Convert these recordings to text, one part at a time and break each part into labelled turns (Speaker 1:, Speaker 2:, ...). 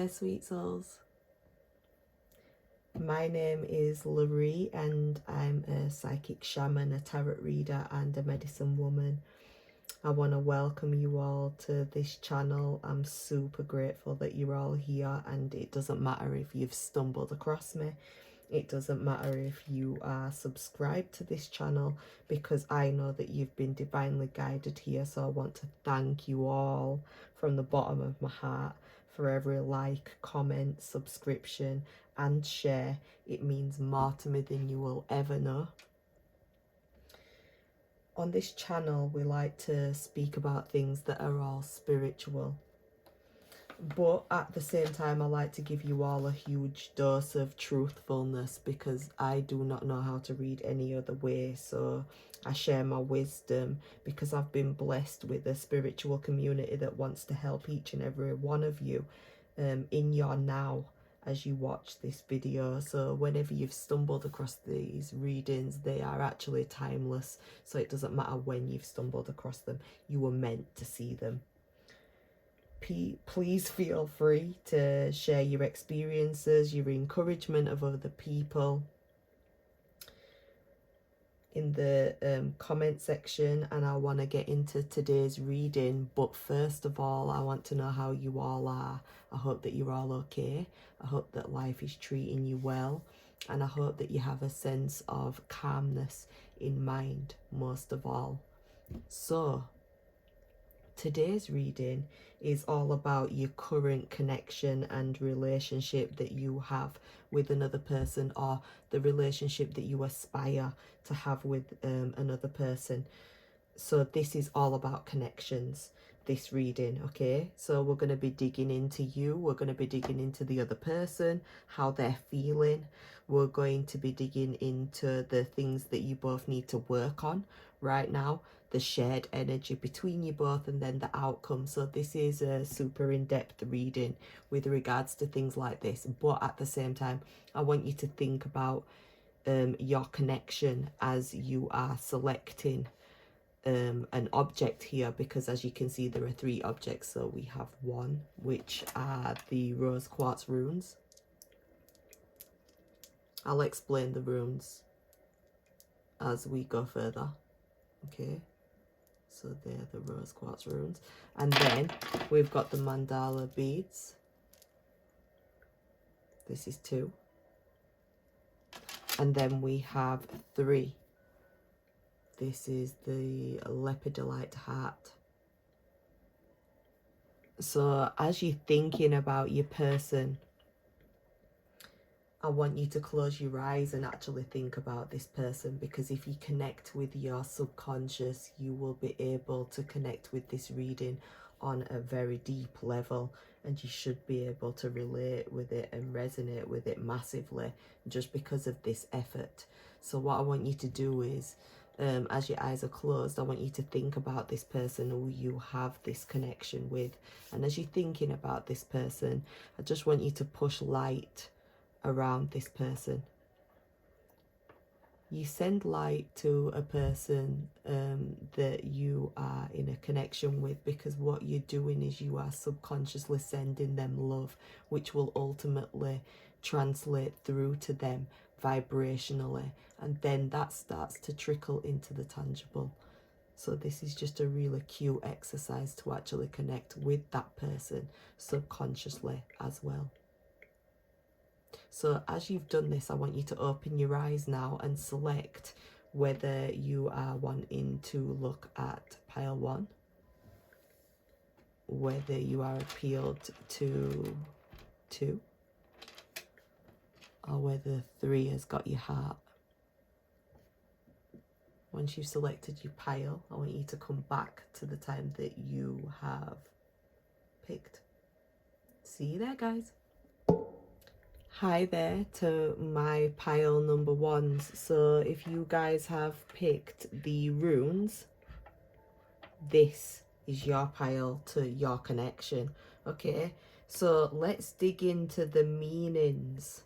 Speaker 1: there, sweet souls. My name is Leriee and I'm a psychic shaman, a tarot reader and a medicine woman. I want to welcome you all to this channel. I'm super grateful that you're all here, and it doesn't matter if you've stumbled across me. It doesn't matter if you are subscribed to this channel, because I know that you've been divinely guided here. So I want to thank you all from the bottom of my heart for every like, comment, subscription and share. It means more to me than you will ever know. On this channel, we like to speak about things that are all spiritual. But at the same time, I like to give you all a huge dose of truthfulness, because I do not know how to read any other way. So I share my wisdom because I've been blessed with a spiritual community that wants to help each and every one of you in your now as you watch this video. So whenever you've stumbled across these readings, they are actually timeless. So it doesn't matter when you've stumbled across them, you were meant to see them. Please feel free to share your experiences, your encouragement of other people in the comment section, and I want to get into today's reading. But first of all, I want to know how you all are. I hope that you're all okay. I hope that life is treating you well, and I hope that you have a sense of calmness in mind most of all. So today's reading is all about your current connection and relationship that you have with another person, or the relationship that you aspire to have with another person. So this is all about connections, this reading, okay? So we're going to be digging into you. We're going to be digging into the other person, how they're feeling. We're going to be digging into the things that you both need to work on right now, the shared energy between you both, and then the outcome. So this is a super in-depth reading with regards to things like this. But at the same time, I want you to think about your connection as you are selecting an object here, because as you can see, there are 3 objects. So we have 1, which are the rose quartz runes. I'll explain the runes as we go further, okay? So they're the rose quartz runes. And then we've got the mandala beads. This is 2. And then we have 3. This is the lepidolite heart. So as you're thinking about your person, I want you to close your eyes and actually think about this person, because if you connect with your subconscious, you will be able to connect with this reading on a very deep level, and you should be able to relate with it and resonate with it massively just because of this effort. So what I want you to do is, as your eyes are closed, I want you to think about this person who you have this connection with. And as you're thinking about this person, I just want you to push light around this person. You send light to a person that you are in a connection with, because what you're doing is you are subconsciously sending them love, which will ultimately translate through to them vibrationally, and then that starts to trickle into the tangible. So this is just a really cute exercise to actually connect with that person subconsciously as well. So as you've done this, I want you to open your eyes now and select whether you are wanting to look at pile 1, whether you are appealed to 2, or whether 3 has got your heart. Once you've selected your pile, I want you to come back to the time that you have picked. See you there, guys. Hi there to my pile number 1s. So if you guys have picked the runes, this is your pile to your connection, okay? So let's dig into the meanings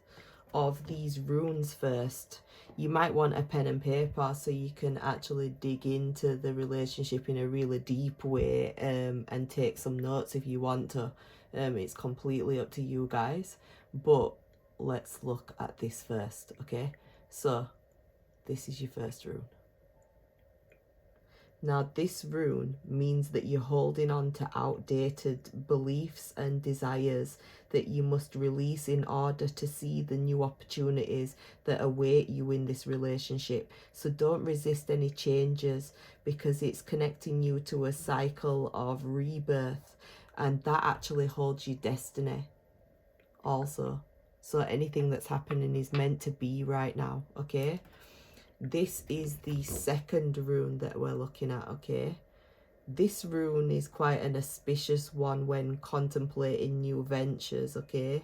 Speaker 1: of these runes first. You might want a pen and paper so you can actually dig into the relationship in a really deep way, and take some notes if you want to. It's completely up to you guys, but let's look at this first. Okay, so this is your first rune. Now, this rune means that you're holding on to outdated beliefs and desires that you must release in order to see the new opportunities that await you in this relationship. So don't resist any changes, because it's connecting you to a cycle of rebirth, and that actually holds your destiny also. So anything that's happening is meant to be right now, okay? This is the second rune that we're looking at, okay? This rune is quite an auspicious one when contemplating new ventures, okay?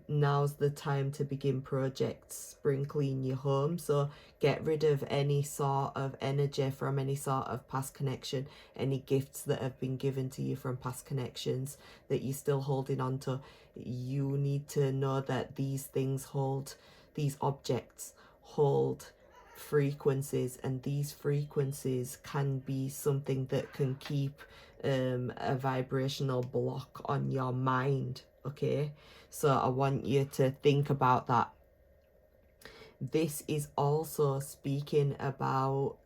Speaker 1: Now's the time to begin projects, spring clean your home. So get rid of any sort of energy from any sort of past connection, any gifts that have been given to you from past connections that you're still holding on to. You need to know that these things hold, these objects hold frequencies, and these frequencies can be something that can keep a vibrational block on your mind, okay? So I want you to think about that. This is also speaking about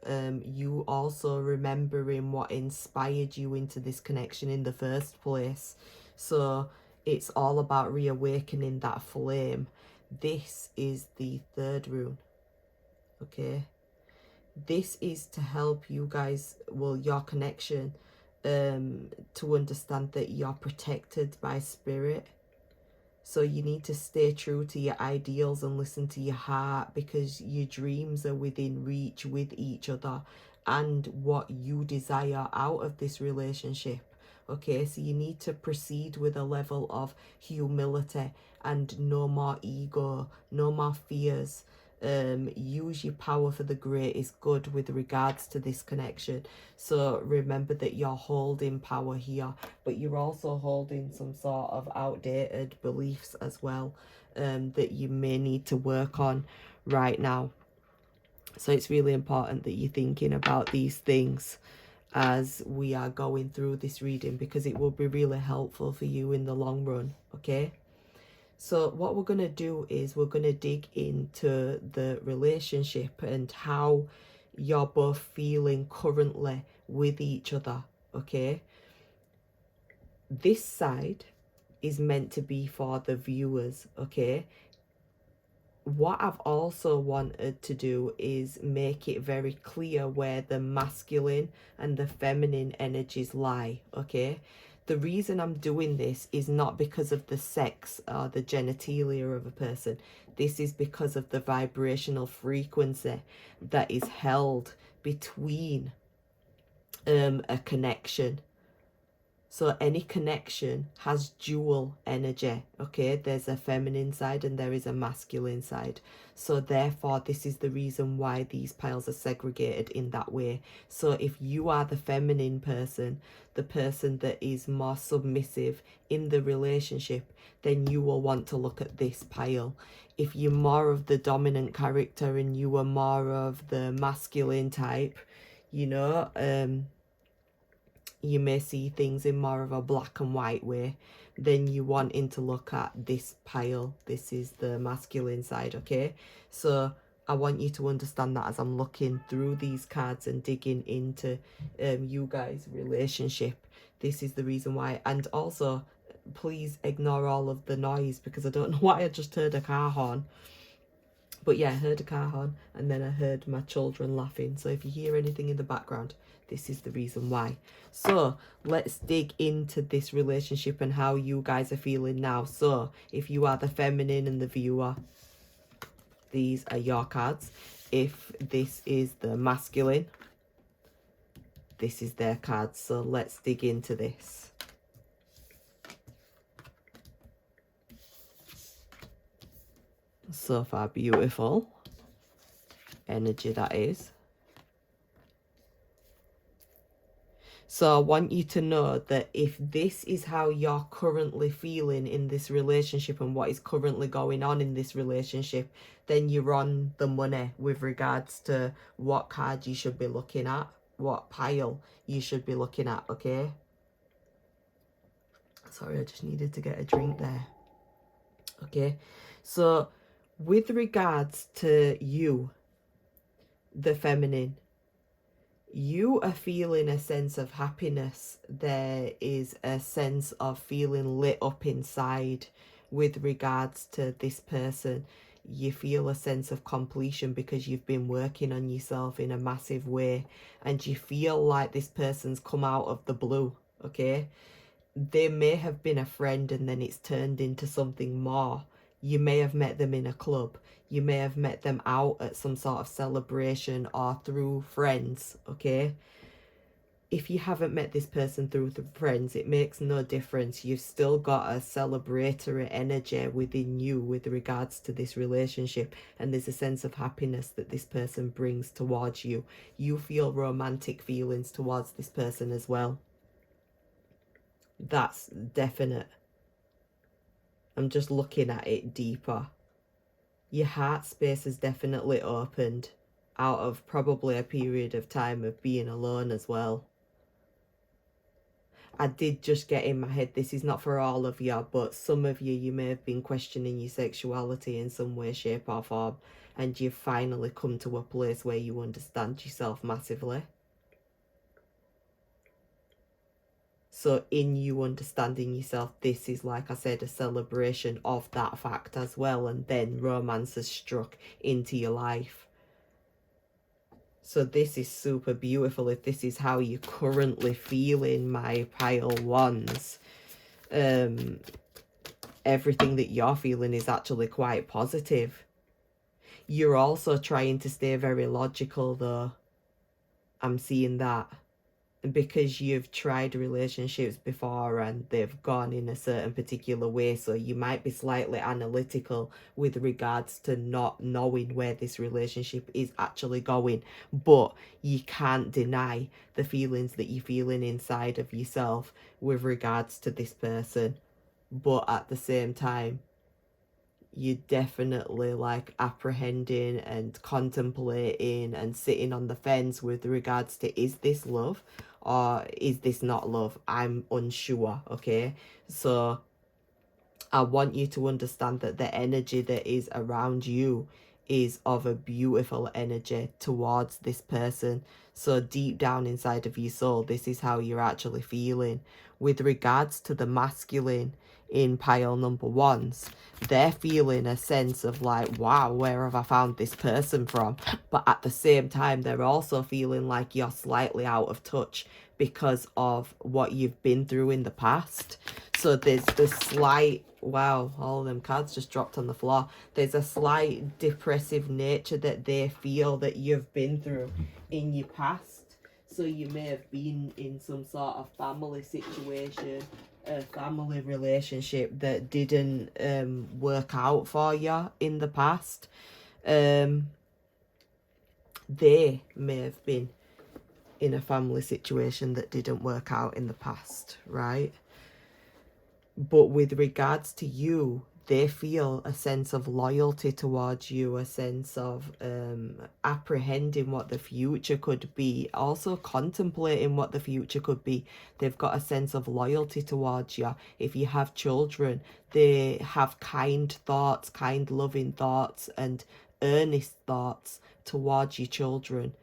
Speaker 1: you also remembering what inspired you into this connection in the first place. So it's all about reawakening that flame. This is the third rune. Okay, this is to help you guys, well, your connection, to understand that you're protected by spirit. So you need to stay true to your ideals and listen to your heart, because your dreams are within reach with each other and what you desire out of this relationship. Okay, so you need to proceed with a level of humility and no more ego, no more fears. Use your power for the greatest good with regards to this connection. So remember that you're holding power here, but you're also holding some sort of outdated beliefs as well, that you may need to work on right now. So it's really important that you're thinking about these things as we are going through this reading, because it will be really helpful for you in the long run, okay? So what we're going to do is we're going to dig into the relationship and how you're both feeling currently with each other, okay? This side is meant to be for the viewers, okay? What I've also wanted to do is make it very clear where the masculine and the feminine energies lie, okay? The reason I'm doing this is not because of the sex or the genitalia of a person. This is because of the vibrational frequency that is held between a connection. So any connection has dual energy, okay? There's a feminine side and there is a masculine side. So therefore, this is the reason why these piles are segregated in that way. So if you are the feminine person, the person that is more submissive in the relationship, then you will want to look at this pile. If you're more of the dominant character and you are more of the masculine type, you know, you may see things in more of a black and white way, then you wanting to look at this pile. This is the masculine side, okay? So I want you to understand that as I'm looking through these cards and digging into you guys' relationship. This is the reason why. And also, please ignore all of the noise, because I don't know why I just heard a car horn. But yeah, I heard a car horn and then I heard my children laughing. So if you hear anything in the background, this is the reason why. So let's dig into this relationship and how you guys are feeling now. So if you are the feminine and the viewer, these are your cards. If this is the masculine, this is their cards. So let's dig into this. So far, beautiful energy that is. So I want you to know that if this is how you're currently feeling in this relationship and what is currently going on in this relationship, then you're on the money with regards to what card you should be looking at, what pile you should be looking at, okay? Sorry, I just needed to get a drink there. Okay, so with regards to you, the feminine, you are feeling a sense of happiness. There is a sense of feeling lit up inside with regards to this person. You feel a sense of completion because you've been working on yourself in a massive way, and you feel like this person's come out of the blue, okay? They may have been a friend and then it's turned into something more. You may have met them in a club. You may have met them out at some sort of celebration or through friends, okay? If you haven't met this person through the friends, it makes no difference. You've still got a celebratory energy within you with regards to this relationship, and there's a sense of happiness that this person brings towards you. You feel romantic feelings towards this person as well. That's definite. I'm just looking at it deeper. Your heart space is definitely opened out of probably a period of time of being alone as well. I did just get in my head, this is not for all of you, but some of you, you may have been questioning your sexuality in some way, shape or form, and you've finally come to a place where you understand yourself massively. So in you understanding yourself, this is, like I said, a celebration of that fact as well. And then romance has struck into your life. So this is super beautiful if this is how you're currently feeling, my pile ones. Everything that you're feeling is actually quite positive. You're also trying to stay very logical though. I'm seeing that. Because you've tried relationships before and they've gone in a certain particular way, so you might be slightly analytical with regards to not knowing where this relationship is actually going, but you can't deny the feelings that you're feeling inside of yourself with regards to this person. But at the same time, you're definitely like apprehending and contemplating and sitting on the fence with regards to, is this love or is this not love? I'm unsure, okay? So I want you to understand that the energy that is around you is of a beautiful energy towards this person. So deep down inside of your soul, this is how you're actually feeling. With regards to the masculine in pile number ones, they're feeling a sense of like, wow, where have I found this person from? But at the same time, they're also feeling like you're slightly out of touch because of what you've been through in the past. So there's this slight, wow, all of them cards just dropped on the floor. There's a slight depressive nature that they feel that you've been through in your past. So you may have been in some sort of family situation, a family relationship that didn't work out for you in the past. They may have been in a family situation that didn't work out in the past, right? But with regards to you, they feel a sense of loyalty towards you, a sense of apprehending what the future could be, also contemplating what the future could be. They've got a sense of loyalty towards you. If you have children, they have kind thoughts, kind loving thoughts and earnest thoughts towards your children.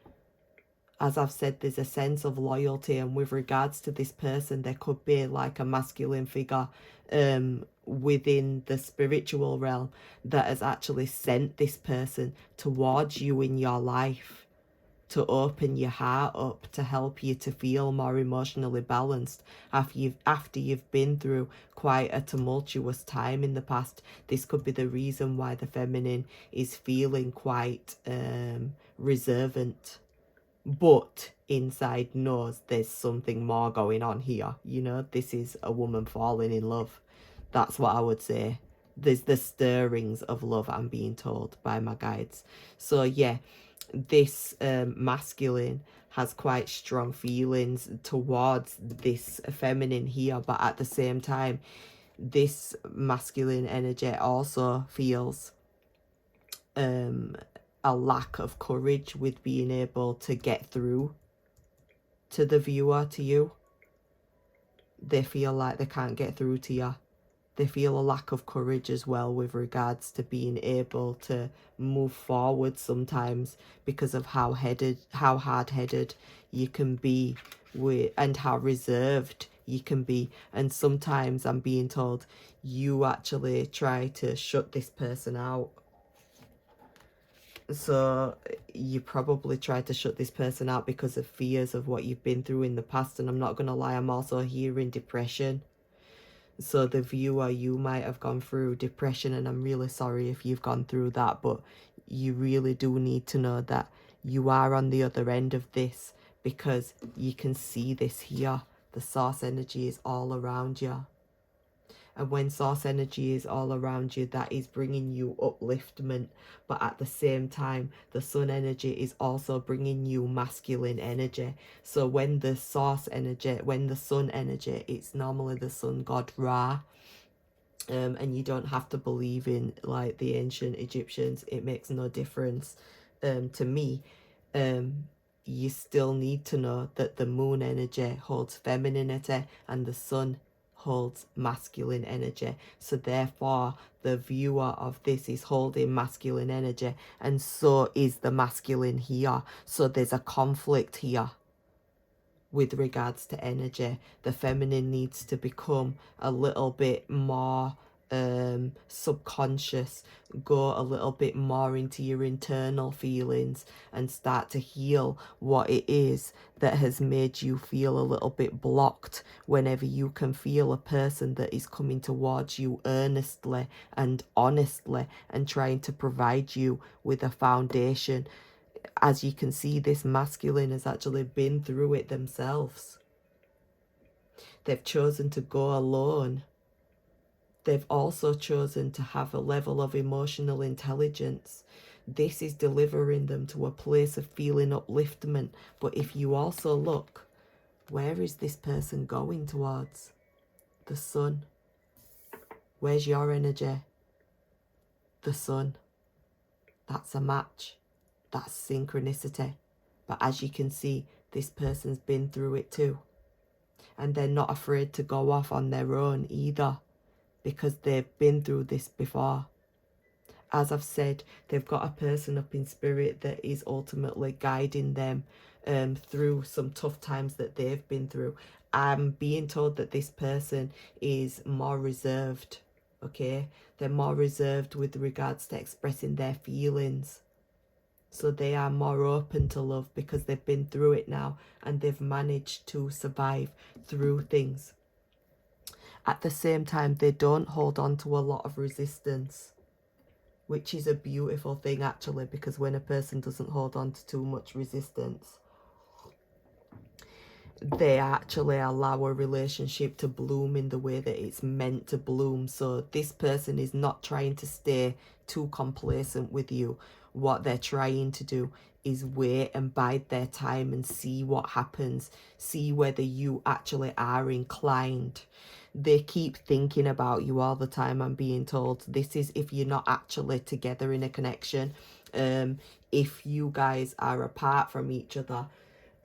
Speaker 1: As I've said, there's a sense of loyalty, and with regards to this person, there could be like a masculine figure within the spiritual realm that has actually sent this person towards you in your life to open your heart up, to help you to feel more emotionally balanced after you've been through quite a tumultuous time in the past. This could be the reason why the feminine is feeling quite reservant, but inside knows there's something more going on here. You know, this is a woman falling in love. That's what I would say. There's the stirrings of love, I'm being told by my guides. So yeah, this masculine has quite strong feelings towards this feminine here, but at the same time, this masculine energy also feels a lack of courage with being able to get through to the viewer, to you. They feel like they can't get through to you. They feel a lack of courage as well with regards to being able to move forward sometimes, because of how hard-headed you can be with, and how reserved you can be. And sometimes I'm being told you actually try to shut this person out. So you probably try to shut this person out because of fears of what you've been through in the past. And I'm not going to lie, I'm also hearing depression. So the viewer, you might have gone through depression, and I'm really sorry if you've gone through that, but you really do need to know that you are on the other end of this, because you can see this here. The source energy is all around you. And when source energy is all around you, that is bringing you upliftment. But at the same time, the sun energy is also bringing you masculine energy. So when the source energy, when the sun energy, it's normally the sun god Ra. And you don't have to believe in like the ancient Egyptians. It makes no difference to me. You still need to know that the moon energy holds femininity and the sun holds masculine energy. So therefore the viewer of this is holding masculine energy, and so is the masculine here. So there's a conflict here with regards to energy. The feminine needs to become a little bit more subconscious, go a little bit more into your internal feelings, and start to heal what it is that has made you feel a little bit blocked. Whenever you can feel a person that is coming towards you earnestly and honestly and trying to provide you with a foundation. As you can see, this masculine has actually been through it themselves. They've chosen to go alone. They've also chosen to have a level of emotional intelligence. This is delivering them to a place of feeling upliftment. But if you also look, where is this person going towards? The sun. Where's your energy? The sun. That's a match. That's synchronicity. But as you can see, this person's been through it too. And they're not afraid to go off on their own either, because they've been through this before. As I've said, they've got a person up in spirit that is ultimately guiding them through some tough times that they've been through. I'm being told that this person is more reserved, okay? They're more reserved with regards to expressing their feelings. So they are more open to love because they've been through it now, and they've managed to survive through things. At the same time, they don't hold on to a lot of resistance, which is a beautiful thing actually, because when a person doesn't hold on to too much resistance, they actually allow a relationship to bloom in the way that it's meant to bloom. So this person is not trying to stay too complacent with you. What they're trying to do is wait and bide their time and see what happens, see whether you actually are inclined. They keep thinking about you all the time, I'm being told. This is if you're not actually together in a connection. If you guys are apart from each other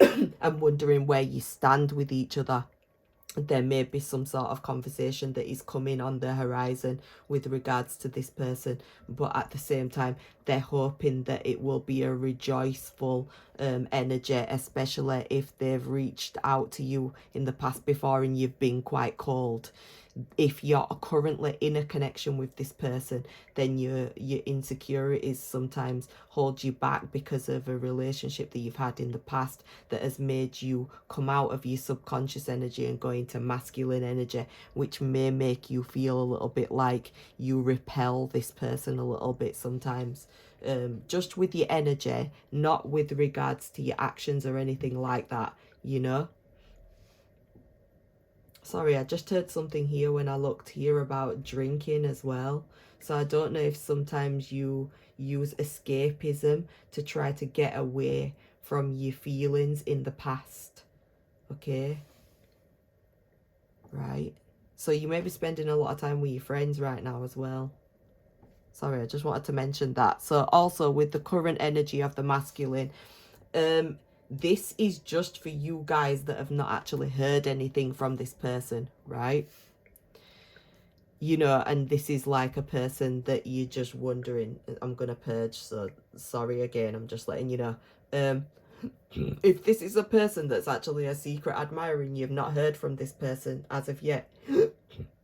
Speaker 1: and wondering where you stand with each other, there may be some sort of conversation that is coming on the horizon with regards to this person. But at the same time, they're hoping that it will be a rejoiceful energy, especially if they've reached out to you in the past before and you've been quite cold. If you're currently in a connection with this person, then your insecurities sometimes hold you back because of a relationship that you've had in the past that has made you come out of your subconscious energy and go into masculine energy, which may make you feel a little bit like you repel this person a little bit sometimes. Just with your energy, not with regards to your actions or anything like that, you know. Sorry, I just heard something here when I looked here about drinking as well. So I don't know if sometimes you use escapism to try to get away from your feelings in the past. Okay? Right? So you may be spending a lot of time with your friends right now as well. Sorry, I just wanted to mention that. So also with the current energy of the masculine, this is just for you guys that have not actually heard anything from this person, right? You know, and this is like a person that you're just wondering, I'm gonna purge, so sorry again, I'm just letting you know. If this is a person that's actually a secret admirer and you've not heard from this person as of yet,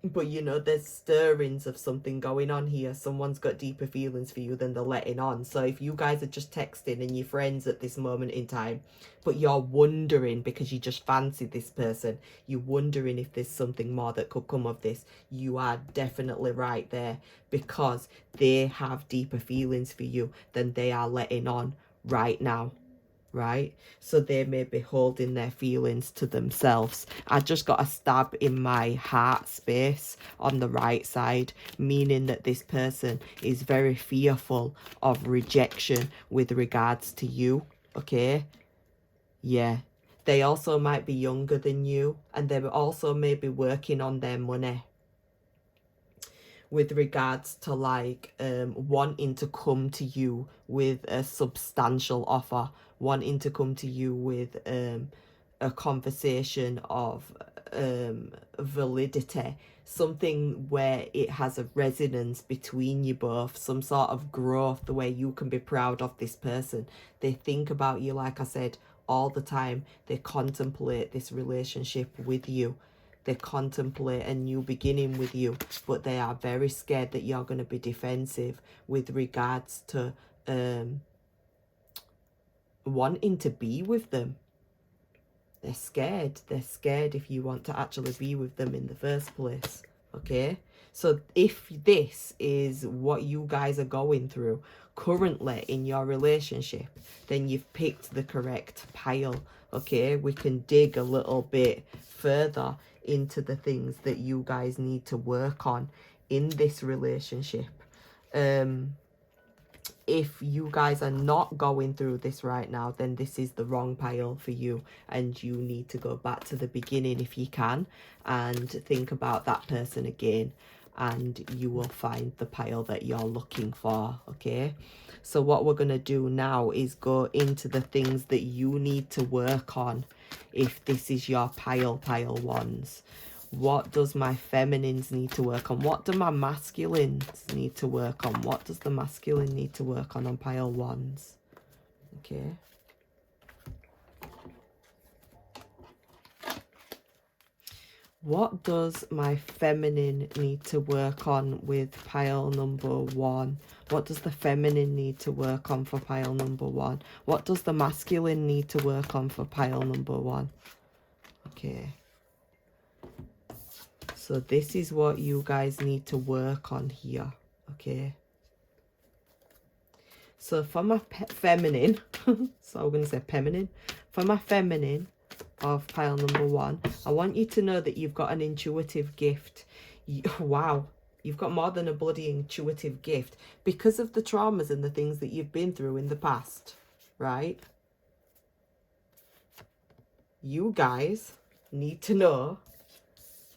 Speaker 1: but you know there's stirrings of something going on here, someone's got deeper feelings for you than they're letting on. So if you guys are just texting and you're friends at this moment in time, but you're wondering because you just fancy this person, you're wondering if there's something more that could come of this, you are definitely right there, because they have deeper feelings for you than they are letting on right now. Right? So they may be holding their feelings to themselves. I just got a stab in my heart space on the right side, meaning that this person is very fearful of rejection with regards to you. Okay? Yeah. They also might be younger than you, and they also may be working on their money with regards to like wanting to come to you with a substantial offer, wanting to come to you with a conversation of validity, something where it has a resonance between you both, some sort of growth, the way you can be proud of this person. They think about you, like I said, all the time. They contemplate this relationship with you. They contemplate a new beginning with you, but they are very scared that you're going to be defensive with regards to wanting to be with them. They're scared. They're scared if you want to actually be with them in the first place. Okay? So if this is what you guys are going through currently in your relationship, then you've picked the correct pile. Okay? We can dig a little bit further into the things that you guys need to work on in this relationship. If you guys are not going through this right now, then this is the wrong pile for you, and you need to go back to the beginning if you can and think about that person again, and you will find the pile that you're looking for. Okay, so what we're going to do now is go into the things that you need to work on if this is your pile ones. What does my feminines need to work on? What do my masculines need to work on? What does the masculine need to work on pile ones? Okay. What does my feminine need to work on with pile number 1? What does the feminine need to work on for pile number 1? What does the masculine need to work on for pile number 1? Okay. So this is what you guys need to work on here. Okay. So for my feminine, so I'm going to say feminine. For my feminine of pile number 1, I want you to know that you've got an intuitive gift. Wow. You've got more than a bloody intuitive gift because of the traumas and the things that you've been through in the past, right? You guys need to know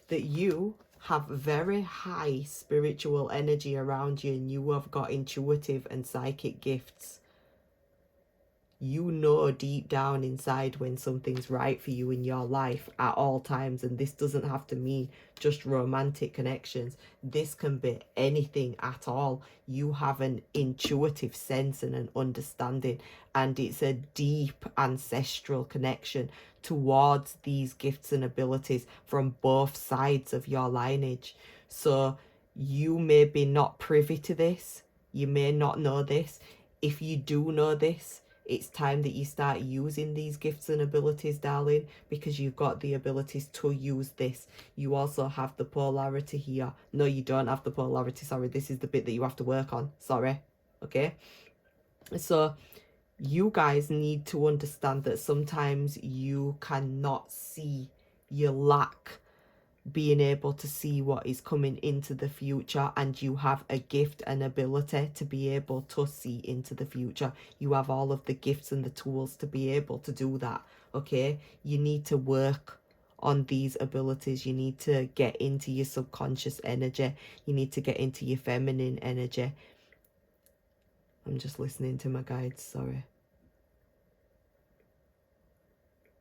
Speaker 1: that you have very high spiritual energy around you, and you have got intuitive and psychic gifts. You know deep down inside when something's right for you in your life at all times. And this doesn't have to mean just romantic connections. This can be anything at all. You have an intuitive sense and an understanding, and it's a deep ancestral connection towards these gifts and abilities from both sides of your lineage. So you may be not privy to this. You may not know this. If you do know this, it's time that you start using these gifts and abilities, darling, because you've got the abilities to use this. You also have the polarity here. No, you don't have the polarity. Sorry, this is the bit that you have to work on. Sorry. Okay? So you guys need to understand that sometimes you cannot see your lack being able to see what is coming into the future, and you have a gift and ability to be able to see into the future. You have all of the gifts and the tools to be able to do that. Okay, you need to work on these abilities. You need to get into your subconscious energy. You need to get into your feminine energy. I'm just listening to my guides, sorry.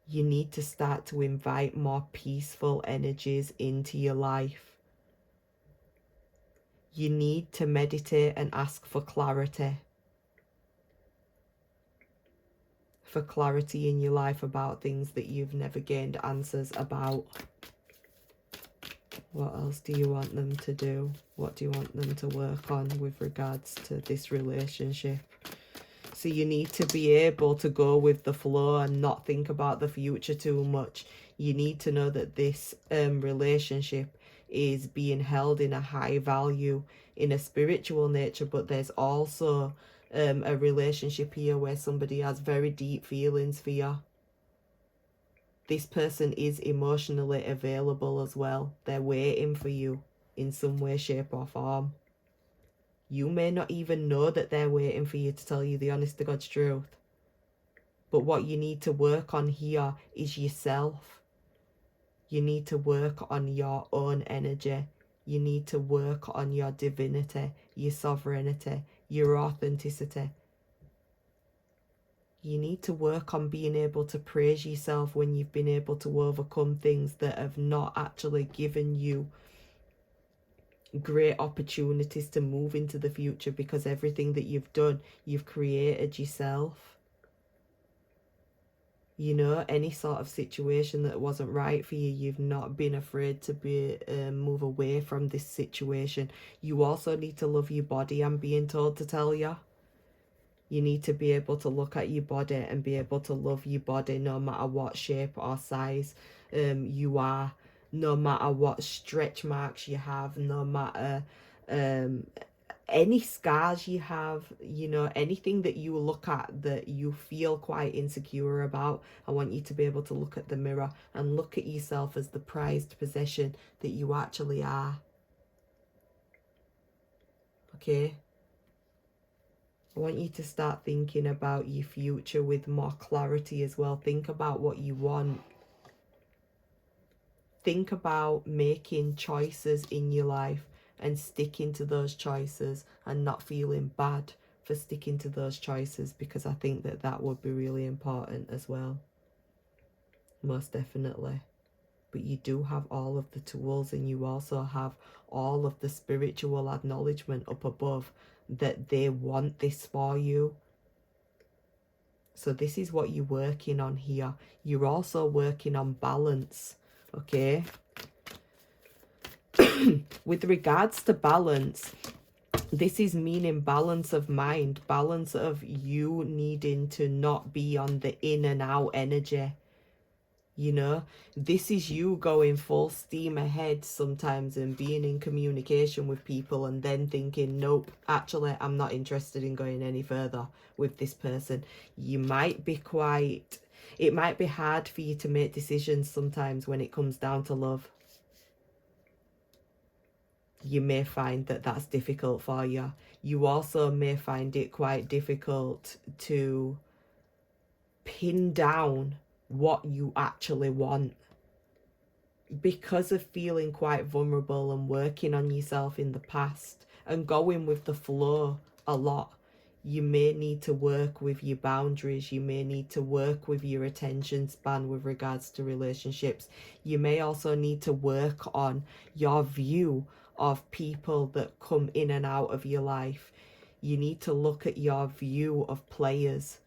Speaker 1: You need to start to invite more peaceful energies into your life. You need to meditate and ask for clarity. For clarity in your life about things that you've never gained answers about. What else do you want them to do? What do you want them to work on with regards to this relationship? So you need to be able to go with the flow and not think about the future too much. You need to know that this relationship is being held in a high value, in a spiritual nature, but there's also a relationship here where somebody has very deep feelings for you. This person is emotionally available as well. They're waiting for you in some way, shape or form. You may not even know that they're waiting for you to tell you the honest to God's truth. But what you need to work on here is yourself. You need to work on your own energy. You need to work on your divinity, your sovereignty, your authenticity. You need to work on being able to praise yourself when you've been able to overcome things that have not actually given you great opportunities to move into the future, because everything that you've done, you've created yourself. You know, any sort of situation that wasn't right for you, you've not been afraid to move away from this situation. You also need to love your body, I'm being told to tell you. You need to be able to look at your body and be able to love your body no matter what shape or size you are, no matter what stretch marks you have, no matter any scars you have, you know, anything that you look at that you feel quite insecure about. I want you to be able to look at the mirror and look at yourself as the prized possession that you actually are. Okay? I want you to start thinking about your future with more clarity as well. Think about what you want. Think about making choices in your life and sticking to those choices and not feeling bad for sticking to those choices, because I think that that would be really important as well. Most definitely. But you do have all of the tools, and you also have all of the spiritual acknowledgement up above that they want this for you. So this is what you're working on here. You're also working on balance, okay? With regards to balance, this is meaning balance of mind, balance of you needing to not be on the in and out energy. You know, this is you going full steam ahead sometimes and being in communication with people and then thinking, nope, actually, I'm not interested in going any further with this person. You might be it might be hard for you to make decisions sometimes when it comes down to love. You may find that that's difficult for you. You also may find it quite difficult to pin down what you actually want, because of feeling quite vulnerable and working on yourself in the past and going with the flow a lot. You may need to work with your boundaries. You may need to work with your attention span with regards to relationships. You may also need to work on your view of people that come in and out of your life. You need to look at your view of players.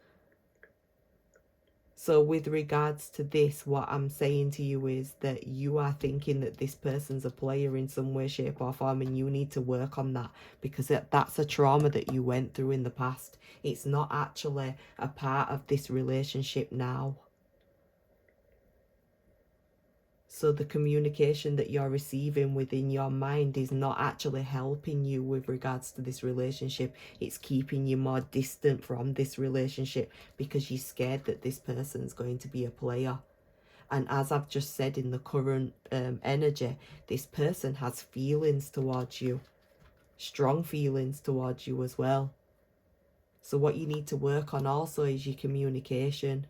Speaker 1: So with regards to this, what I'm saying to you is that you are thinking that this person's a player in some way, shape or form, and you need to work on that, because that's a trauma that you went through in the past. It's not actually a part of this relationship now. So the communication that you're receiving within your mind is not actually helping you with regards to this relationship. It's keeping you more distant from this relationship because you're scared that this person's going to be a player. And as I've just said, in the current energy, this person has feelings towards you, strong feelings towards you as well. So what you need to work on also is your communication,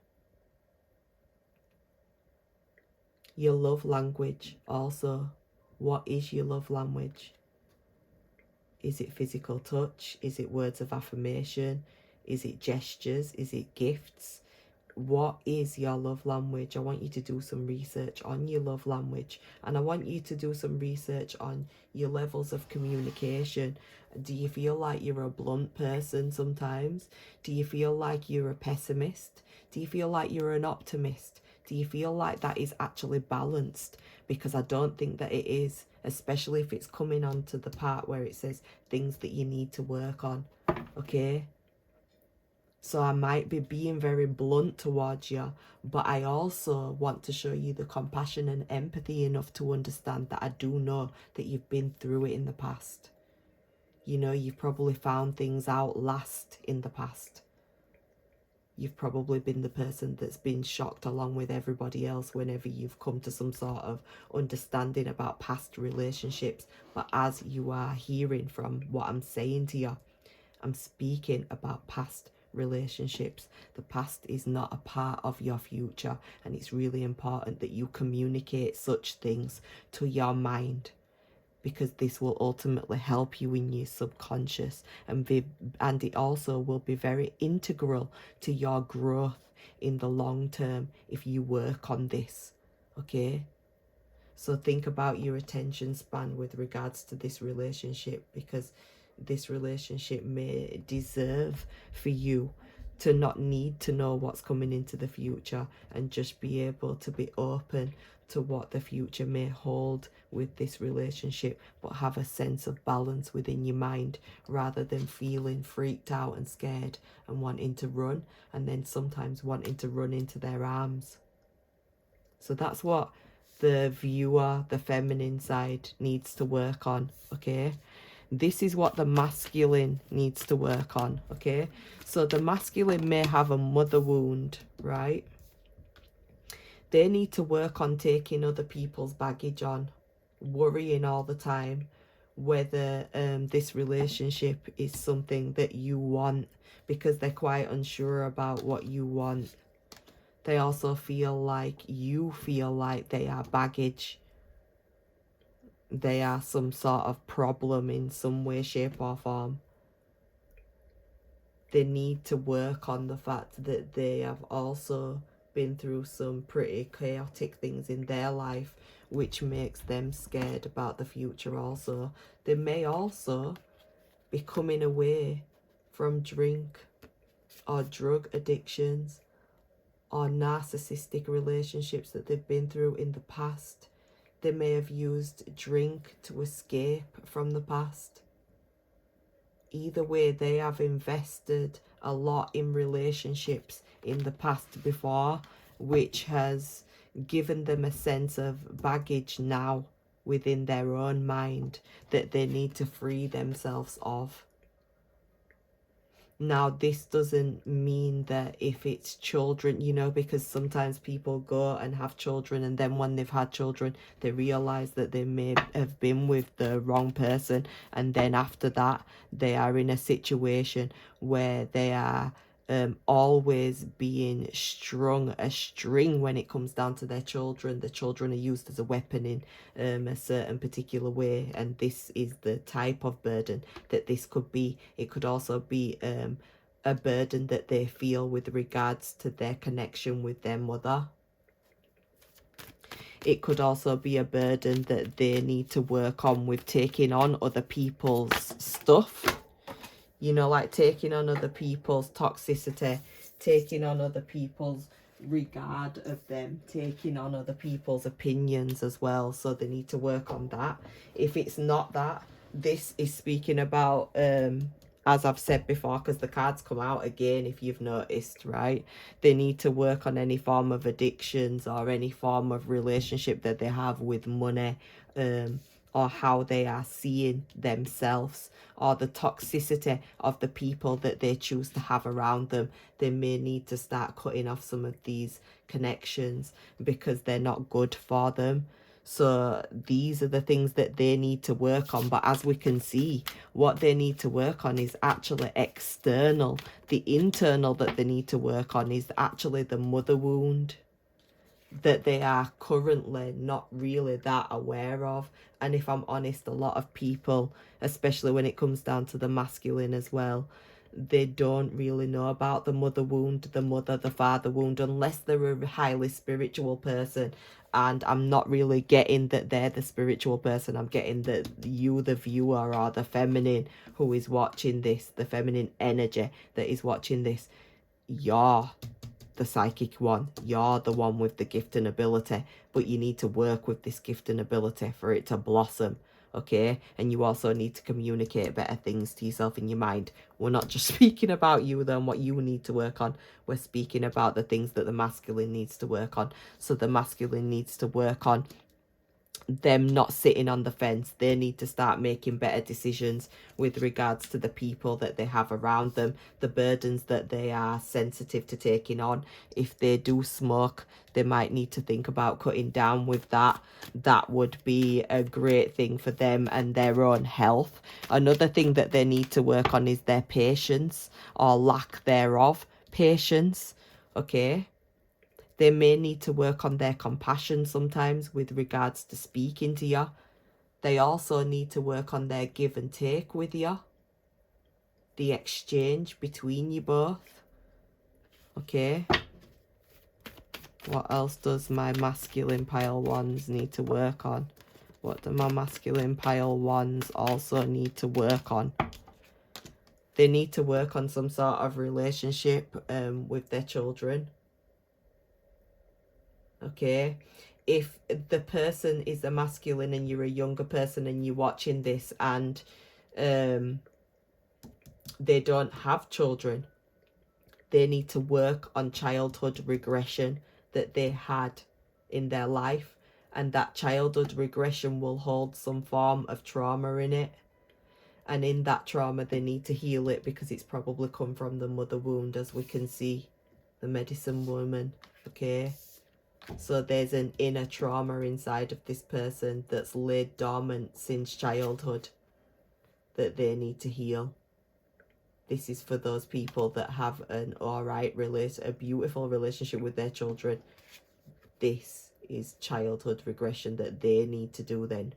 Speaker 1: your love language also. What is your love language? Is it physical touch? Is it words of affirmation? Is it gestures? Is it gifts? What is your love language? I want you to do some research on your love language, and I want you to do some research on your levels of communication. Do you feel like you're a blunt person sometimes? Do you feel like you're a pessimist? Do you feel like you're an optimist? Do you feel like that is actually balanced? Because I don't think that it is, especially if it's coming on to the part where it says things that you need to work on, okay? So I might be being very blunt towards you, but I also want to show you the compassion and empathy enough to understand that I do know that you've been through it in the past. You know, you've probably found things out last in the past. You've probably been the person that's been shocked along with everybody else whenever you've come to some sort of understanding about past relationships. But as you are hearing from what I'm saying to you, I'm speaking about past relationships. The past is not a part of your future, and it's really important that you communicate such things to your mind, because this will ultimately help you in your subconscious, and it also will be very integral to your growth in the long term if you work on this, okay? So think about your attention span with regards to this relationship, because this relationship may deserve for you to not need to know what's coming into the future, and just be able to be open to what the future may hold with this relationship, but have a sense of balance within your mind, rather than feeling freaked out and scared and wanting to run, and then sometimes wanting to run into their arms. So that's what the viewer, the feminine side, needs to work on, okay? This is what the masculine needs to work on, okay? So the masculine may have a mother wound, right? They need to work on taking other people's baggage on, worrying all the time whether this relationship is something that you want, because they're quite unsure about what you want. They also feel like you feel like they are baggage. They are some sort of problem in some way, shape or form. They need to work on the fact that they have also been through some pretty chaotic things in their life, which makes them scared about the future also. They may also be coming away from drink or drug addictions or narcissistic relationships that they've been through in the past. They may have used drink to escape from the past. Either way, they have invested a lot in relationships in the past before, which has given them a sense of baggage now within their own mind that they need to free themselves of. Now, this doesn't mean that if it's children, you know, because sometimes people go and have children, and then when they've had children, they realize that they may have been with the wrong person. And then after that, they are in a situation where they are always being strung a string when it comes down to their children. The children are used as a weapon in a certain particular way, and this is the type of burden that this could be. It could also be a burden that they feel with regards to their connection with their mother. It could also be a burden that they need to work on with taking on other people's stuff. You know, like taking on other people's toxicity, taking on other people's regard of them, taking on other people's opinions as well. So they need to work on that. If it's not that, this is speaking about, as I've said before, because the cards come out again, if you've noticed, right? They need to work on any form of addictions or any form of relationship that they have with money, or how they are seeing themselves, or the toxicity of the people that they choose to have around them. They may need to start cutting off some of these connections because they're not good for them. So these are the things that they need to work on. But as we can see, what they need to work on is actually external. The internal that they need to work on is actually the mother wound that they are currently not really that aware of. And if I'm honest, a lot of people, especially when it comes down to the masculine as well, they don't really know about the mother wound, the mother, the father wound, unless they're a highly spiritual person. And I'm not really getting that they're the spiritual person. I'm getting that you, the viewer, or the feminine who is watching this, the feminine energy that is watching this, you're the psychic one. You're the one with the gift and ability, but you need to work with this gift and ability for it to blossom. Okay, and you also need to communicate better things to yourself in your mind. We're not just speaking about you though and what you need to work on. We're speaking about the things that the masculine needs to work on. So the masculine needs to work on them not sitting on the fence. They need to start making better decisions with regards to the people that they have around them, the burdens that they are sensitive to taking on. If they do smoke, they might need to think about cutting down with that. That would be a great thing for them and their own health. Another thing that they need to work on is their patience, or lack thereof. Patience, okay? They may need to work on their compassion sometimes with regards to speaking to you. They also need to work on their give and take with you. The exchange between you both. Okay. What else does my masculine pile ones need to work on? What do my masculine pile ones also need to work on? They need to work on some sort of relationship with their children. Okay, if the person is a masculine and you're a younger person and you're watching this and they don't have children, they need to work on childhood regression that they had in their life, and that childhood regression will hold some form of trauma in it. And in that trauma they need to heal it because it's probably come from the mother wound, as we can see, the medicine woman. Okay, so there's an inner trauma inside of this person that's laid dormant since childhood that they need to heal. This is for those people that have an a beautiful relationship with their children. This is childhood regression that they need to do then,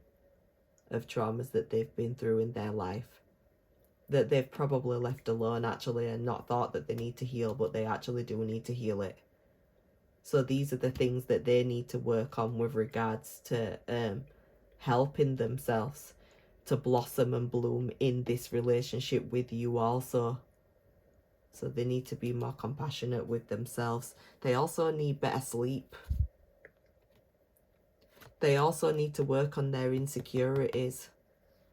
Speaker 1: of traumas that they've been through in their life, that they've probably left alone actually and not thought that they need to heal, but they actually do need to heal it. So these are the things that they need to work on with regards to helping themselves to blossom and bloom in this relationship with you also. So they need to be more compassionate with themselves. They also need better sleep. They also need to work on their insecurities.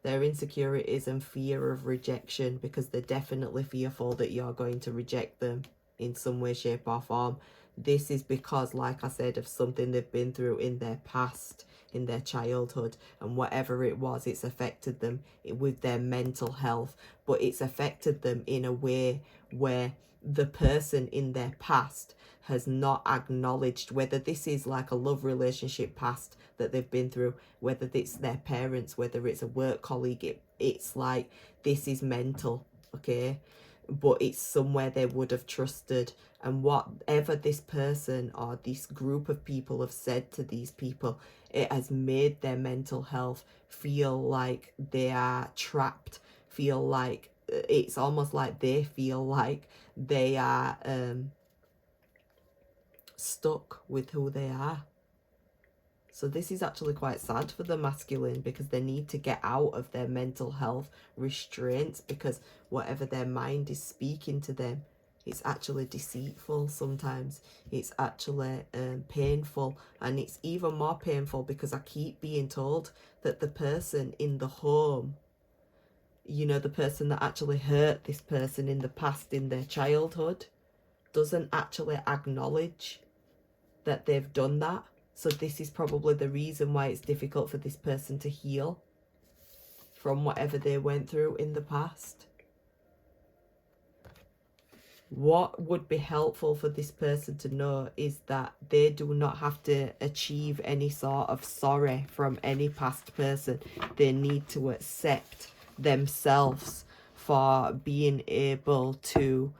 Speaker 1: Their insecurities and fear of rejection, because they're definitely fearful that you're going to reject them in some way, shape or form. This is because, like I said, of something they've been through in their past, in their childhood, and whatever it was, it's affected them with their mental health, but it's affected them in a way where the person in their past has not acknowledged, whether this is like a love relationship past that they've been through, whether it's their parents, whether it's a work colleague, it's like, this is mental, okay? But it's somewhere they would have trusted, and whatever this person or this group of people have said to these people, it has made their mental health feel like they are trapped, feel like it's almost like they feel like they are stuck with who they are. So this is actually quite sad for the masculine, because they need to get out of their mental health restraints, because whatever their mind is speaking to them, it's actually deceitful sometimes. It's actually painful, and it's even more painful because I keep being told that the person in the home, you know, the person that actually hurt this person in the past, in their childhood, doesn't actually acknowledge that they've done that. So this is probably the reason why it's difficult for this person to heal. from whatever they went through in the past. What would be helpful for this person to know is that they do not have to achieve any sort of sorry from any past person. They need to accept themselves for being able to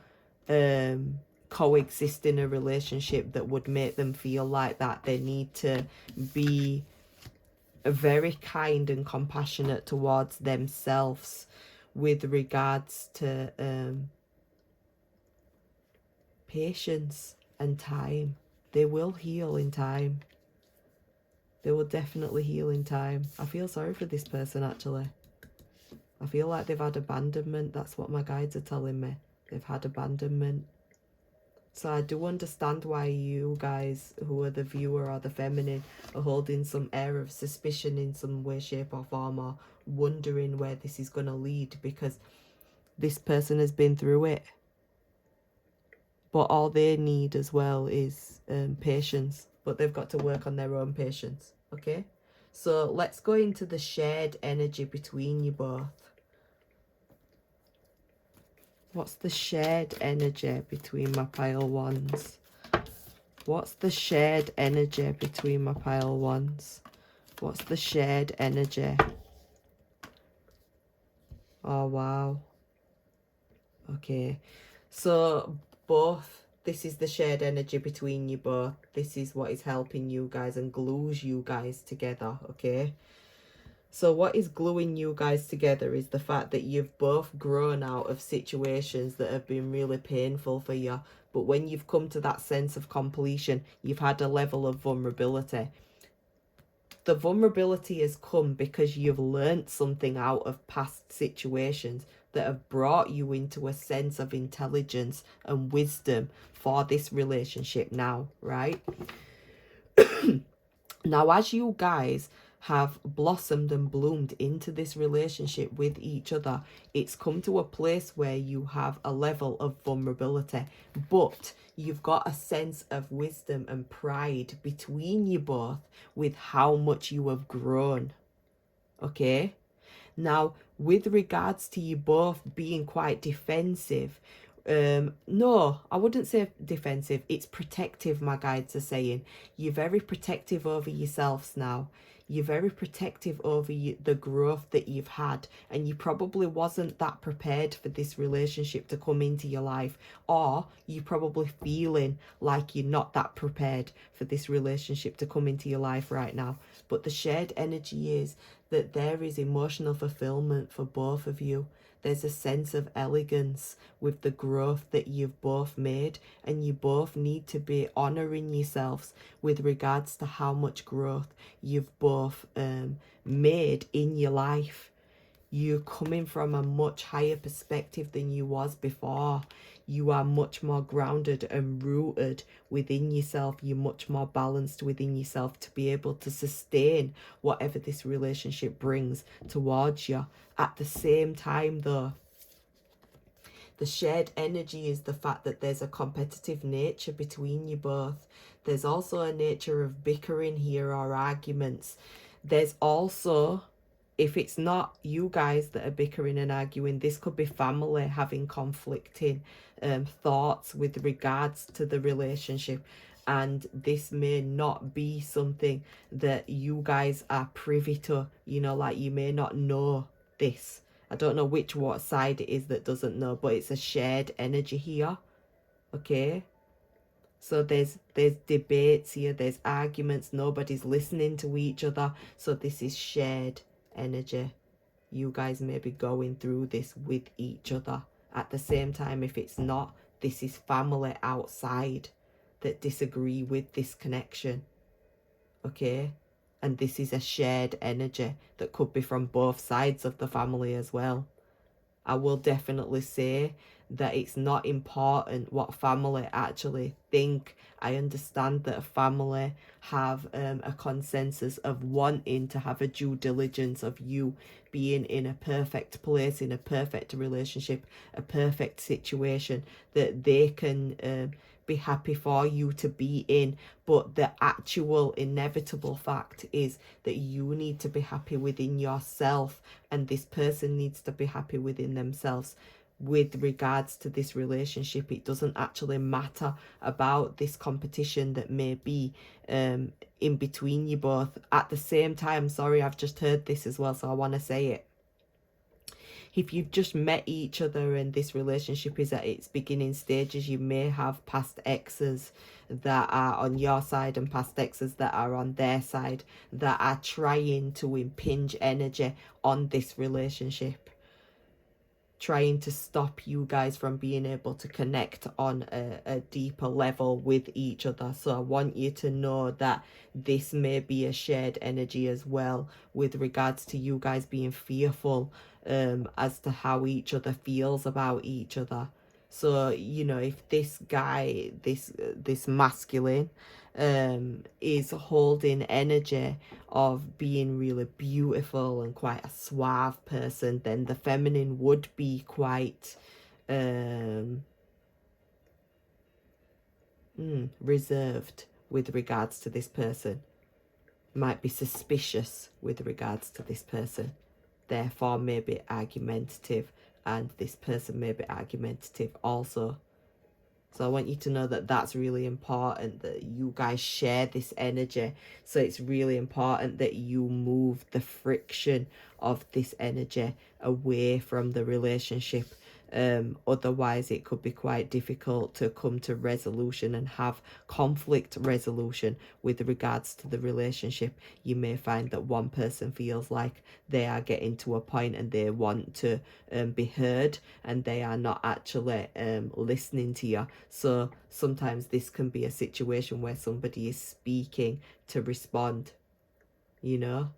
Speaker 1: coexist in a relationship that would make them feel like that. They need to be very kind and compassionate towards themselves with regards to patience and time. They will heal in time. They will definitely heal in time. I feel sorry for this person, actually. I feel like they've had abandonment. That's what my guides are telling me. They've had abandonment. So I do understand why you guys, who are the viewer or the feminine, are holding some air of suspicion in some way, shape or form, or wondering where this is going to lead, because this person has been through it. But all they need as well is patience. But they've got to work on their own patience. Okay? So let's go into the shared energy between you both. What's the shared energy between my pile wands? What's the shared energy between my pile wands? What's the shared energy? Oh, wow. Okay. So both, this is the shared energy between you both. This is what is helping you guys and glues you guys together, okay? So what is gluing you guys together is the fact that you've both grown out of situations that have been really painful for you. But when you've come to that sense of completion, you've had a level of vulnerability. The vulnerability has come because you've learnt something out of past situations that have brought you into a sense of intelligence and wisdom for this relationship now, right? Now, as you guys have blossomed and bloomed into this relationship with each other, it's come to a place where you have a level of vulnerability, but you've got a sense of wisdom and pride between you both with how much you have grown. Okay? Now, with regards to you both being quite defensive, no, I wouldn't say defensive. It's protective, my guides are saying. You're very protective over yourselves now. You're very protective over the growth that you've had, and you probably wasn't that prepared for this relationship to come into your life, or you're probably feeling like you're not that prepared for this relationship to come into your life right now. But the shared energy is that there is emotional fulfillment for both of you. There's a sense of elegance with the growth that you've both made, and you both need to be honouring yourselves with regards to how much growth you've both made in your life. You're coming from a much higher perspective than you was before. You are much more grounded and rooted within yourself. You're much more balanced within yourself to be able to sustain whatever this relationship brings towards you. At the same time, though, the shared energy is the fact that there's a competitive nature between you both. There's also a nature of bickering here or arguments. There's also, if it's not you guys that are bickering and arguing, this could be family having conflicting thoughts with regards to the relationship. And this may not be something that you guys are privy to, you know, like you may not know this. I don't know what side it is that doesn't know, but it's a shared energy here, okay? So there's debates here, there's arguments, nobody's listening to each other. So this is shared energy. You guys may be going through this with each other. At the same time, if it's not, this is family outside that disagree with this connection, okay? And this is a shared energy that could be from both sides of the family as well. I will definitely say that it's not important what family actually think. I understand that a family have a consensus of wanting to have a due diligence of you being in a perfect place, in a perfect relationship, a perfect situation that they can be happy for you to be in. But the actual inevitable fact is that you need to be happy within yourself, and this person needs to be happy within themselves. With regards to this relationship, it doesn't actually matter about this competition that may be in between you both. At the same time, sorry, I've just heard this as well, so I want to say it. If you've just met each other and this relationship is at its beginning stages, you may have past exes that are on your side and past exes that are on their side that are trying to impinge energy on this relationship, trying to stop you guys from being able to connect on a deeper level with each other. So I want you to know that this may be a shared energy as well, with regards to you guys being fearful as to how each other feels about each other. So, you know, if this guy, this masculine, is holding energy of being really beautiful and quite a suave person, then the feminine would be quite reserved with regards to this person, might be suspicious with regards to this person, therefore may be argumentative, and this person may be argumentative also. So I want you to know that that's really important, that you guys share this energy. So it's really important that you move the friction of this energy away from the relationship. Otherwise it could be quite difficult to come to resolution and have conflict resolution with regards to the relationship. You may find that one person feels like they are getting to a point and they want to be heard, and they are not actually listening to you. So sometimes this can be a situation where somebody is speaking to respond, you know,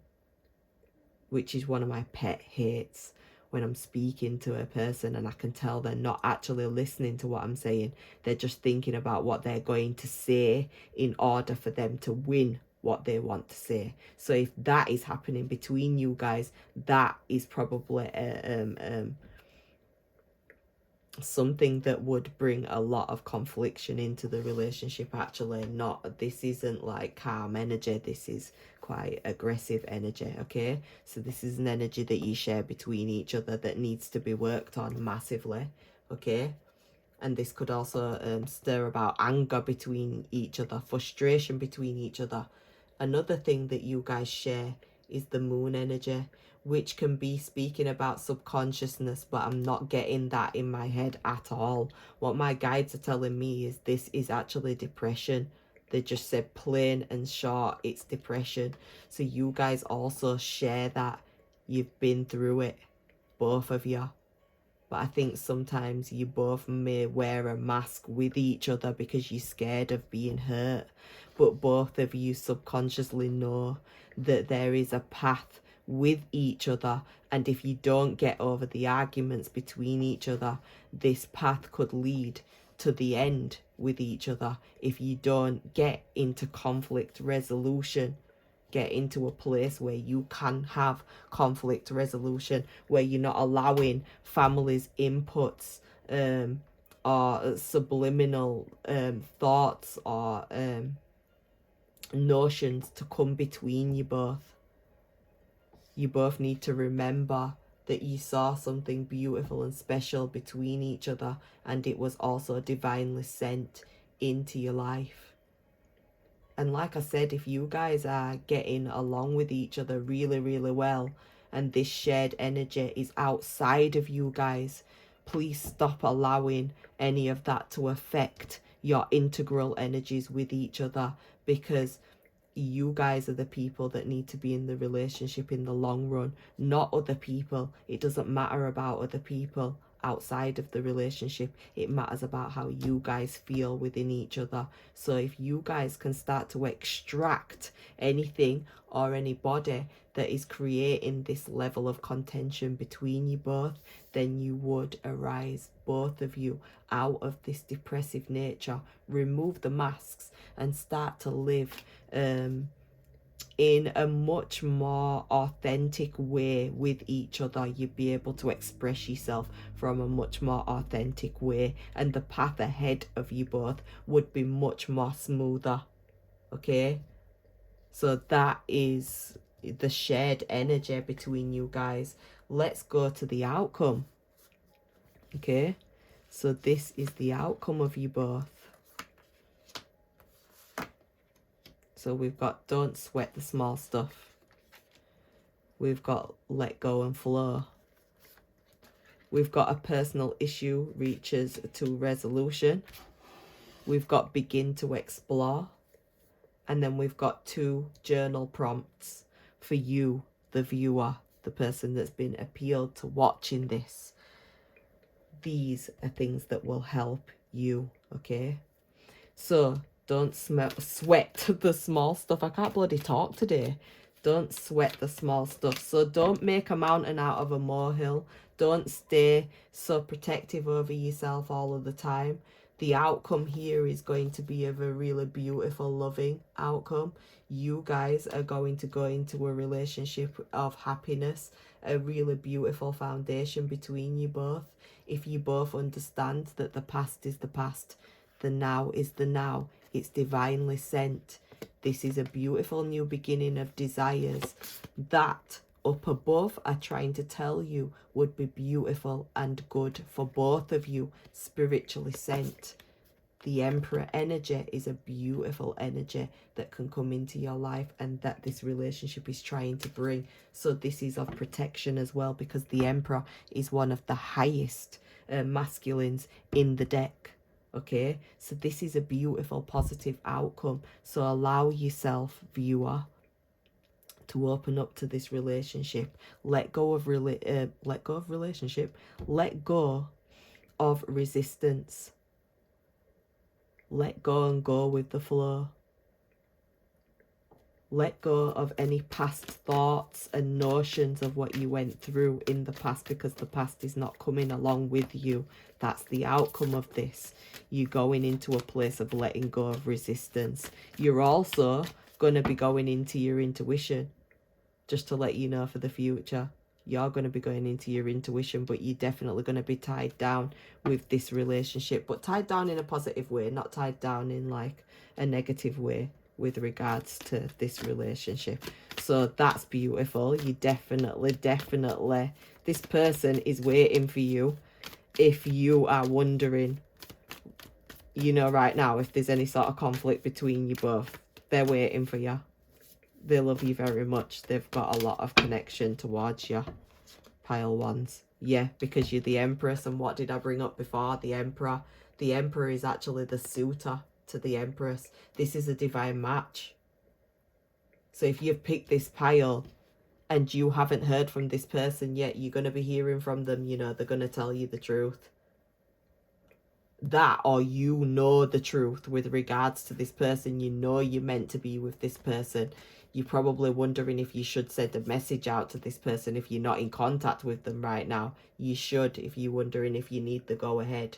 Speaker 1: which is one of my pet hates, when I'm speaking to a person and I can tell they're not actually listening to what I'm saying. They're just thinking about what they're going to say in order for them to win what they want to say. So if that is happening between you guys, that is probably something that would bring a lot of confliction into the relationship. Actually, not, this isn't like calm energy, this is quite aggressive energy. Okay, so this is an energy that you share between each other that needs to be worked on massively. Okay, and this could also stir about anger between each other, frustration between each other. Another thing that you guys share is the moon energy, which can be speaking about subconsciousness, but I'm not getting that in my head at all. What my guides are telling me is this is actually depression. They just said plain and short, it's depression. So you guys also share that. You've been through it, both of you. But I think sometimes you both may wear a mask with each other because you're scared of being hurt. But both of you subconsciously know that there is a path with each other. And if you don't get over the arguments between each other, this path could lead to the end with each other. If you don't get into conflict resolution, get into a place where you can have conflict resolution, where you're not allowing families' inputs or subliminal thoughts or notions to come between you both. You both need to remember that you saw something beautiful and special between each other, and it was also divinely sent into your life. And like I said, if you guys are getting along with each other really, really well, and this shared energy is outside of you guys, please stop allowing any of that to affect your integral energies with each other, because you guys are the people that need to be in the relationship in the long run, not other people. It doesn't matter about other people outside of the relationship. It matters about how you guys feel within each other. So if you guys can start to extract anything or anybody that is creating this level of contention between you both, then you would arise, both of you, out of this depressive nature, remove the masks and start to live in a much more authentic way with each other. You'd be able to express yourself from a much more authentic way, and the path ahead of you both would be much more smoother. Okay, so that is the shared energy between you guys. Let's go to the outcome. Okay, so this is the outcome of you both. So we've got don't sweat the small stuff. We've got let go and flow. We've got a personal issue reaches to resolution. We've got begin to explore. And then we've got 2 journal prompts for you, the viewer, the person that's been appealed to watching this. These are things that will help you, okay? So don't sweat the small stuff. I can't bloody talk today. Don't sweat the small stuff. So don't make a mountain out of a molehill. Don't stay so protective over yourself all of the time. The outcome here is going to be of a really beautiful, loving outcome. You guys are going to go into a relationship of happiness, a really beautiful foundation between you both. If you both understand that the past is the past, the now is the now. It's divinely sent. This is a beautiful new beginning of desires that up above are trying to tell you would be beautiful and good for both of you, spiritually sent. The Emperor energy is a beautiful energy that can come into your life and that this relationship is trying to bring. So this is of protection as well, because the Emperor is one of the highest masculines in the deck. Okay, so this is a beautiful positive outcome. So allow yourself, viewer, to open up to this relationship. Let go of relationship. Let go of resistance. Let go and go with the flow. Let go of any past thoughts and notions of what you went through in the past, because the past is not coming along with you. That's the outcome of this. You're going into a place of letting go of resistance. You're also going to be going into your intuition. Just to let you know for the future, you're going to be going into your intuition, but you're definitely going to be tied down with this relationship, but tied down in a positive way, not tied down in like a negative way with regards to this relationship. So that's beautiful. You definitely, this person is waiting for you. If you are wondering, you know, right now, if there's any sort of conflict between you both, they're waiting for you. They love you very much. They've got a lot of connection towards you, pile ones. Yeah, because you're the Empress. And what did I bring up before? The Emperor. The Emperor is actually the suitor to the Empress. This is a divine match. So if you've picked this pile and you haven't heard from this person yet, you're going to be hearing from them. You know, they're going to tell you the truth. That, or you know the truth with regards to this person. You know you're meant to be with this person. You're probably wondering if you should send a message out to this person if you're not in contact with them right now. You should, if you're wondering if you need the go-ahead.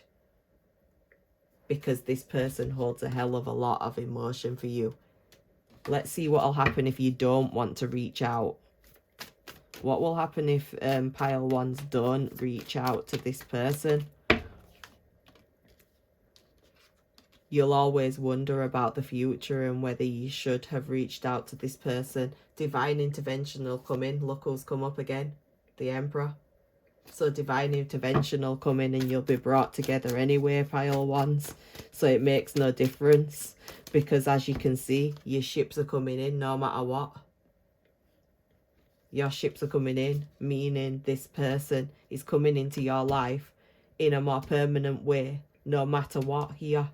Speaker 1: Because this person holds a hell of a lot of emotion for you. Let's see what will happen if you don't want to reach out. What will happen if pile ones don't reach out to this person? You'll always wonder about the future and whether you should have reached out to this person. Divine intervention will come in. Look who's come up again. The Emperor. So divine intervention will come in and you'll be brought together anyway, pile ones. So it makes no difference. Because as you can see, your ships are coming in no matter what. Your ships are coming in, meaning this person is coming into your life in a more permanent way, no matter what here.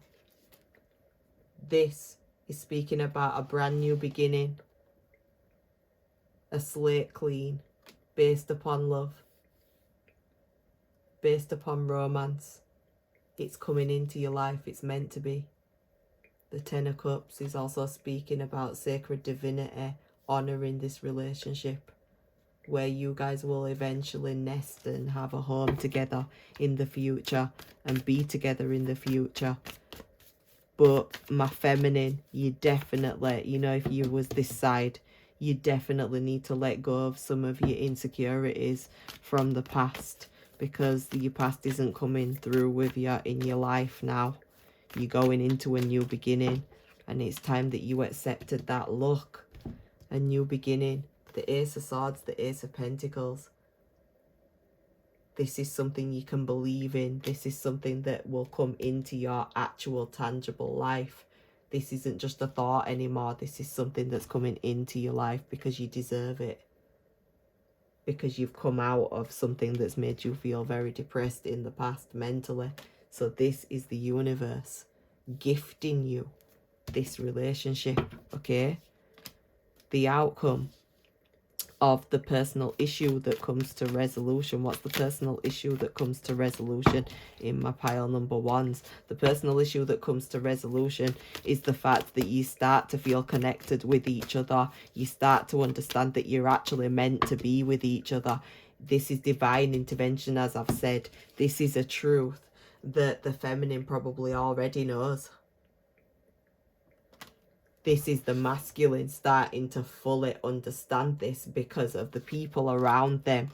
Speaker 1: This is speaking about a brand new beginning. A slate clean, based upon love. Based upon romance. It's coming into your life. It's meant to be. The Ten of Cups is also speaking about sacred divinity, honouring this relationship, where you guys will eventually nest and have a home together in the future and be together in the future. But my feminine, you definitely, you know, if you was this side, you definitely need to let go of some of your insecurities from the past, because your past isn't coming through with you in your life now. You're going into a new beginning, and it's time that you accepted that. Look, a new beginning. The Ace of Swords, the Ace of Pentacles. This is something you can believe in. This is something that will come into your actual tangible life. This isn't just a thought anymore. This is something that's coming into your life because you deserve it. Because you've come out of something that's made you feel very depressed in the past mentally. So this is the universe gifting you this relationship, okay? The outcome of the personal issue that comes to resolution. What's the personal issue that comes to resolution in my pile number ones? The personal issue that comes to resolution is the fact that you start to feel connected with each other. You start to understand that you're actually meant to be with each other. This is divine intervention, as I've said. This is a truth that the feminine probably already knows. This is the masculine starting to fully understand this because of the people around them.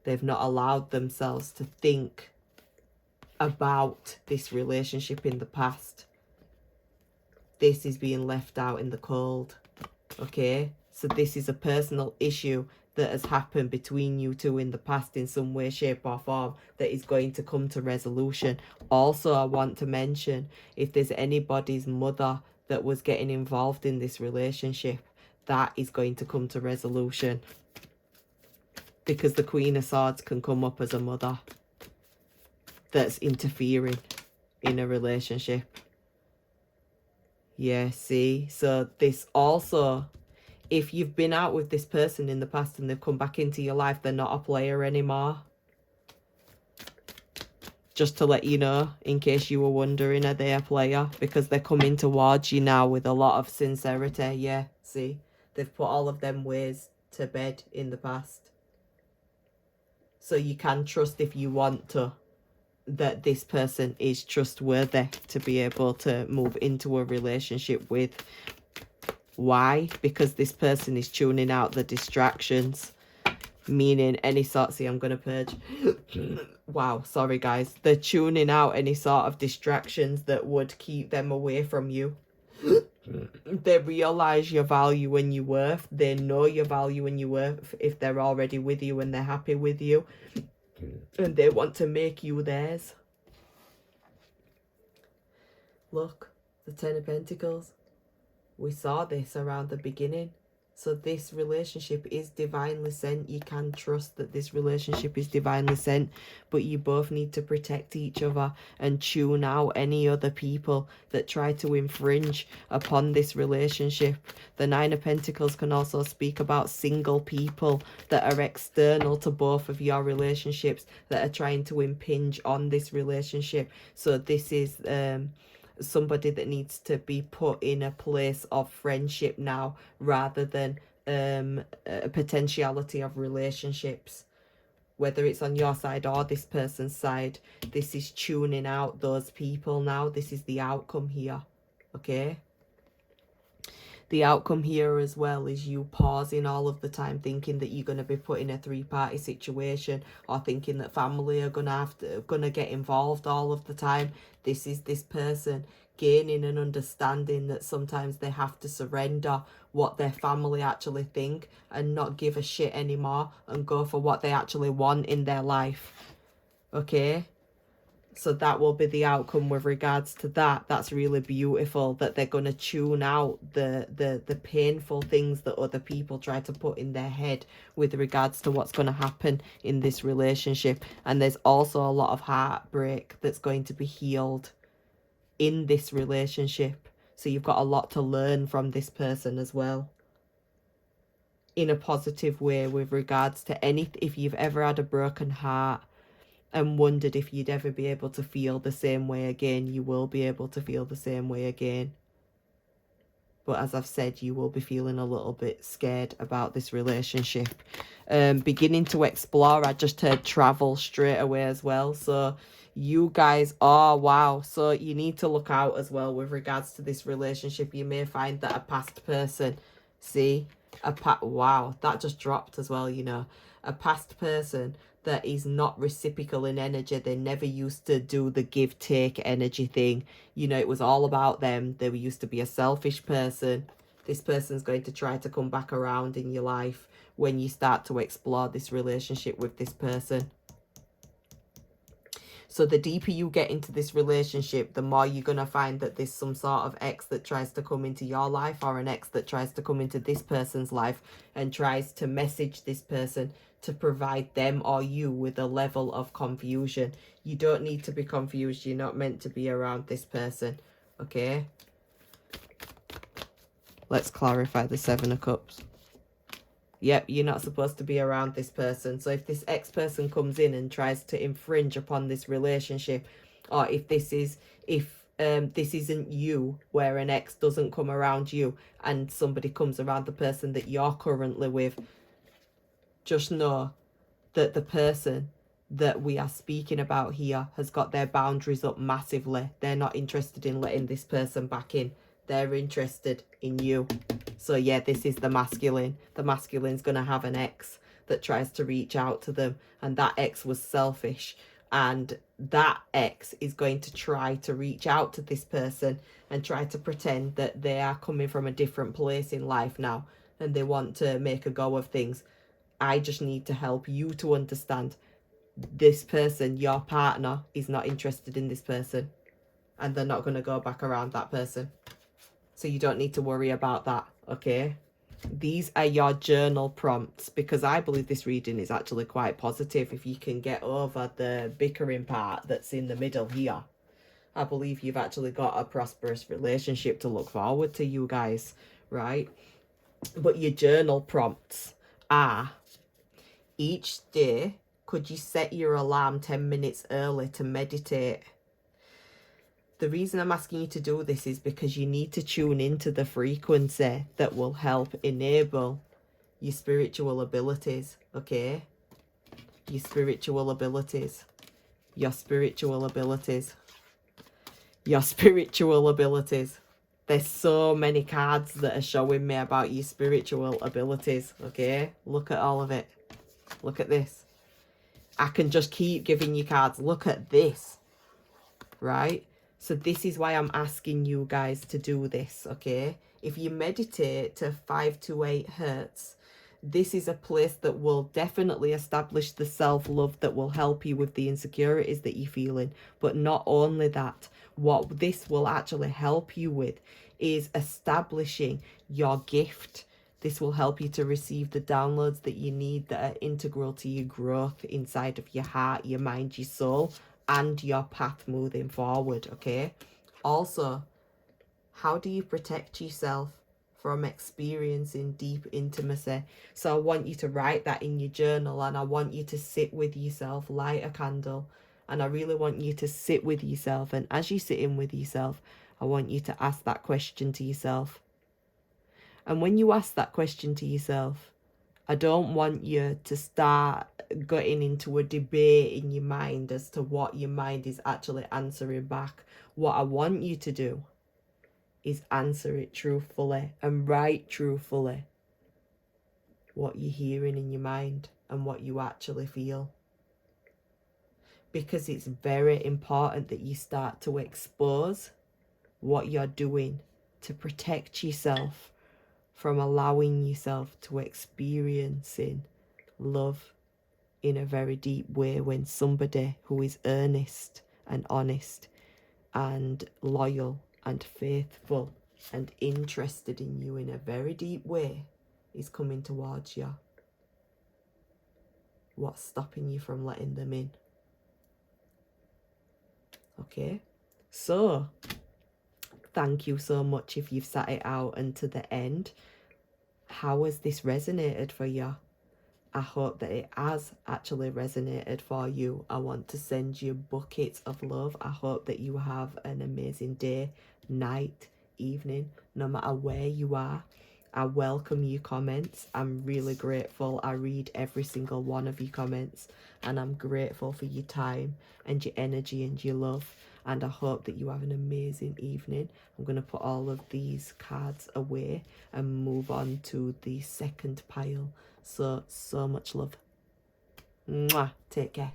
Speaker 1: They've not allowed themselves to think about this relationship in the past. This is being left out in the cold, okay? So this is a personal issue that has happened between you two in the past in some way, shape or form that is going to come to resolution. Also, I want to mention, if there's anybody's mother that was getting involved in this relationship, that is going to come to resolution, because the Queen of Swords can come up as a mother that's interfering in a relationship. Yeah, see? So this also, if you've been out with this person in the past and they've come back into your life, they're not a player anymore. Just to let you know, in case you were wondering, are they a player? Because they're coming towards you now with a lot of sincerity. Yeah, see? They've put all of them ways to bed in the past. So you can trust, if you want to, that this person is trustworthy to be able to move into a relationship with. Why? Because this person is tuning out the distractions. Meaning any sort, see, I'm going to purge. Wow, sorry guys. They're tuning out any sort of distractions that would keep them away from you. They realise your value and your worth. They know your value and your worth if they're already with you and they're happy with you. And they want to make you theirs. Look, the Ten of Pentacles. We saw this around the beginning. So this relationship is divinely sent. You can trust that this relationship is divinely sent. But you both need to protect each other and tune out any other people that try to infringe upon this relationship. The Nine of Pentacles can also speak about single people that are external to both of your relationships, that are trying to impinge on this relationship. So this is somebody that needs to be put in a place of friendship now, rather than a potentiality of relationships, whether it's on your side or this person's side. This is tuning out those people now. This is the outcome here, okay? The outcome here as well is you pausing all of the time, thinking that you're going to be put in a three-party situation, or thinking that family are gonna get involved all of the time. This is this person gaining an understanding that sometimes they have to surrender what their family actually think and not give a shit anymore and go for what they actually want in their life, okay? So that will be the outcome with regards to that. That's really beautiful, that they're going to tune out the painful things that other people try to put in their head with regards to what's going to happen in this relationship. And there's also a lot of heartbreak that's going to be healed in this relationship. So you've got a lot to learn from this person as well, in a positive way, with regards to if you've ever had a broken heart and wondered if you'd ever be able to feel the same way again, you will be able to feel the same way again. But as I've said, you will be feeling a little bit scared about this relationship. Beginning to explore, I just heard travel straight away as well. So you guys, oh wow, so you need to look out as well with regards to this relationship. You may find that a past person See, wow, that just dropped as well, you know. A past person that is not reciprocal in energy. They never used to do the give take energy thing. You know, it was all about them. They used to be a selfish person. This person's going to try to come back around in your life when you start to explore this relationship with this person. So the deeper you get into this relationship, the more you're going to find that there's some sort of ex that tries to come into your life, or an ex that tries to come into this person's life and tries to message this person to provide them or you with a level of confusion. You don't need to be confused. You're not meant to be around this person. Okay? Let's clarify the Seven of Cups. Yep, you're not supposed to be around this person. So if this ex-person comes in and tries to infringe upon this relationship, or if this isn't you, where an ex doesn't come around you and somebody comes around the person that you're currently with, just know that the person that we are speaking about here has got their boundaries up massively. They're not interested in letting this person back in. They're interested in you. So yeah, this is the masculine. The masculine's going to have an ex that tries to reach out to them, and that ex was selfish, and that ex is going to try to reach out to this person and try to pretend that they are coming from a different place in life now and they want to make a go of things. I just need to help you to understand this person, your partner, is not interested in this person, and they're not going to go back around that person. So you don't need to worry about that, okay? These are your journal prompts, because I believe this reading is actually quite positive. If you can get over the bickering part that's in the middle here, I believe you've actually got a prosperous relationship to look forward to, you guys, right? But your journal prompts are, each day, could you set your alarm 10 minutes early to meditate? The reason I'm asking you to do this is because you need to tune into the frequency that will help enable your spiritual abilities, okay? Your spiritual abilities. Your spiritual abilities. Your spiritual abilities. There's so many cards that are showing me about your spiritual abilities, okay? Look at all of it. Look at this. I can just keep giving you cards. Look at this, right? So this is why I'm asking you guys to do this, okay? If you meditate to 5 to 8 hertz, this is a place that will definitely establish the self-love that will help you with the insecurities that you're feeling. But not only that, what this will actually help you with is establishing your gift. This will help you to receive the downloads that you need that are integral to your growth inside of your heart, your mind, your soul, and your path moving forward, okay? Also, how do you protect yourself from experiencing deep intimacy? So I want you to write that in your journal, and I want you to sit with yourself, light a candle, and I really want you to sit with yourself. And as you sit in with yourself, I want you to ask that question to yourself. And when you ask that question to yourself, I don't want you to start getting into a debate in your mind as to what your mind is actually answering back. What I want you to do is answer it truthfully and write truthfully what you're hearing in your mind and what you actually feel. Because it's very important that you start to expose what you're doing to protect yourself from allowing yourself to experiencing love in a very deep way when somebody who is earnest and honest and loyal and faithful and interested in you in a very deep way is coming towards you. What's stopping you from letting them in? Okay, so thank you so much if you've sat it out and to the end. How has this resonated for you? I hope that it has actually resonated for you. I want to send you buckets of love. I hope that you have an amazing day, night, evening, no matter where you are. I welcome your comments. I'm really grateful. I read every single one of your comments, and I'm grateful for your time and your energy and your love. and I hope that you have an amazing evening. I'm going to put all of these cards away and move on to the second pile. So much love. Mwah. Take care.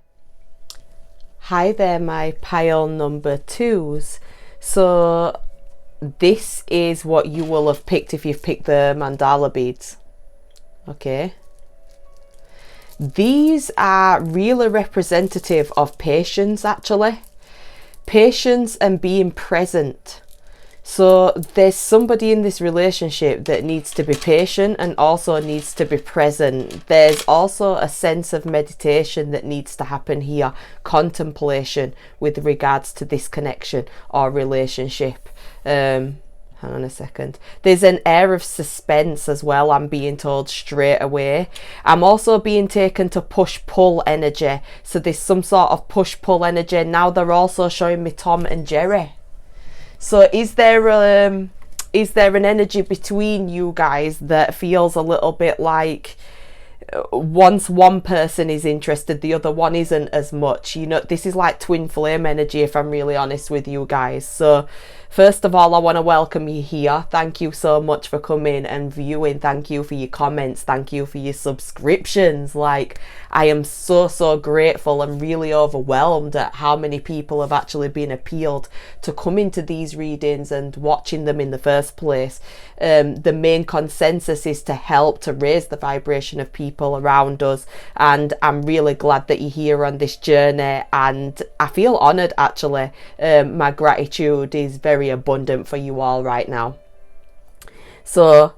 Speaker 1: Hi there, my pile number 2s. So this is what you will have picked if you've picked the mandala beads. Okay. These are really representative of patience, actually. Patience and being present. So there's somebody in this relationship that needs to be patient and also needs to be present. There's also a sense of meditation that needs to happen here, contemplation with regards to this connection or relationship. Hang on a second. There's an air of suspense as well, I'm being told straight away. I'm also being taken to push-pull energy. So there's some sort of push-pull energy. Now they're also showing me Tom and Jerry. So is there an energy between you guys that feels a little bit like once one person is interested, the other one isn't as much? You know, this is like twin flame energy, if I'm really honest with you guys. So first of all, I want to welcome you here. Thank you so much for coming and viewing. Thank you for your comments. Thank you for your subscriptions. Like, I am so grateful and really overwhelmed at how many people have actually been appealed to come into these readings and watching them in the first place. The main consensus is to help to raise the vibration of people around us, and I'm really glad that you're here on this journey, and I feel honoured actually. My gratitude is very abundant for you all right now. So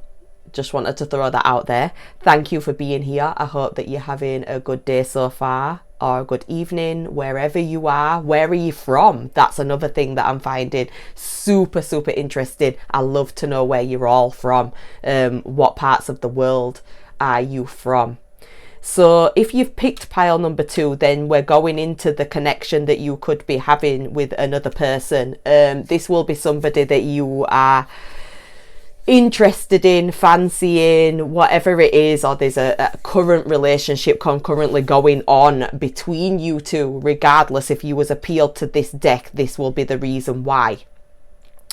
Speaker 1: just wanted to throw that out there. Thank you for being here. I hope that you're having a good day so far, or a good evening, wherever you are. Where are you from? That's another thing that I'm finding super interesting. I love to know where you're all from. What parts of the world are you from? So if you've picked pile number 2, then we're going into the connection that you could be having with another person. This will be somebody that you are interested in, fancying, whatever it is, or there's a current relationship concurrently going on between you two. Regardless, if you was appealed to this deck, this will be the reason why.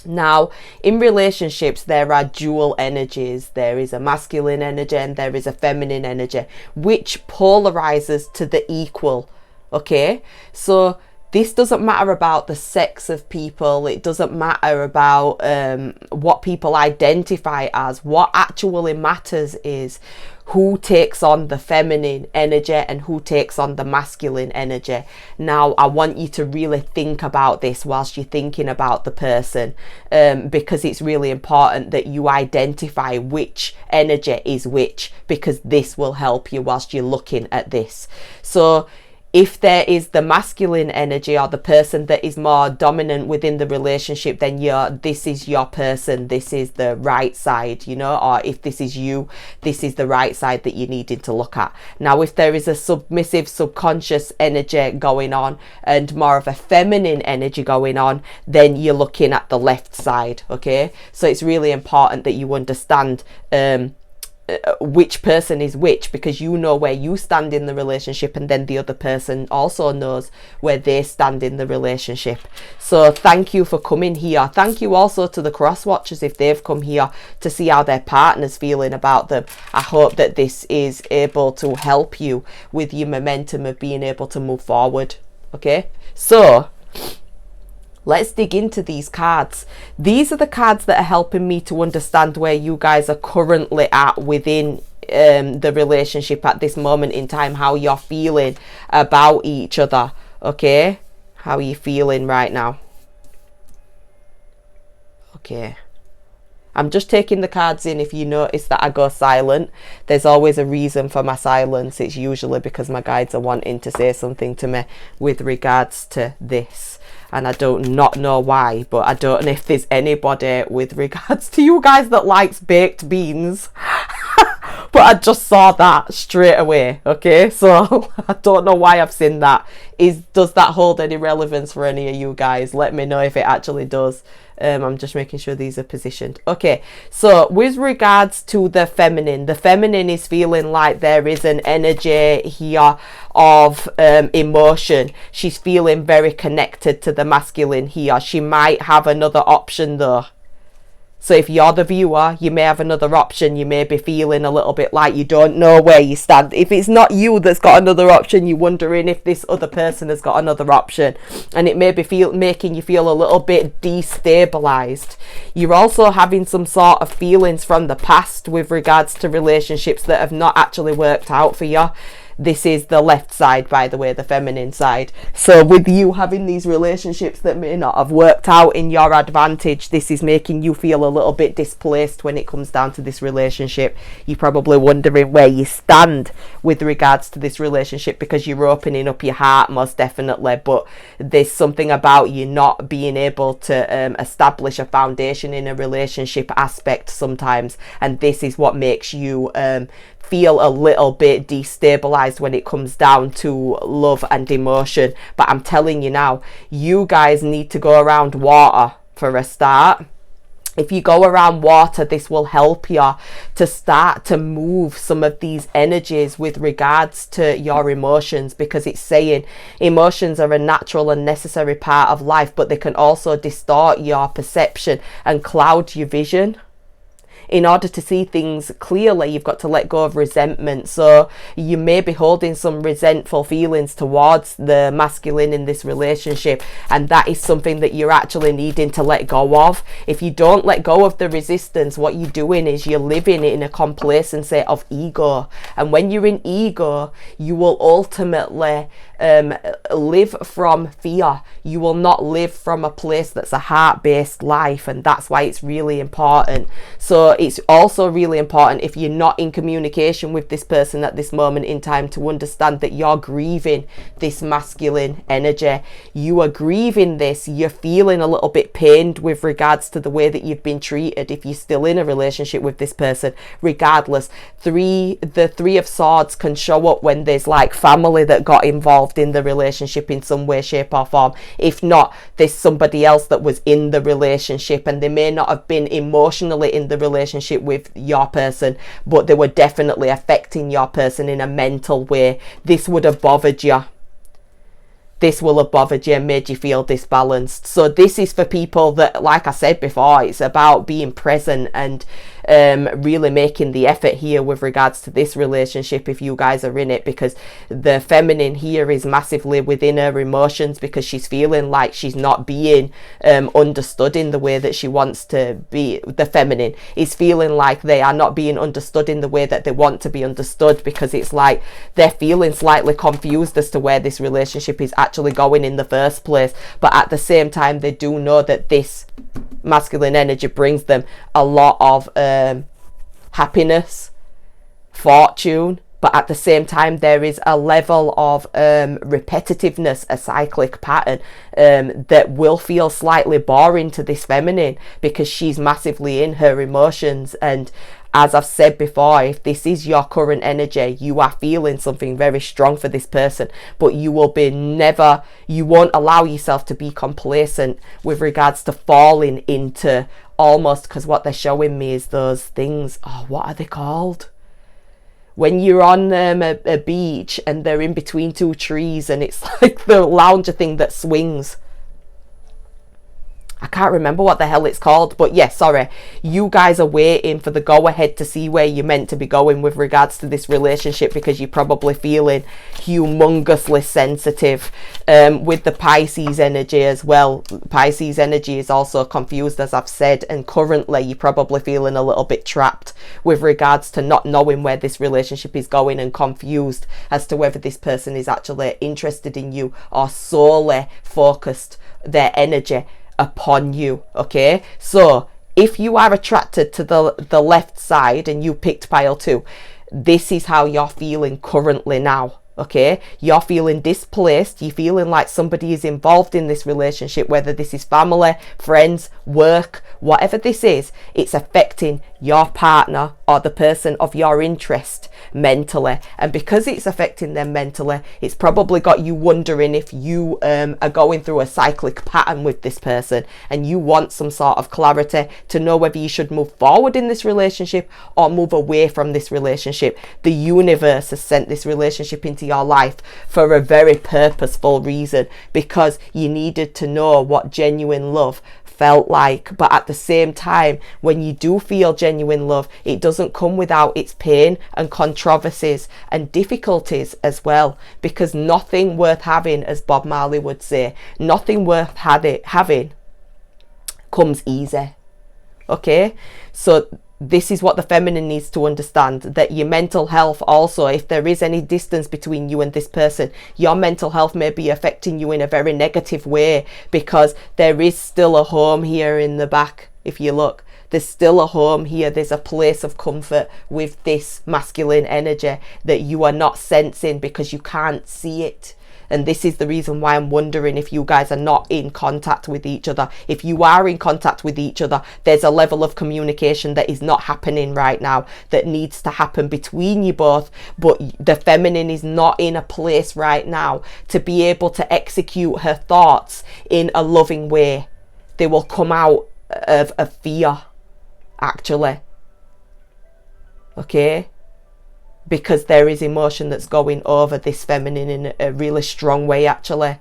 Speaker 1: Now, in relationships, there are dual energies. There is a masculine energy and there is a feminine energy, which polarizes to the equal. Okay, so this doesn't matter about the sex of people. It doesn't matter about what people identify as. What actually matters is who takes on the feminine energy and who takes on the masculine energy. Now, I want you to really think about this whilst you're thinking about the person, because it's really important that you identify which energy is which, because this will help you whilst you're looking at this. So if there is the masculine energy, or the person that is more dominant within the relationship, then this is your person, this is the right side, you know, or if this is you, this is the right side that you needed to look at. Now, if there is a submissive, subconscious energy going on and more of a feminine energy going on, then you're looking at the left side, okay? So it's really important that you understand which person is which, because you know where you stand in the relationship, and then the other person also knows where they stand in the relationship. So thank you for coming here. Thank you also to the cross watchers if they've come here to see how their partner's feeling about them. I hope that this is able to help you with your momentum of being able to move forward. Okay, so let's dig into these cards. These are the cards that are helping me to understand where you guys are currently at within the relationship at this moment in time, how you're feeling about each other. Okay, how are you feeling right now? Okay, I'm just taking the cards in. If you notice that I go silent, there's always a reason for my silence. It's usually because my guides are wanting to say something to me with regards to this, and I do not know why, but I don't know if there's anybody with regards to you guys that likes baked beans. But I just saw that straight away, okay? So I don't know why I've seen that. Does that hold any relevance for any of you guys? Let me know if it actually does. I'm just making sure these are positioned. Okay, so with regards to the feminine is feeling like there is an energy here of emotion. She's feeling very connected to the masculine here. She might have another option though. So if you're the viewer, you may have another option. You may be feeling a little bit like you don't know where you stand. If it's not you that's got another option, you're wondering if this other person has got another option. And it may be making you feel a little bit destabilized. You're also having some sort of feelings from the past with regards to relationships that have not actually worked out for you. This is the left side, by the way, the feminine side. So with you having these relationships that may not have worked out in your advantage, this is making you feel a little bit displaced when it comes down to this relationship. You're probably wondering where you stand with regards to this relationship because you're opening up your heart, most definitely. But there's something about you not being able to establish a foundation in a relationship aspect sometimes. And this is what makes you feel a little bit destabilized when it comes down to love and emotion. But I'm telling you now, you guys need to go around water for a start. If you go around water, this will help you to start to move some of these energies with regards to your emotions, because it's saying emotions are a natural and necessary part of life, but they can also distort your perception and cloud your vision. In order to see things clearly, you've got to let go of resentment. So you may be holding some resentful feelings towards the masculine in this relationship, and that is something that you're actually needing to let go of. If you don't let go of the resistance, what you're doing is you're living in a complacency of ego. And when you're in ego, you will ultimately live from fear. You will not live from a place that's a heart-based life, and that's why it's really important. So it's also really important, if you're not in communication with this person at this moment in time, to understand that you're grieving this masculine energy. You are grieving this. You're feeling a little bit pained with regards to the way that you've been treated if you're still in a relationship with this person. Regardless, the Three of Swords can show up when there's like family that got involved in the relationship in some way, shape or form. If not, there's somebody else that was in the relationship, and they may not have been emotionally in the relationship with your person, but they were definitely affecting your person in a mental way. This would have bothered you. This will have bothered you and made you feel disbalanced. So this is for people that, like I said before, it's about being present and really making the effort here with regards to this relationship if you guys are in it, because the feminine here is massively within her emotions, because she's feeling like she's not being understood in the way that she wants to be. The feminine is feeling like they are not being understood in the way that they want to be understood, because it's like they're feeling slightly confused as to where this relationship is actually going in the first place. But at the same time, they do know that this masculine energy brings them a lot of happiness, fortune, but at the same time there is a level of repetitiveness, a cyclic pattern that will feel slightly boring to this feminine, because she's massively in her emotions. And as I've said before, if this is your current energy, you are feeling something very strong for this person, but you will be you won't allow yourself to be complacent with regards to falling into almost, because what they're showing me is those things, what are they called? When you're on a beach and they're in between two trees and it's like the lounger thing that swings. I can't remember what the hell it's called, but yes, sorry. You guys are waiting for the go ahead to see where you're meant to be going with regards to this relationship, because you're probably feeling humongously sensitive with the Pisces energy as well. Pisces energy is also confused, as I've said, and currently you're probably feeling a little bit trapped with regards to not knowing where this relationship is going, and confused as to whether this person is actually interested in you or solely focused their energy upon you. Okay, so if you are attracted to the left side and you picked pile 2, this is how you're feeling currently now. Okay, you're feeling displaced. You're feeling like somebody is involved in this relationship, whether this is family, friends, work, whatever this is. It's affecting your partner or the person of your interest mentally. And because it's affecting them mentally, it's probably got you wondering if you are going through a cyclic pattern with this person, and you want some sort of clarity to know whether you should move forward in this relationship or move away from this relationship. The universe has sent this relationship into your life for a very purposeful reason, because you needed to know what genuine love felt like. But at the same time, when you do feel genuine love, it doesn't come without its pain and controversies and difficulties as well, because nothing worth having, as Bob Marley would say, nothing worth having comes easy. Okay, so this is what the feminine needs to understand, that your mental health also, if there is any distance between you and this person, your mental health may be affecting you in a very negative way, because there is still a home here in the back. If you look, there's still a home here. There's a place of comfort with this masculine energy that you are not sensing because you can't see it. And this is the reason why I'm wondering if you guys are not in contact with each other. If you are in contact with each other, there's a level of communication that is not happening right now that needs to happen between you both. But the feminine is not in a place right now to be able to execute her thoughts in a loving way. They will come out of fear, actually. Okay? Because there is emotion that's going over this feminine in a really strong way, actually.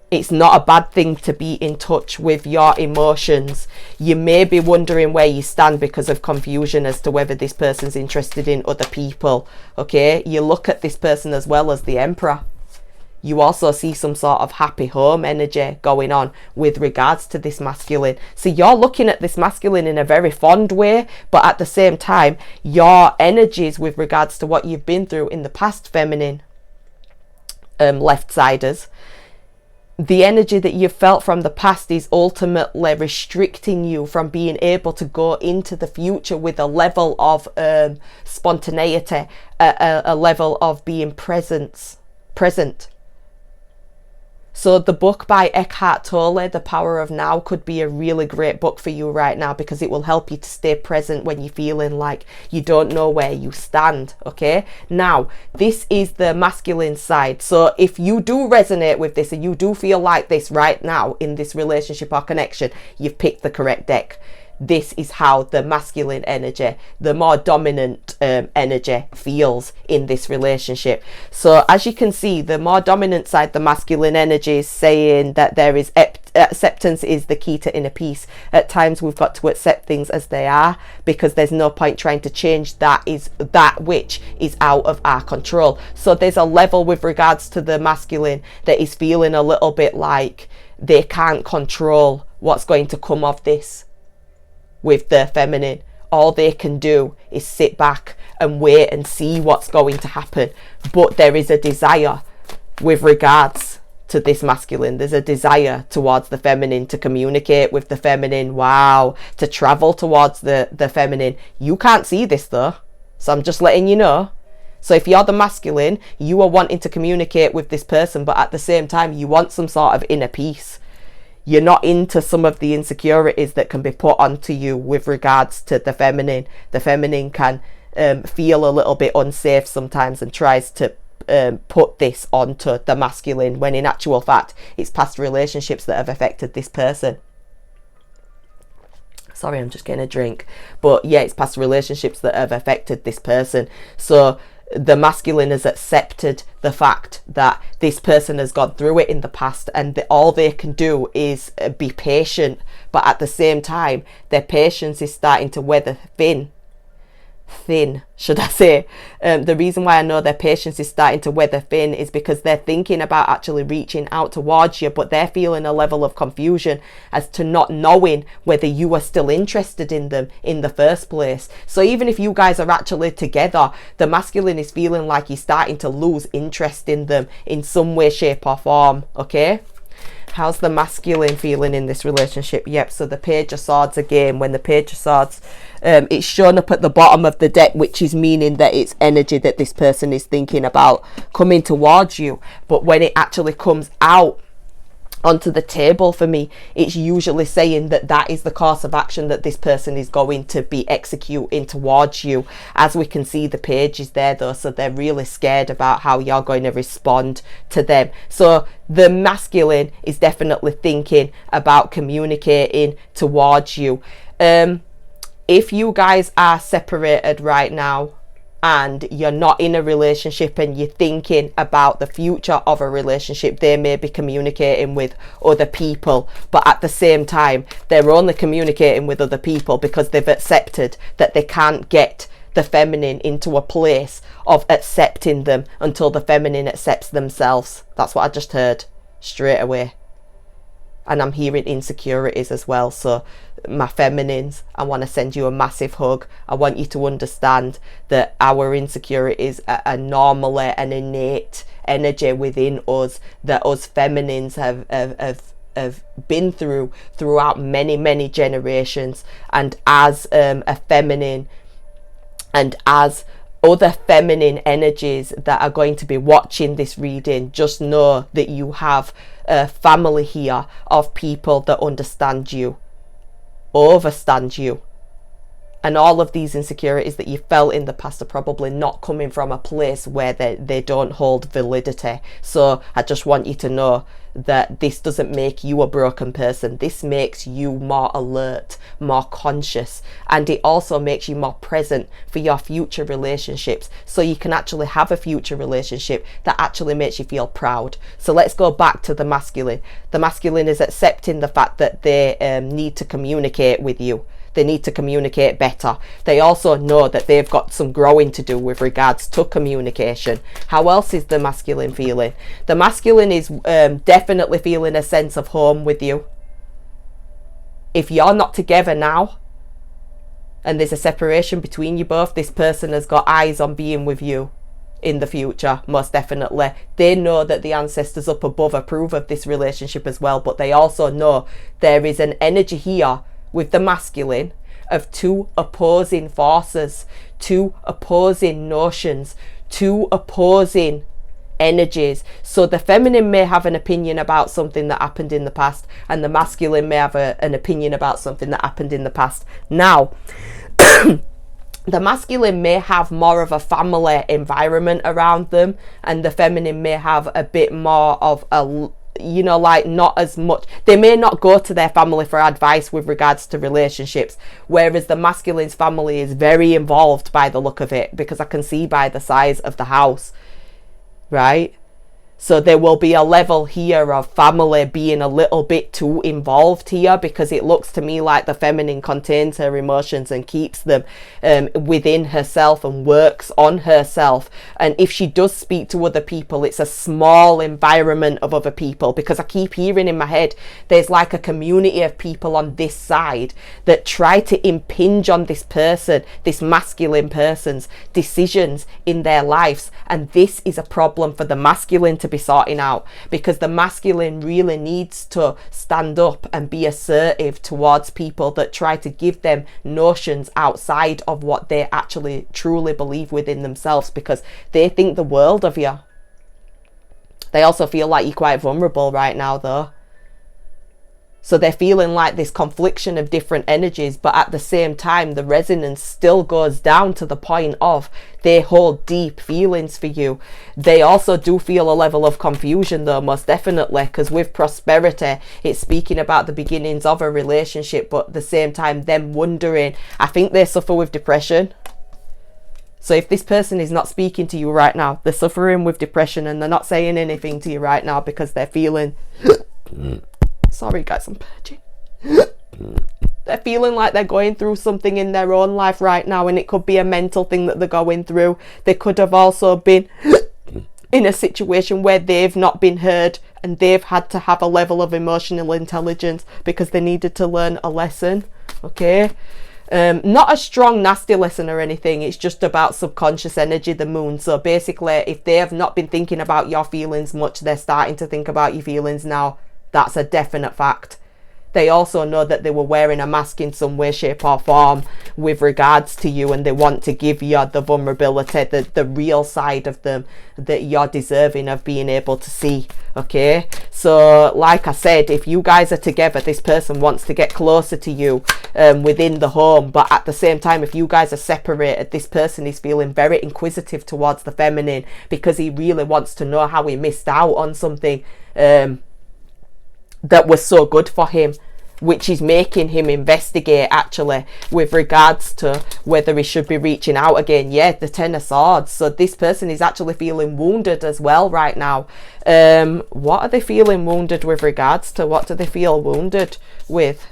Speaker 1: It's not a bad thing to be in touch with your emotions. You may be wondering where you stand because of confusion as to whether this person's interested in other people. Okay, you look at this person as well as the Emperor. You also see some sort of happy home energy going on with regards to this masculine. So you're looking at this masculine in a very fond way, but at the same time, your energies with regards to what you've been through in the past, feminine left-siders, the energy that you've felt from the past is ultimately restricting you from being able to go into the future with a level of spontaneity, a level of being present. So the book by Eckhart Tolle, The Power of Now, could be a really great book for you right now, because it will help you to stay present when you're feeling like you don't know where you stand. Okay, now this is the masculine side. So if you do resonate with this and you do feel like this right now in this relationship or connection, you've picked the correct deck. This is how the masculine energy, the more dominant energy, feels in this relationship. So as you can see, the more dominant side, the masculine energy, is saying that there is acceptance is the key to inner peace. At times we've got to accept things as they are, because there's no point trying to change that which is out of our control. So there's a level with regards to the masculine that is feeling a little bit like they can't control what's going to come of this. With the feminine, all they can do is sit back and wait and see what's going to happen. But there is a desire with regards to this masculine. There's a desire towards the feminine, to communicate with the feminine. Wow, to travel towards the feminine. You can't see this though, so I'm just letting you know. So if you're the masculine, you are wanting to communicate with this person, but at the same time you want some sort of inner peace. You're not into some of the insecurities that can be put onto you with regards to the feminine. The feminine can feel a little bit unsafe sometimes and tries to put this onto the masculine, when in actual fact it's past relationships that have affected this person. Sorry, I'm just getting a drink. But yeah, it's past relationships that have affected this person. So the masculine has accepted the fact that this person has gone through it in the past, and all they can do is be patient. But at the same time, their patience is starting to weather thin, should I say. The reason why I know their patience is starting to weather thin is because they're thinking about actually reaching out towards you, but they're feeling a level of confusion as to not knowing whether you are still interested in them in the first place. So even if you guys are actually together, the masculine is feeling like he's starting to lose interest in them in some way, shape or form. Okay, how's the masculine feeling in this relationship? Yep, so the Page of Swords again. When the Page of Swords, it's shown up at the bottom of the deck, which is meaning that it's energy that this person is thinking about coming towards you. But when it actually comes out onto the table for me, it's usually saying that that is the course of action that this person is going to be executing towards you. As we can see, the page is there though, so they're really scared about how you're going to respond to them. So the masculine is definitely thinking about communicating towards you. If you guys are separated right now, and you're not in a relationship and you're thinking about the future of a relationship, they may be communicating with other people, but at the same time they're only communicating with other people because they've accepted that they can't get the feminine into a place of accepting them until the feminine accepts themselves. That's what I just heard straight away. And I'm hearing insecurities as well. So my feminines, I want to send you a massive hug. I want you to understand that our insecurities are normally an innate energy within us that us feminines have been throughout many generations. And as a feminine, and as other feminine energies that are going to be watching this reading, just know that you have a family here of people that understand you, overstand you, and all of these insecurities that you felt in the past are probably not coming from a place where they don't hold validity. So I just want you to know that this doesn't make you a broken person. This makes you more alert, more conscious, and it also makes you more present for your future relationships, so you can actually have a future relationship that actually makes you feel proud. So let's go back to the masculine. The masculine is accepting the fact that they need to communicate with you. They need to communicate better. They also know that they've got some growing to do with regards to communication. How else is the masculine feeling? The masculine is definitely feeling a sense of home with you. If you're not together now and there's a separation between you both, this person has got eyes on being with you in the future, most definitely. They know that the ancestors up above approve of this relationship as well, but they also know there is an energy here with the masculine of two opposing forces, two opposing notions, two opposing energies. So the feminine may have an opinion about something that happened in the past, and the masculine may have an opinion about something that happened in the past. Now, the masculine may have more of a family environment around them, and the feminine may have a bit more of a, you know, like not as much. They may not go to their family for advice with regards to relationships, whereas the masculine's family is very involved by the look of it, because I can see by the size of the house, right? So there will be a level here of family being a little bit too involved here, because it looks to me like the feminine contains her emotions and keeps them within herself and works on herself. And if she does speak to other people, it's a small environment of other people, because I keep hearing in my head there's like a community of people on this side that try to impinge on this person, this masculine person's decisions in their lives. And this is a problem for the masculine to be sorting out, because the masculine really needs to stand up and be assertive towards people that try to give them notions outside of what they actually truly believe within themselves, because they think the world of you. They also feel like you're quite vulnerable right now though. So they're feeling like this confliction of different energies, but at the same time, the resonance still goes down to the point of they hold deep feelings for you. They also do feel a level of confusion though, most definitely, because with prosperity, it's speaking about the beginnings of a relationship, but at the same time, them wondering, I think they suffer with depression. So if this person is not speaking to you right now, they're suffering with depression, and they're not saying anything to you right now because they're feeling... Sorry guys, I'm purging. They're feeling like they're going through something in their own life right now, and it could be a mental thing that they're going through. They could have also been in a situation where they've not been heard, and they've had to have a level of emotional intelligence because they needed to learn a lesson. Okay, not a strong nasty lesson or anything, it's just about subconscious energy, the moon. So basically, if they have not been thinking about your feelings much, they're starting to think about your feelings now. That's a definite fact. They also know that they were wearing a mask in some way, shape or form with regards to you, and they want to give you the vulnerability, the real side of them that you're deserving of being able to see. Okay, so like I said, if you guys are together, this person wants to get closer to you within the home, but at the same time, if you guys are separated, this person is feeling very inquisitive towards the feminine because he really wants to know how he missed out on something that was so good for him, which is making him investigate actually with regards to whether he should be reaching out again. Yeah, the Ten of Swords. So this person is actually feeling wounded as well right now. What are they feeling wounded with regards to? What do they feel wounded with?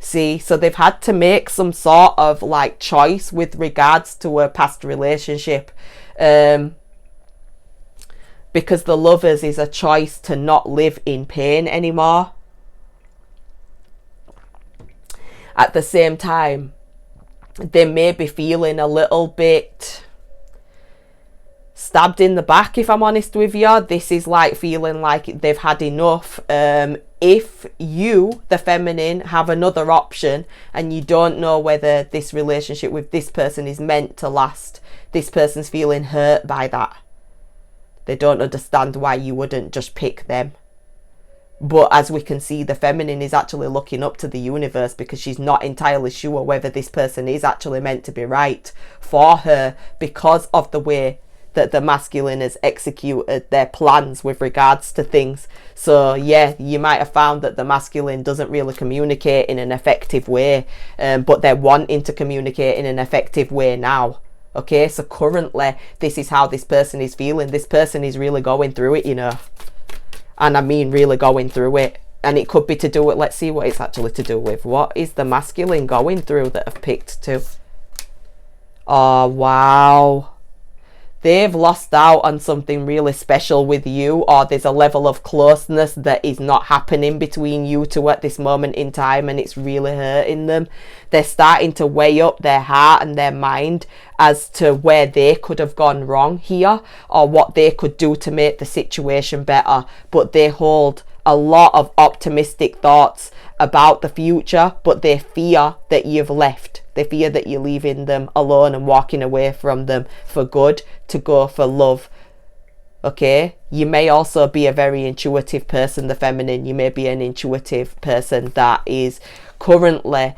Speaker 1: See, so they've had to make some sort of like choice with regards to a past relationship. Because the Lovers is a choice to not live in pain anymore. At the same time, they may be feeling a little bit stabbed in the back, if I'm honest with you. This is like feeling like they've had enough. If you, the feminine, have another option and you don't know whether this relationship with this person is meant to last, this person's feeling hurt by that. They don't understand why you wouldn't just pick them. But as we can see, the feminine is actually looking up to the universe because she's not entirely sure whether this person is actually meant to be right for her because of the way that the masculine has executed their plans with regards to things. So yeah, you might have found that the masculine doesn't really communicate in an effective way, but they're wanting to communicate in an effective way now. Okay, so currently this is how this person is feeling. This person is really going through it, you know. And I mean really going through it. And it could be to do with, let's see what it's actually to do with. What is the masculine going through that I've picked to? Oh, wow. They've lost out on something really special with you, or there's a level of closeness that is not happening between you two at this moment in time, and it's really hurting them. They're starting to weigh up their heart and their mind as to where they could have gone wrong here, or what they could do to make the situation better. But they hold a lot of optimistic thoughts about the future, but they fear that you've left. They fear that you're leaving them alone and walking away from them for good to go for love. Okay, you may also be a very intuitive person, the feminine. You may be an intuitive person that is currently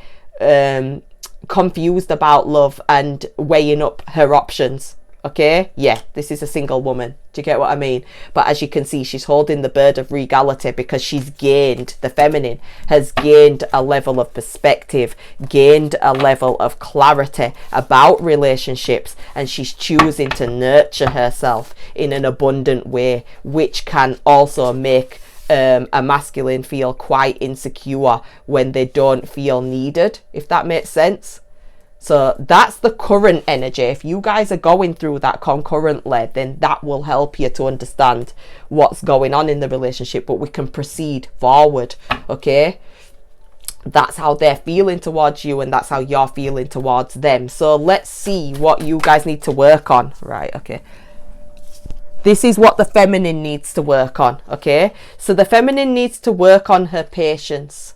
Speaker 1: confused about love and weighing up her options. Okay, yeah, this is a single woman. Do you get what I mean? But as you can see, she's holding the bird of regality because she's gained, the feminine has gained a level of perspective, gained a level of clarity about relationships, and she's choosing to nurture herself in an abundant way, which can also make a masculine feel quite insecure when they don't feel needed, if that makes sense. So that's the current energy. If you guys are going through that concurrently, then that will help you to understand what's going on in the relationship, but we can proceed forward. Okay, that's how they're feeling towards you, and that's how you're feeling towards them. So let's see what you guys need to work on. Right, okay, this is what the feminine needs to work on. Okay, so the feminine needs to work on her patience.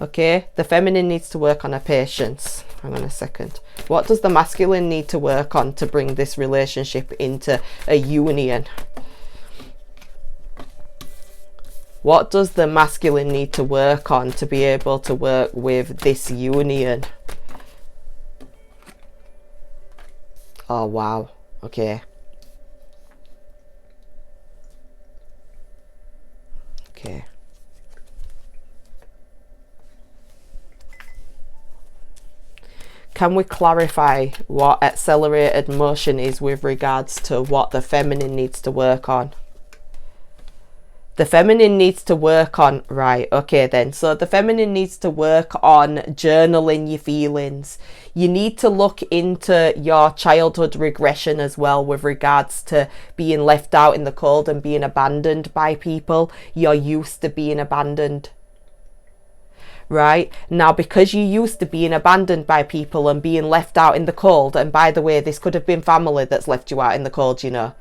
Speaker 1: Okay, the feminine needs to work on her patience. Hang on a second. What does the masculine need to work on to bring this relationship into a union? What does the masculine need to work on to be able to work with this union? Oh, wow. Okay. Okay. Can we clarify what accelerated motion is with regards to what the feminine needs to work on? The feminine needs to work on, right, okay then. So the feminine needs to work on journaling your feelings. You need to look into your childhood regression as well with regards to being left out in the cold and being abandoned by people. You're used to being abandoned. Right now, because you used to being abandoned by people and being left out in the cold, and by the way, this could have been family that's left you out in the cold, you know,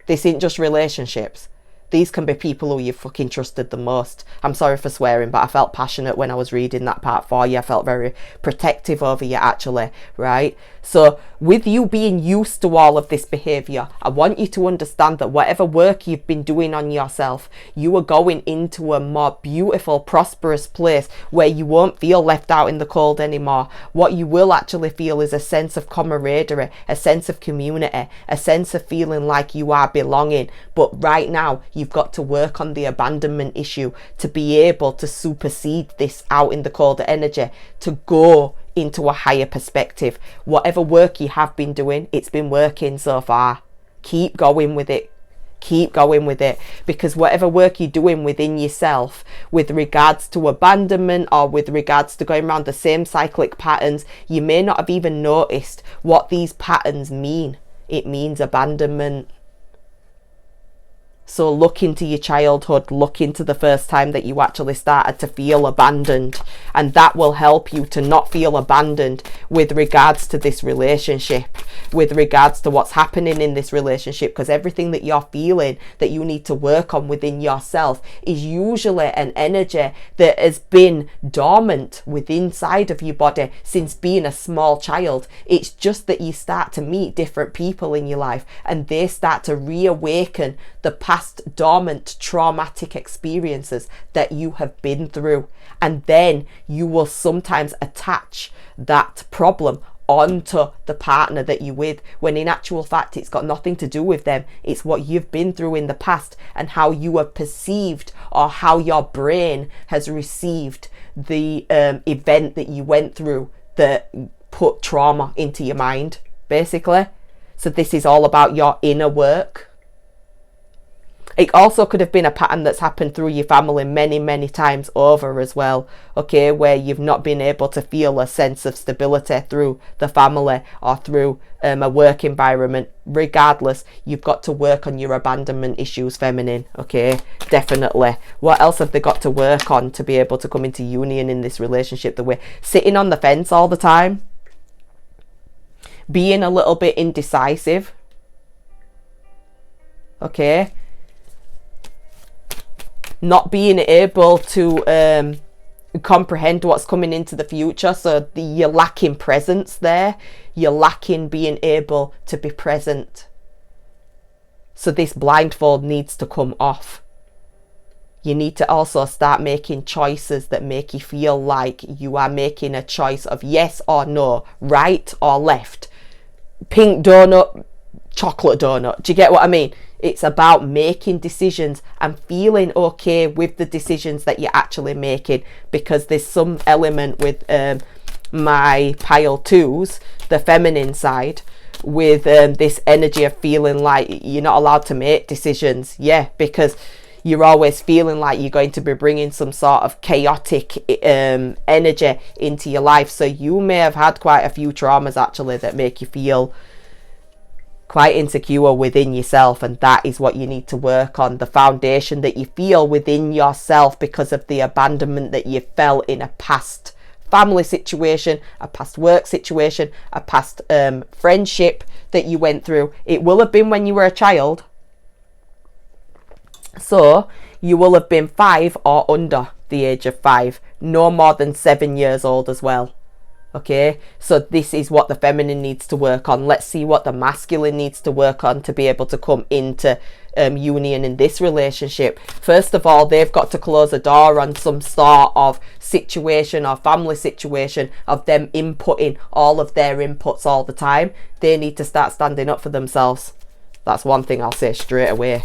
Speaker 1: this ain't just relationships, These can be people who you fucking trusted the most. I'm sorry for swearing, but I felt passionate when I was reading that part for you. I felt very protective over you, actually, right? So with you being used to all of this behavior, I want you to understand that whatever work you've been doing on yourself, you are going into a more beautiful, prosperous place where you won't feel left out in the cold anymore. What you will actually feel is a sense of camaraderie, a sense of community, a sense of feeling like you are belonging. But right now, you've got to work on the abandonment issue to be able to supersede this out in the colder energy, to go into a higher perspective. Whatever work you have been doing, it's been working so far. Keep going with it. Keep going with it, because whatever work you're doing within yourself with regards to abandonment or with regards to going around the same cyclic patterns, you may not have even noticed what these patterns mean. It means abandonment. So look into your childhood, look into the first time that you actually started to feel abandoned, and that will help you to not feel abandoned with regards to this relationship, with regards to what's happening in this relationship, because everything that you're feeling that you need to work on within yourself is usually an energy that has been dormant within inside of your body since being a small child. It's just that you start to meet different people in your life and they start to reawaken the past dormant traumatic experiences that you have been through, and then you will sometimes attach that problem onto the partner that you're with, when in actual fact it's got nothing to do with them. It's what you've been through in the past and how you have perceived, or how your brain has received the event that you went through that put trauma into your mind, basically. So this is all about your inner work. It also could have been a pattern that's happened through your family many, many times over as well, okay, where you've not been able to feel a sense of stability through the family or through a work environment. Regardless, you've got to work on your abandonment issues, feminine, okay, definitely. What else have they got to work on to be able to come into union in this relationship? The way sitting on the fence all the time, being a little bit indecisive, okay, not being able to comprehend what's coming into the future. So you're lacking presence there. You're lacking being able to be present. So this blindfold needs to come off. You need to also start making choices that make you feel like you are making a choice of yes or no, right or left, pink donut, chocolate donut. Do you get what I mean? It's about making decisions and feeling okay with the decisions that you're actually making, because there's some element with my pile twos, the feminine side, with this energy of feeling like you're not allowed to make decisions. Yeah, because you're always feeling like you're going to be bringing some sort of chaotic energy into your life. So you may have had quite a few traumas actually that make you feel quite insecure within yourself, and that is what you need to work on. The foundation that you feel within yourself because of the abandonment that you felt in a past family situation, a past work situation, a past friendship that you went through. It will have been when you were a child, so you will have been 5 or under the age of 5, no more than 7 years old as well. Okay, so this is what the feminine needs to work on. Let's see what the masculine needs to work on to be able to come into union in this relationship. First of all, they've got to close a door on some sort of situation or family situation of them inputting all of their inputs all the time. They need to start standing up for themselves. That's one thing I'll say straight away.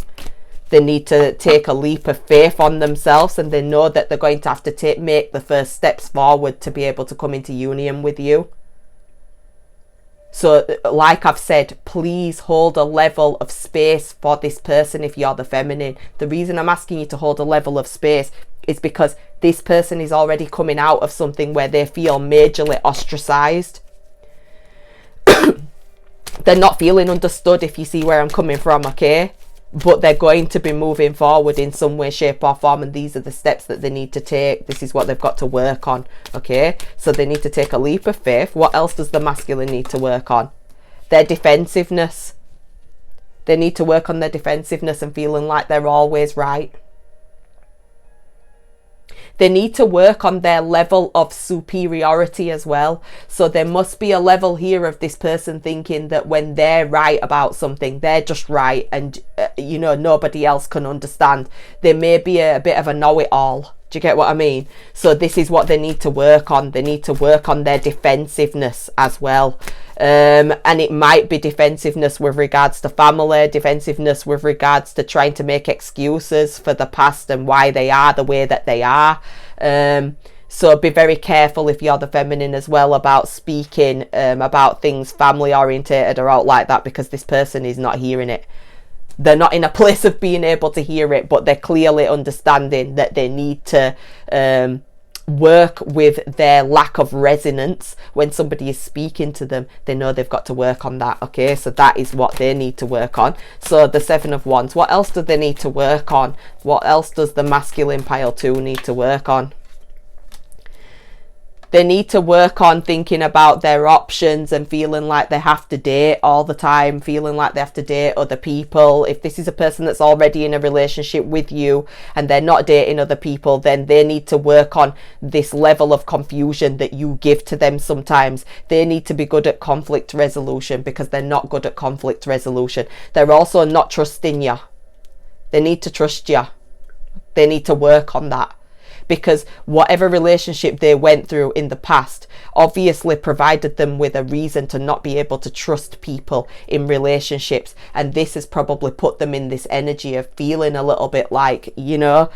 Speaker 1: They need to take a leap of faith on themselves, and they know that they're going to have to make the first steps forward to be able to come into union with you. So like I've said, please hold a level of space for this person if you're the feminine. The reason I'm asking you to hold a level of space is because this person is already coming out of something where they feel majorly ostracized. They're not feeling understood, if you see where I'm coming from, okay? But they're going to be moving forward in some way, shape or form, and these are the steps that they need to take. This is what they've got to work on, okay? So they need to take a leap of faith. What else does the masculine need to work on? Their defensiveness. They need to work on their defensiveness and feeling like they're always right. They need to work on their level of superiority as well. So there must be a level here of this person thinking that when they're right about something, they're just right, and you know, nobody else can understand. They may be a bit of a know-it-all. Do you get what I mean? So this is what they need to work on. They need to work on their defensiveness as well. And it might be defensiveness with regards to family, defensiveness with regards to trying to make excuses for the past and why they are the way that they are. So be very careful if you're the feminine as well about speaking about things family orientated or out like that, because this person is not hearing it. They're not in a place of being able to hear it, but they're clearly understanding that they need to work with their lack of resonance when somebody is speaking to them. They know they've got to work on that. Okay, so that is what they need to work on. So the Seven of Wands, what else do they need to work on? What else does the masculine pile 2 need to work on? They need to work on thinking about their options and feeling like they have to date all the time, feeling like they have to date other people. If this is a person that's already in a relationship with you and they're not dating other people, then they need to work on this level of confusion that you give to them sometimes. They need to be good at conflict resolution, because they're not good at conflict resolution. They're also not trusting you. They need to trust you. They need to work on that. Because whatever relationship they went through in the past obviously provided them with a reason to not be able to trust people in relationships. And this has probably put them in this energy of feeling a little bit like, you know,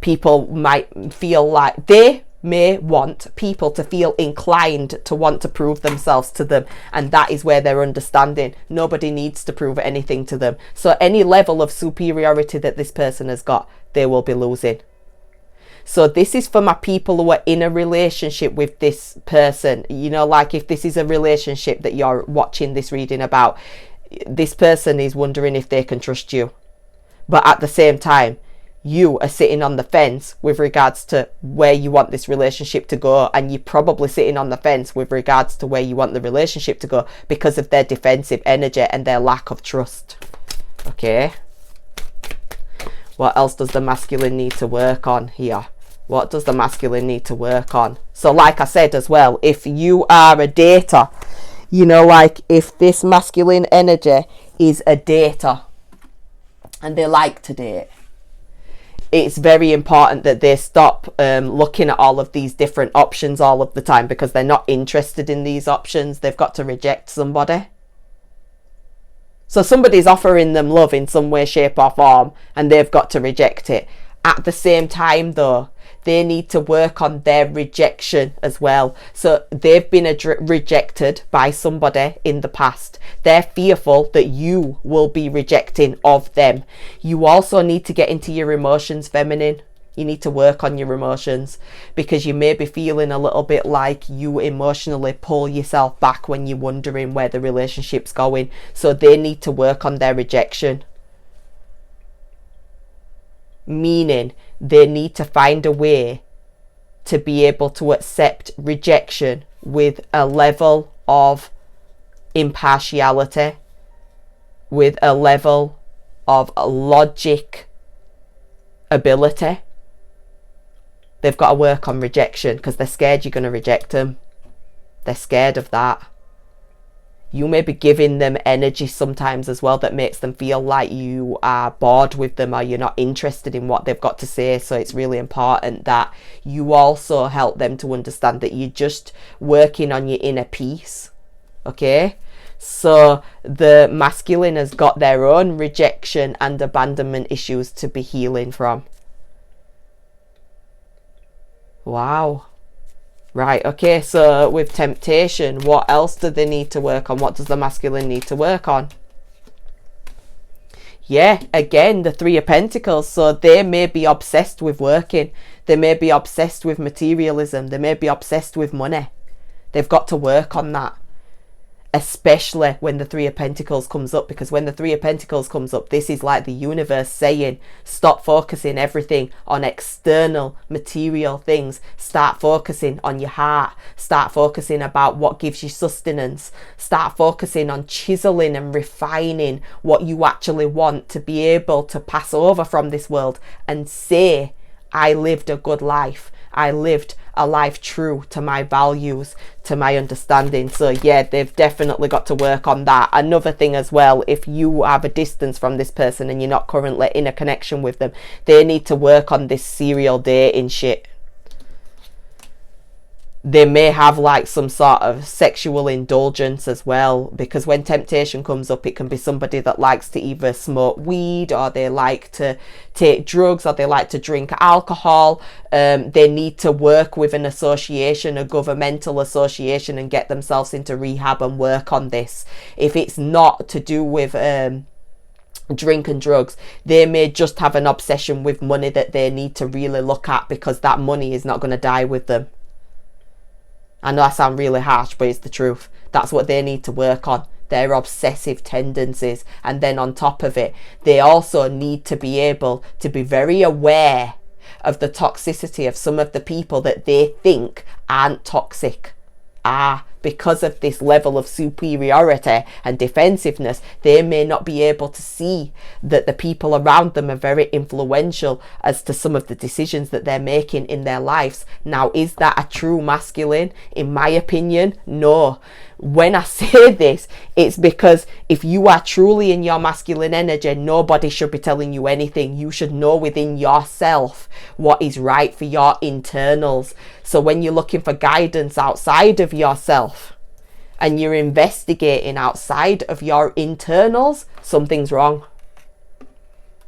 Speaker 1: people might feel like they may want people to feel inclined to want to prove themselves to them. And that is where they're understanding nobody needs to prove anything to them. So any level of superiority that this person has got, they will be losing. So this is for my people who are in a relationship with this person. You know, like if this is a relationship that you're watching this reading about, this person is wondering if they can trust you. But at the same time, you are sitting on the fence with regards to where you want this relationship to go. And you're probably sitting on the fence with regards to where you want the relationship to go because of their defensive energy and their lack of trust. Okay. What else does the masculine need to work on here? What does the masculine need to work on? So like I said as well, if you are a dater, you know, like if this masculine energy is a dater and they like to date, it's very important that they stop looking at all of these different options all of the time, because they're not interested in these options. They've got to reject somebody. So somebody's offering them love in some way, shape or form, and they've got to reject it. At the same time though, they need to work on their rejection as well. So they've been rejected by somebody in the past. They're fearful that you will be rejecting of them. You also need to get into your emotions, feminine. You need to work on your emotions, because you may be feeling a little bit like you emotionally pull yourself back when you're wondering where the relationship's going. So they need to work on their rejection. Meaning they need to find a way to be able to accept rejection with a level of impartiality, with a level of logic ability. They've got to work on rejection because they're scared you're going to reject them. They're scared of that. You may be giving them energy sometimes as well that makes them feel like you are bored with them or you're not interested in what they've got to say. So it's really important that you also help them to understand that you're just working on your inner peace. Okay? So the masculine has got their own rejection and abandonment issues to be healing from. Wow. Right, okay, so with temptation, what else do they need to work on? What does the masculine need to work on? Yeah, again, the Three of Pentacles. So they may be obsessed with working. They may be obsessed with materialism. They may be obsessed with money. They've got to work on that. especially when the Three of Pentacles comes up, because when the Three of Pentacles comes up, this is like the universe saying, stop focusing everything on external material things. Start focusing on your heart. Start focusing about what gives you sustenance. Start focusing on chiseling and refining what you actually want to be able to pass over from this world and say, I lived a good life. I lived a life true to my values, to my understanding. So yeah, they've definitely got to work on that. Another thing as well, if you have a distance from this person and you're not currently in a connection with them, they need to work on this serial dating shit. They may have like some sort of sexual indulgence as well, because when temptation comes up, it can be somebody that likes to either smoke weed, or they like to take drugs, or they like to drink alcohol. They need to work with an association, a governmental association, and get themselves into rehab and work on this. If it's not to do with drink and drugs, they may just have an obsession with money that they need to really look at, because that money is not going to die with them. I know I sound really harsh, but it's the truth. That's what they need to work on, their obsessive tendencies. And then on top of it, they also need to be able to be very aware of the toxicity of some of the people that they think aren't toxic. Because of this level of superiority and defensiveness, they may not be able to see that the people around them are very influential as to some of the decisions that they're making in their lives. Now, is that a true masculine? In my opinion, no. When I say this, it's because if you are truly in your masculine energy, nobody should be telling you anything. You should know within yourself what is right for your internals. So when you're looking for guidance outside of yourself and you're investigating outside of your internals, something's wrong.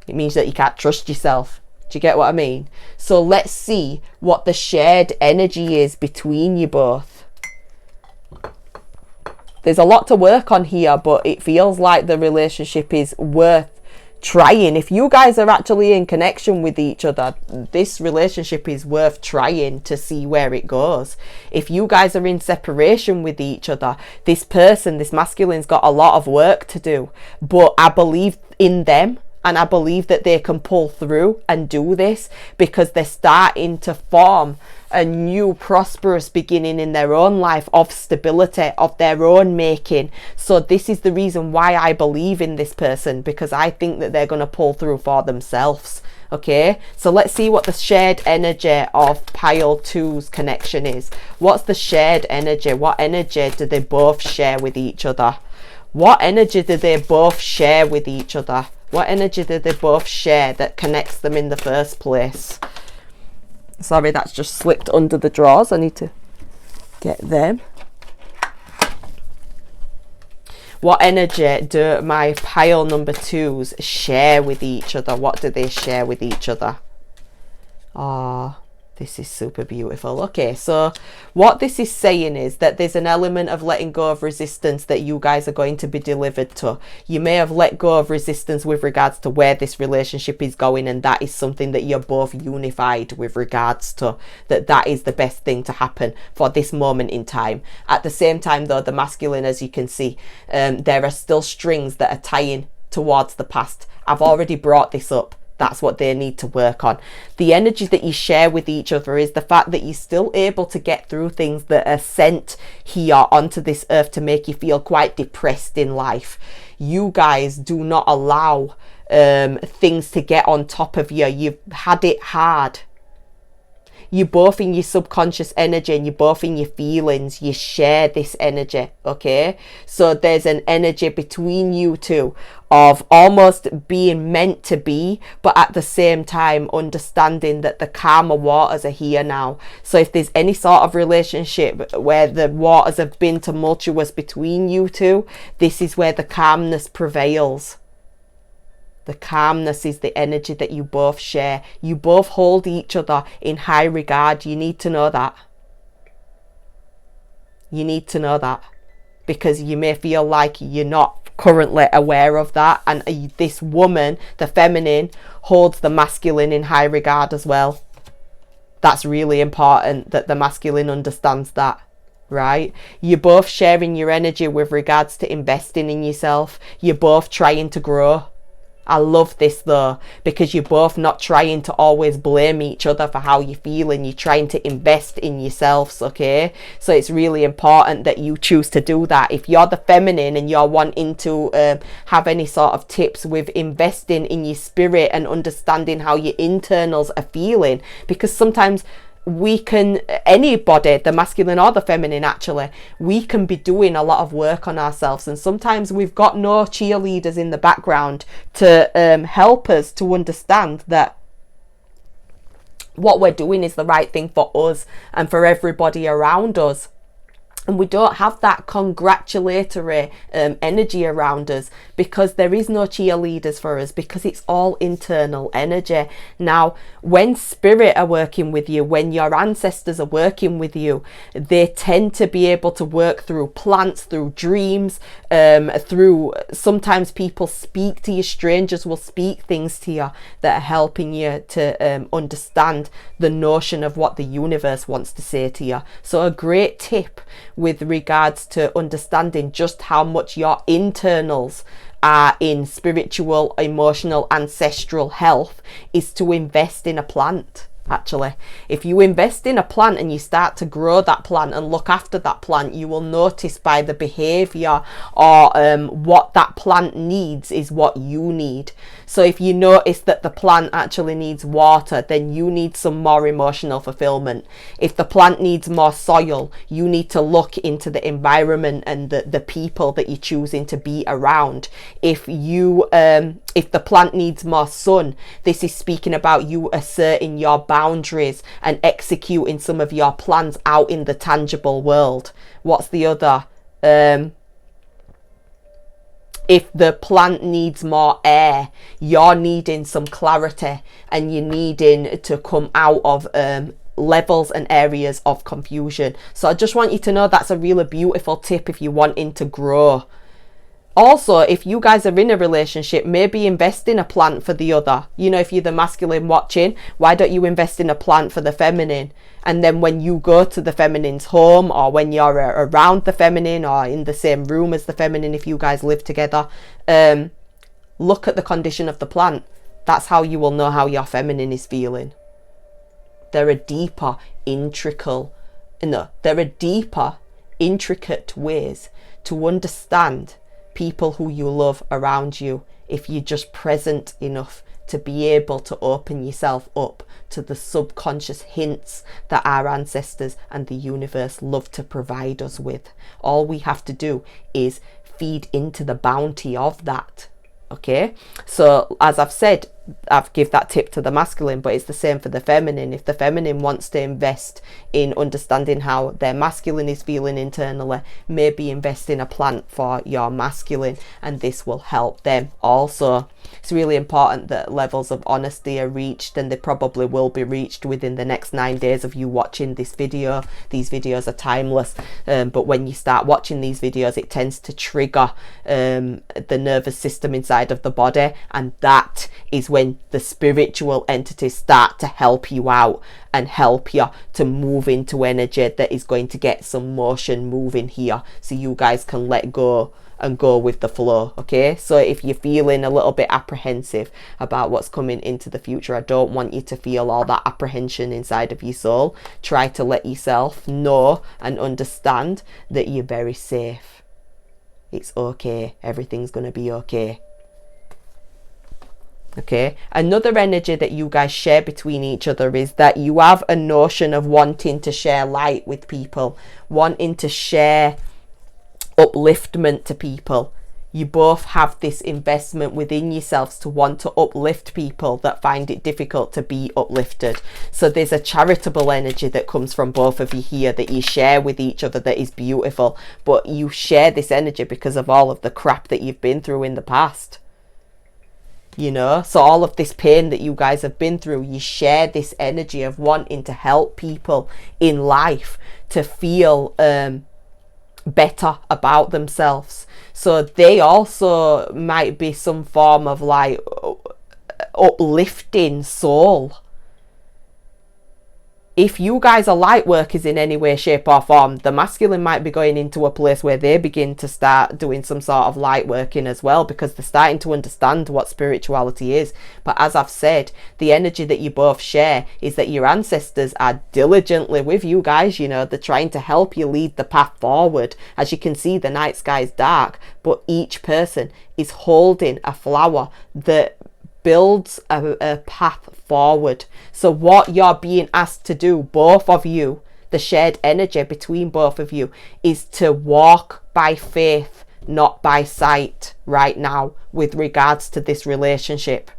Speaker 1: It means that you can't trust yourself. Do you get what I mean? So let's see what the shared energy is between you both. There's a lot to work on here, but it feels like the relationship is worth trying. If you guys are actually in connection with each other, this relationship is worth trying to see where it goes. If you guys are in separation with each other, this person, this masculine's got a lot of work to do. But I believe in them, and I believe that they can pull through and do this, because they're starting to form a new prosperous beginning in their own life of stability, of their own making. So this is the reason why I believe in this person, because I think that they're going to pull through for themselves. Okay, so let's see what the shared energy of pile 2's connection is. What's the shared energy? What energy do they both share with each other? What energy do they both share with each other? What energy do they both share that connects them in the first place? Sorry, that's just slipped under the drawers. I need to get them. What energy do my pile number 2s share with each other? What do they share with each other? This is super beautiful. Okay, so what this is saying is that there's an element of letting go of resistance that you guys are going to be delivered to. You may have let go of resistance with regards to where this relationship is going, and that is something that you're both unified with regards to, that is the best thing to happen for this moment in time. At the same time though, the masculine, as you can see, there are still strings that are tying towards the past. I've already brought this up. That's what they need to work on. The energy that you share with each other is the fact that you're still able to get through things that are sent here onto this earth to make you feel quite depressed in life. You guys do not allow things to get on top of you. You've had it hard. You're both in your subconscious energy, and you're both in your feelings. You share this energy, okay? So there's an energy between you two of almost being meant to be, but at the same time understanding that the calmer waters are here now. So if there's any sort of relationship where the waters have been tumultuous between you two, this is where the calmness prevails. The calmness is the energy that you both share. You both hold each other in high regard. You need to know that. You need to know that, because you may feel like you're not currently aware of that. And this woman, the feminine, holds the masculine in high regard as well. That's really important that the masculine understands that. right? You're both sharing your energy with regards to investing in yourself. You're both trying to grow. I love this though, because you're both not trying to always blame each other for how you're feeling. You're trying to invest in yourselves, okay? So it's really important that you choose to do that. If you're the feminine and you're wanting to have any sort of tips with investing in your spirit and understanding how your internals are feeling, because sometimes we can, anybody, the masculine or the feminine, actually, we can be doing a lot of work on ourselves, and sometimes we've got no cheerleaders in the background to help us to understand that what we're doing is the right thing for us and for everybody around us. And we don't have that congratulatory energy around us, because there is no cheerleaders for us, because it's all internal energy. Now, when spirit are working with you, when your ancestors are working with you, they tend to be able to work through plants, through dreams, through, sometimes people speak to you, strangers will speak things to you that are helping you to understand the notion of what the universe wants to say to you. So a great tip with regards to understanding just how much your internals are in spiritual, emotional, ancestral health is to invest in a plant. Actually, if you invest in a plant and you start to grow that plant and look after that plant, you will notice by the behavior or what that plant needs is what you need. So if you notice that the plant actually needs water, then you need some more emotional fulfillment. If the plant needs more soil, you need to look into the environment and the people that you're choosing to be around. If the plant needs more sun, this is speaking about you asserting your boundaries and executing some of your plans out in the tangible world. What's the other? If the plant needs more air, you're needing some clarity and you're needing to come out of levels and areas of confusion. So I just want you to know that's a really beautiful tip if you're wanting to grow. Also, if you guys are in a relationship, maybe invest in a plant for the other. You know, if you're the masculine watching, why don't you invest in a plant for the feminine? And then when you go to the feminine's home, or when you're around the feminine or in the same room as the feminine, if you guys live together, look at the condition of the plant. That's how you will know how your feminine is feeling. There are deeper, intricate ways to understand people who you love around you if you're just present enough to be able to open yourself up to the subconscious hints that our ancestors and the universe love to provide us with. All we have to do is feed into the bounty of that. Okay, so as I've said, I've give that tip to the masculine, but it's the same for the feminine. If the feminine wants to invest in understanding how their masculine is feeling internally, maybe invest in a plant for your masculine, and this will help them also. It's really important that levels of honesty are reached, and they probably will be reached within the next 9 days of you watching this video. These videos are timeless, but when you start watching these videos, it tends to trigger the nervous system inside of the body, and that is when the spiritual entities start to help you out and help you to move into energy that is going to get some motion moving here, so you guys can let go and go with the flow. Okay, so if you're feeling a little bit apprehensive about what's coming into the future, I don't want you to feel all that apprehension inside of your soul. Try to let yourself know and understand that you're very safe. It's okay, everything's going to be okay. Okay, another energy that you guys share between each other is that you have a notion of wanting to share light with people, wanting to share upliftment to people. You both have this investment within yourselves to want to uplift people that find it difficult to be uplifted. So there's a charitable energy that comes from both of you here that you share with each other that is beautiful, but you share this energy because of all of the crap that you've been through in the past. You know, so all of this pain that you guys have been through, you share this energy of wanting to help people in life to feel better about themselves. So they also might be some form of like uplifting soul. if you guys are light workers in any way, shape or form, the masculine might be going into a place where they begin to start doing some sort of light working as well, because they're starting to understand what spirituality is. But as I've said, the energy that you both share is that your ancestors are diligently with you guys. You know, they're trying to help you lead the path forward. As you can see, the night sky is dark, but each person is holding a flower that builds a path forward. So what you're being asked to do, both of you, the shared energy between both of you, is to walk by faith, not by sight right now with regards to this relationship.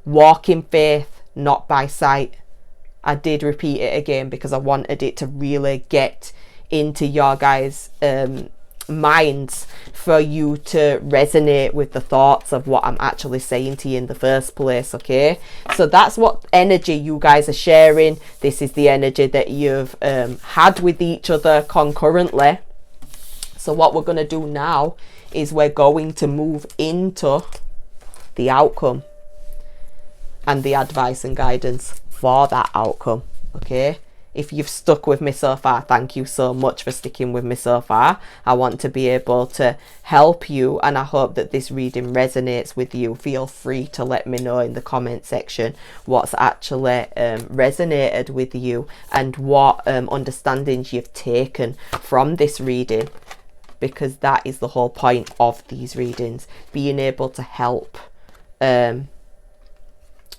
Speaker 1: Walk in faith, not by sight. I did repeat it again because I wanted it to really get into your guys' minds, for you to resonate with the thoughts of what I'm actually saying to you in the first place. Okay, so that's what energy you guys are sharing. This is the energy that you've had with each other concurrently. So what we're going to do now is we're going to move into the outcome and the advice and guidance for that outcome. Okay, if you've stuck with me so far, thank you so much for sticking with me so far. I want to be able to help you, and I hope that this reading resonates with you. Feel free to let me know in the comment section what's actually resonated with you and what understandings you've taken from this reading, because that is the whole point of these readings, being able to help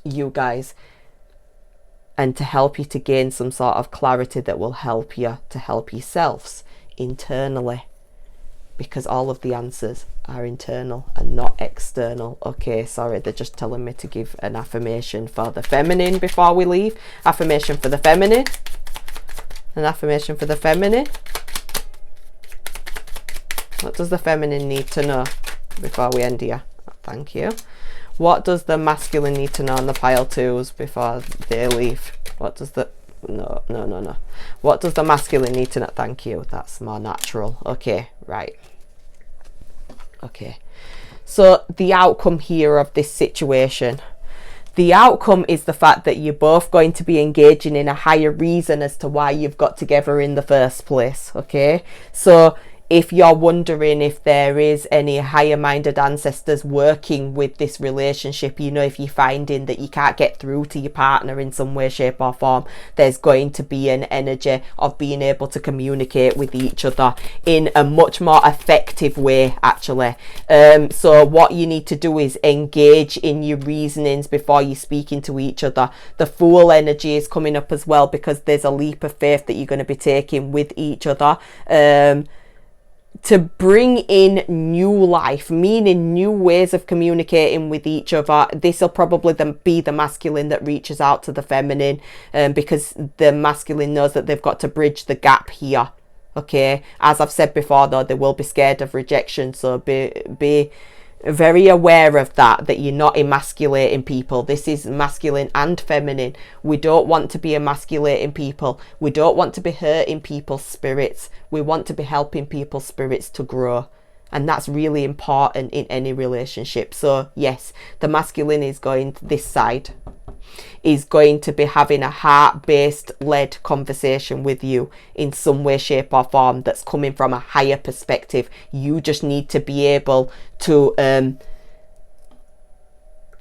Speaker 1: you guys, and to help you to gain some sort of clarity that will help you to help yourselves internally, because all of the answers are internal and not external. Okay, sorry, they're just telling me to give an affirmation for the feminine before we leave. Affirmation for the feminine. An affirmation for the feminine. What does the feminine need to know before we end here? Thank you. What does the masculine need to know on the pile twos before they leave? What does the... No. What does the masculine need to know? Thank you. That's more natural. Okay, right. Okay. So the outcome here of this situation. The outcome is the fact that you're both going to be engaging in a higher reason as to why you've got together in the first place. Okay. So if you're wondering if there is any higher minded ancestors working with this relationship, you know, if you're finding that you can't get through to your partner in some way, shape or form, there's going to be an energy of being able to communicate with each other in a much more effective way, actually. So what you need to do is engage in your reasonings before you're speaking to each other. The Fool energy is coming up as well, because there's a leap of faith that you're going to be taking with each other. To bring in new life, meaning new ways of communicating with each other. This will probably be the masculine that reaches out to the feminine, because the masculine knows that they've got to bridge the gap here. Okay, as I've said before though, they will be scared of rejection, so be very aware of that you're not emasculating people. This is masculine and feminine. We don't want to be emasculating people. We don't want to be hurting people's spirits. We want to be helping people's spirits to grow. And that's really important in any relationship. So yes, the masculine is going, this side is going to be having a heart-based led conversation with you in some way, shape or form that's coming from a higher perspective. You just need to be able to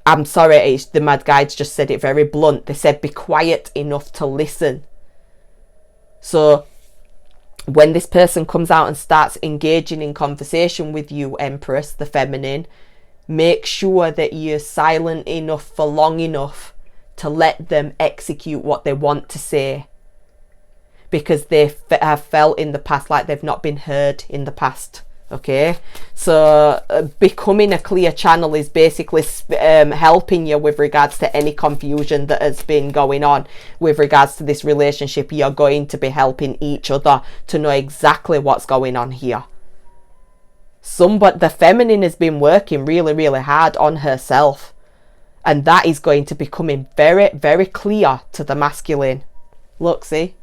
Speaker 1: I'm sorry, the mad guides just said it very blunt. They said be quiet enough to listen. So when this person comes out and starts engaging in conversation with you, Empress, the feminine, make sure that you're silent enough for long enough to let them execute what they want to say, because they have felt in the past like they've not been heard in the past. Okay, so becoming a clear channel is basically helping you with regards to any confusion that has been going on with regards to this relationship. You're going to be helping each other to know exactly what's going on here. The feminine has been working really, really hard on herself, and that is going to be coming very, very clear to the masculine. Look, see?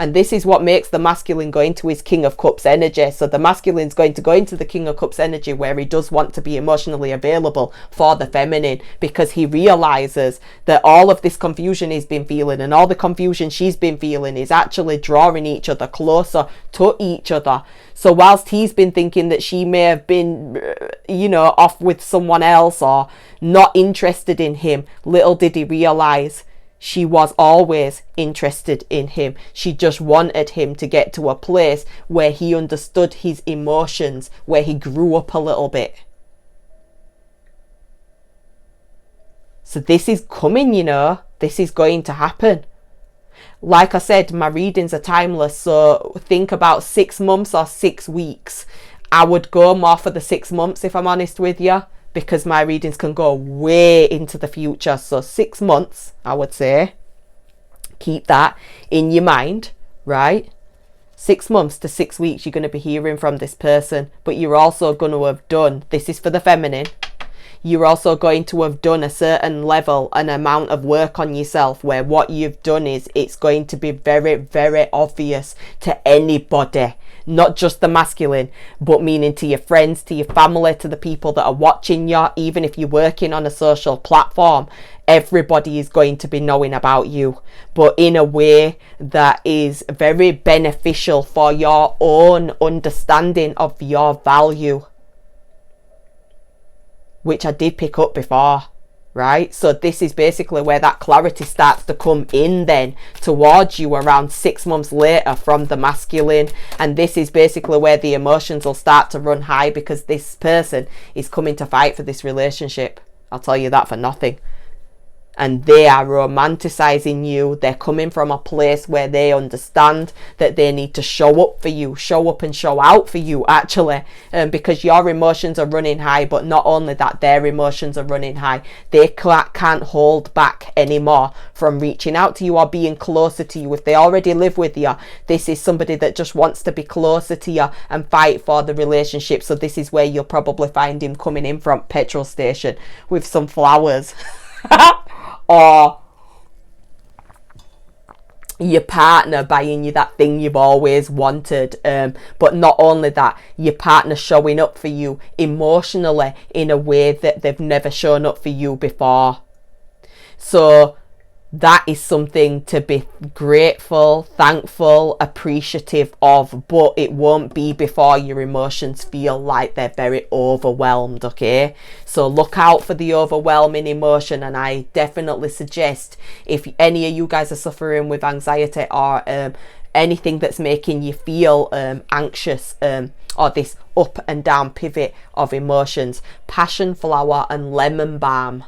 Speaker 1: And this is what makes the masculine go into his King of Cups energy. So the masculine's going to go into the King of Cups energy where he does want to be emotionally available for the feminine, because he realizes that all of this confusion he's been feeling and all the confusion she's been feeling is actually drawing each other closer to each other. So whilst he's been thinking that she may have been, off with someone else or not interested in him, little did he realize she was always interested in him. She just wanted him to get to a place where he understood his emotions, where he grew up a little bit. So this is coming, this is going to happen. Like I said, my readings are timeless, so think about 6 months or 6 weeks. I would go more for the 6 months, if I'm honest with you, because my readings can go way into the future. So 6 months, I would say. Keep that in your mind, right? 6 months to 6 weeks, you're going to be hearing from this person, but you're also going to have done, this is for the feminine, you're also going to have done a certain level, an amount of work on yourself, where what you've done is, it's going to be very, very obvious to anybody, not just the masculine, but meaning to your friends, to your family, to the people that are watching you. Even if you're working on a social platform, everybody is going to be knowing about you, but in a way that is very beneficial for your own understanding of your value, which I did pick up before, right? So this is basically where that clarity starts to come in then towards you around 6 months later from the masculine. And this is basically where the emotions will start to run high, because this person is coming to fight for this relationship. I'll tell you that for nothing. And they are romanticizing you. They're coming from a place where they understand that they need to show up for you, show up and show out for you, actually, because your emotions are running high. But not only that, their emotions are running high. They can't hold back anymore from reaching out to you or being closer to you. If they already live with you, this is somebody that just wants to be closer to you and fight for the relationship. So this is where you'll probably find him coming in from petrol station with some flowers. Or your partner buying you that thing you've always wanted. But not only that, your partner showing up for you emotionally in a way that they've never shown up for you before. So that is something to be grateful, thankful, appreciative of, but it won't be before your emotions feel like they're very overwhelmed, okay? So look out for the overwhelming emotion, and I definitely suggest, if any of you guys are suffering with anxiety or anything that's making you feel anxious, or this up and down pivot of emotions, passion flower and lemon balm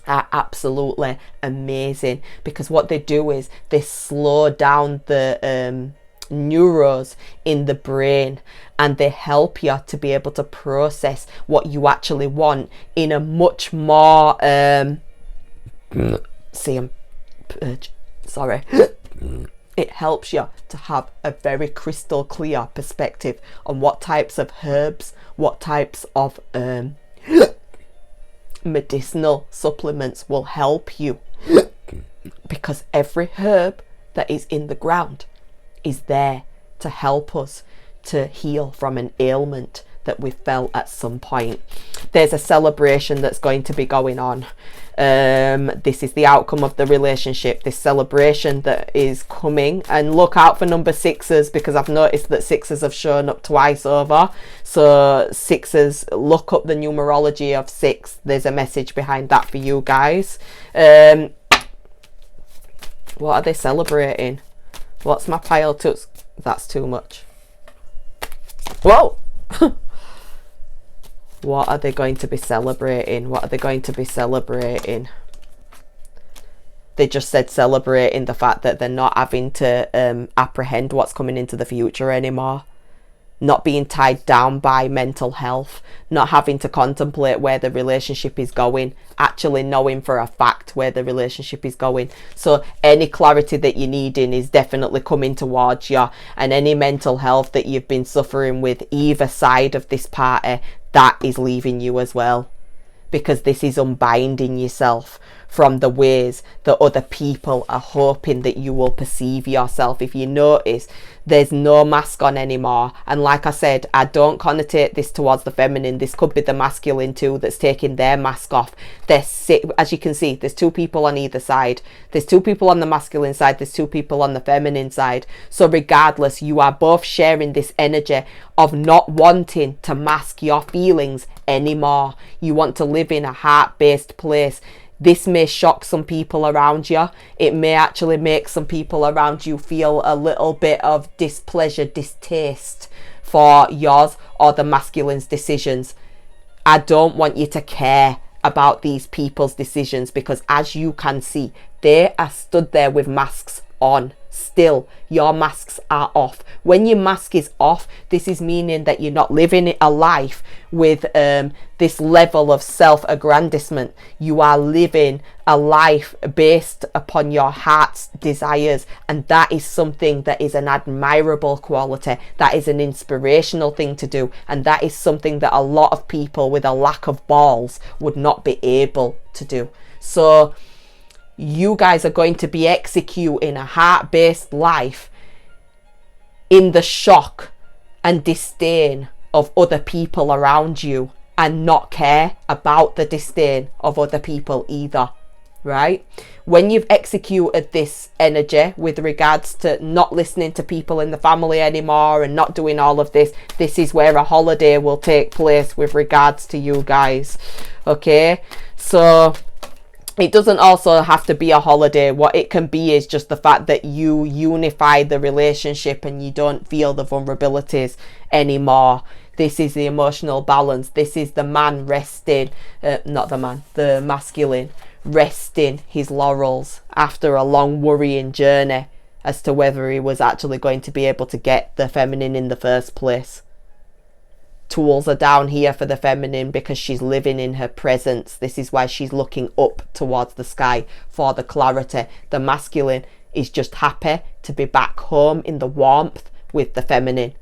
Speaker 1: are absolutely amazing, because what they do is they slow down the neurons in the brain, and they help you to be able to process what you actually want in a much more it helps you to have a very crystal clear perspective on what types of herbs, what types of medicinal supplements will help you, because every herb that is in the ground is there to help us to heal from an ailment that we felt at some point. There's a celebration that's going to be going on. This is the outcome of the relationship, this celebration that is coming, and look out for number 6s, because I've noticed that 6s have shown up twice over. So 6s, look up the numerology of 6. There's a message behind that for you guys. What are they celebrating? What's my pile to? That's too much. Whoa. What are they going to be celebrating? What are they going to be celebrating? They just said celebrating the fact that they're not having to apprehend what's coming into the future anymore. Not being tied down by mental health. Not having to contemplate where the relationship is going. Actually knowing for a fact where the relationship is going. So any clarity that you're needing is definitely coming towards you. And any mental health that you've been suffering with either side of this party, that is leaving you as well, because this is unbinding yourself from the ways that other people are hoping that you will perceive yourself. If you notice, there's no mask on anymore. And like I said, I don't connotate this towards the feminine. This could be the masculine too that's taking their mask off. As you can see, there's two people on either side. There's two people on the masculine side, there's two people on the feminine side. So regardless, you are both sharing this energy of not wanting to mask your feelings anymore. You want to live in a heart-based place. This may shock some people around you. It may actually make some people around you feel a little bit of displeasure, distaste for yours or the masculine's decisions. I don't want you to care about these people's decisions, because as you can see, they are stood there with masks on. Still, your masks are off. When your mask is off, this is meaning that you're not living a life with this level of self-aggrandizement. You are living a life based upon your heart's desires, and that is something that is an admirable quality. That is an inspirational thing to do, and that is something that a lot of people with a lack of balls would not be able to do. So you guys are going to be executing a heart-based life in the shock and disdain of other people around you, and not care about the disdain of other people either, right? When you've executed this energy with regards to not listening to people in the family anymore and not doing all of this, this is where a holiday will take place with regards to you guys, okay? So it doesn't also have to be a holiday. What it can be is just the fact that you unify the relationship and you don't feel the vulnerabilities anymore. This is the emotional balance. This is the man resting, the masculine resting his laurels after a long worrying journey as to whether he was actually going to be able to get the feminine in the first place. Tools are down here for the feminine because she's living in her presence. This is why she's looking up towards the sky for the clarity. The masculine is just happy to be back home in the warmth with the feminine.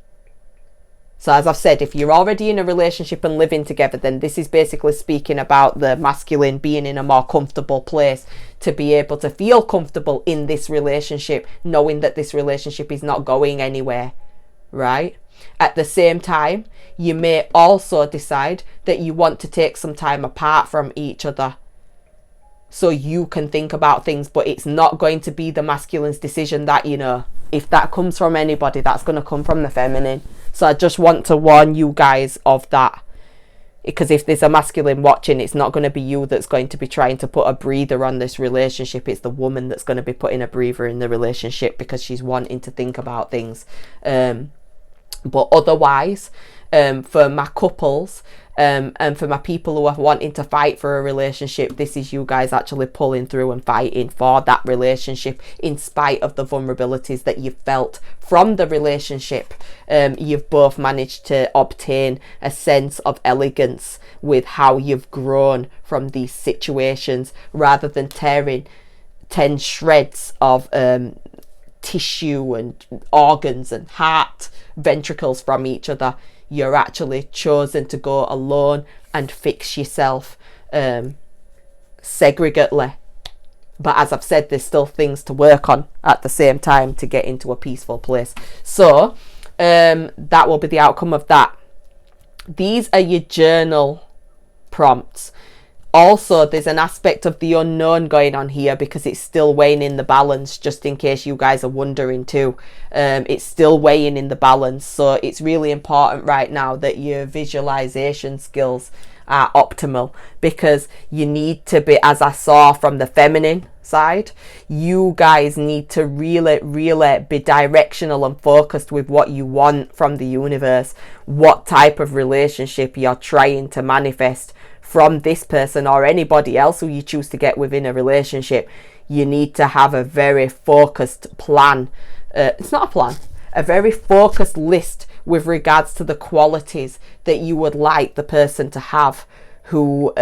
Speaker 1: So as I've said, if you're already in a relationship and living together, then this is basically speaking about the masculine being in a more comfortable place to be able to feel comfortable in this relationship, knowing that this relationship is not going anywhere, right? At the same time, you may also decide that you want to take some time apart from each other so you can think about things, but it's not going to be the masculine's decision. That, you know, if that comes from anybody, that's going to come from the feminine. So I just want to warn you guys of that, because if there's a masculine watching, it's not going to be you that's going to be trying to put a breather on this relationship. It's the woman that's going to be putting a breather in the relationship because she's wanting to think about things. But otherwise, for my couples and for my people who are wanting to fight for a relationship, this is you guys actually pulling through and fighting for that relationship in spite of the vulnerabilities that you've felt from the relationship. You've both managed to obtain a sense of elegance with how you've grown from these situations, rather than tearing 10 shreds of tissue and organs and heart ventricles from each other. You're actually chosen to go alone and fix yourself segregately. But as I've said, there's still things to work on at the same time to get into a peaceful place. So that will be the outcome of that. These are your journal prompts. Also, there's an aspect of the unknown going on here because it's still weighing in the balance, just in case you guys are wondering too. It's still weighing in the balance. So it's really important right now that your visualization skills are optimal, because you need to be, as I saw from the feminine side, you guys need to really be directional and focused with what you want from the universe, what type of relationship you're trying to manifest from this person or anybody else who you choose to get within a relationship. You need to have a very focused plan. It's not a plan, a very focused list with regards to the qualities that you would like the person to have who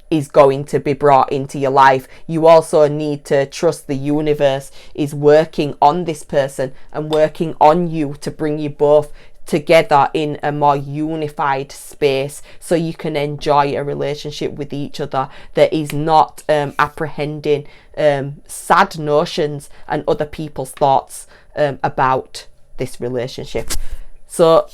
Speaker 1: is going to be brought into your life. You also need to trust the universe is working on this person and working on you to bring you both together in a more unified space, so you can enjoy a relationship with each other that is not apprehending sad notions and other people's thoughts about this relationship. So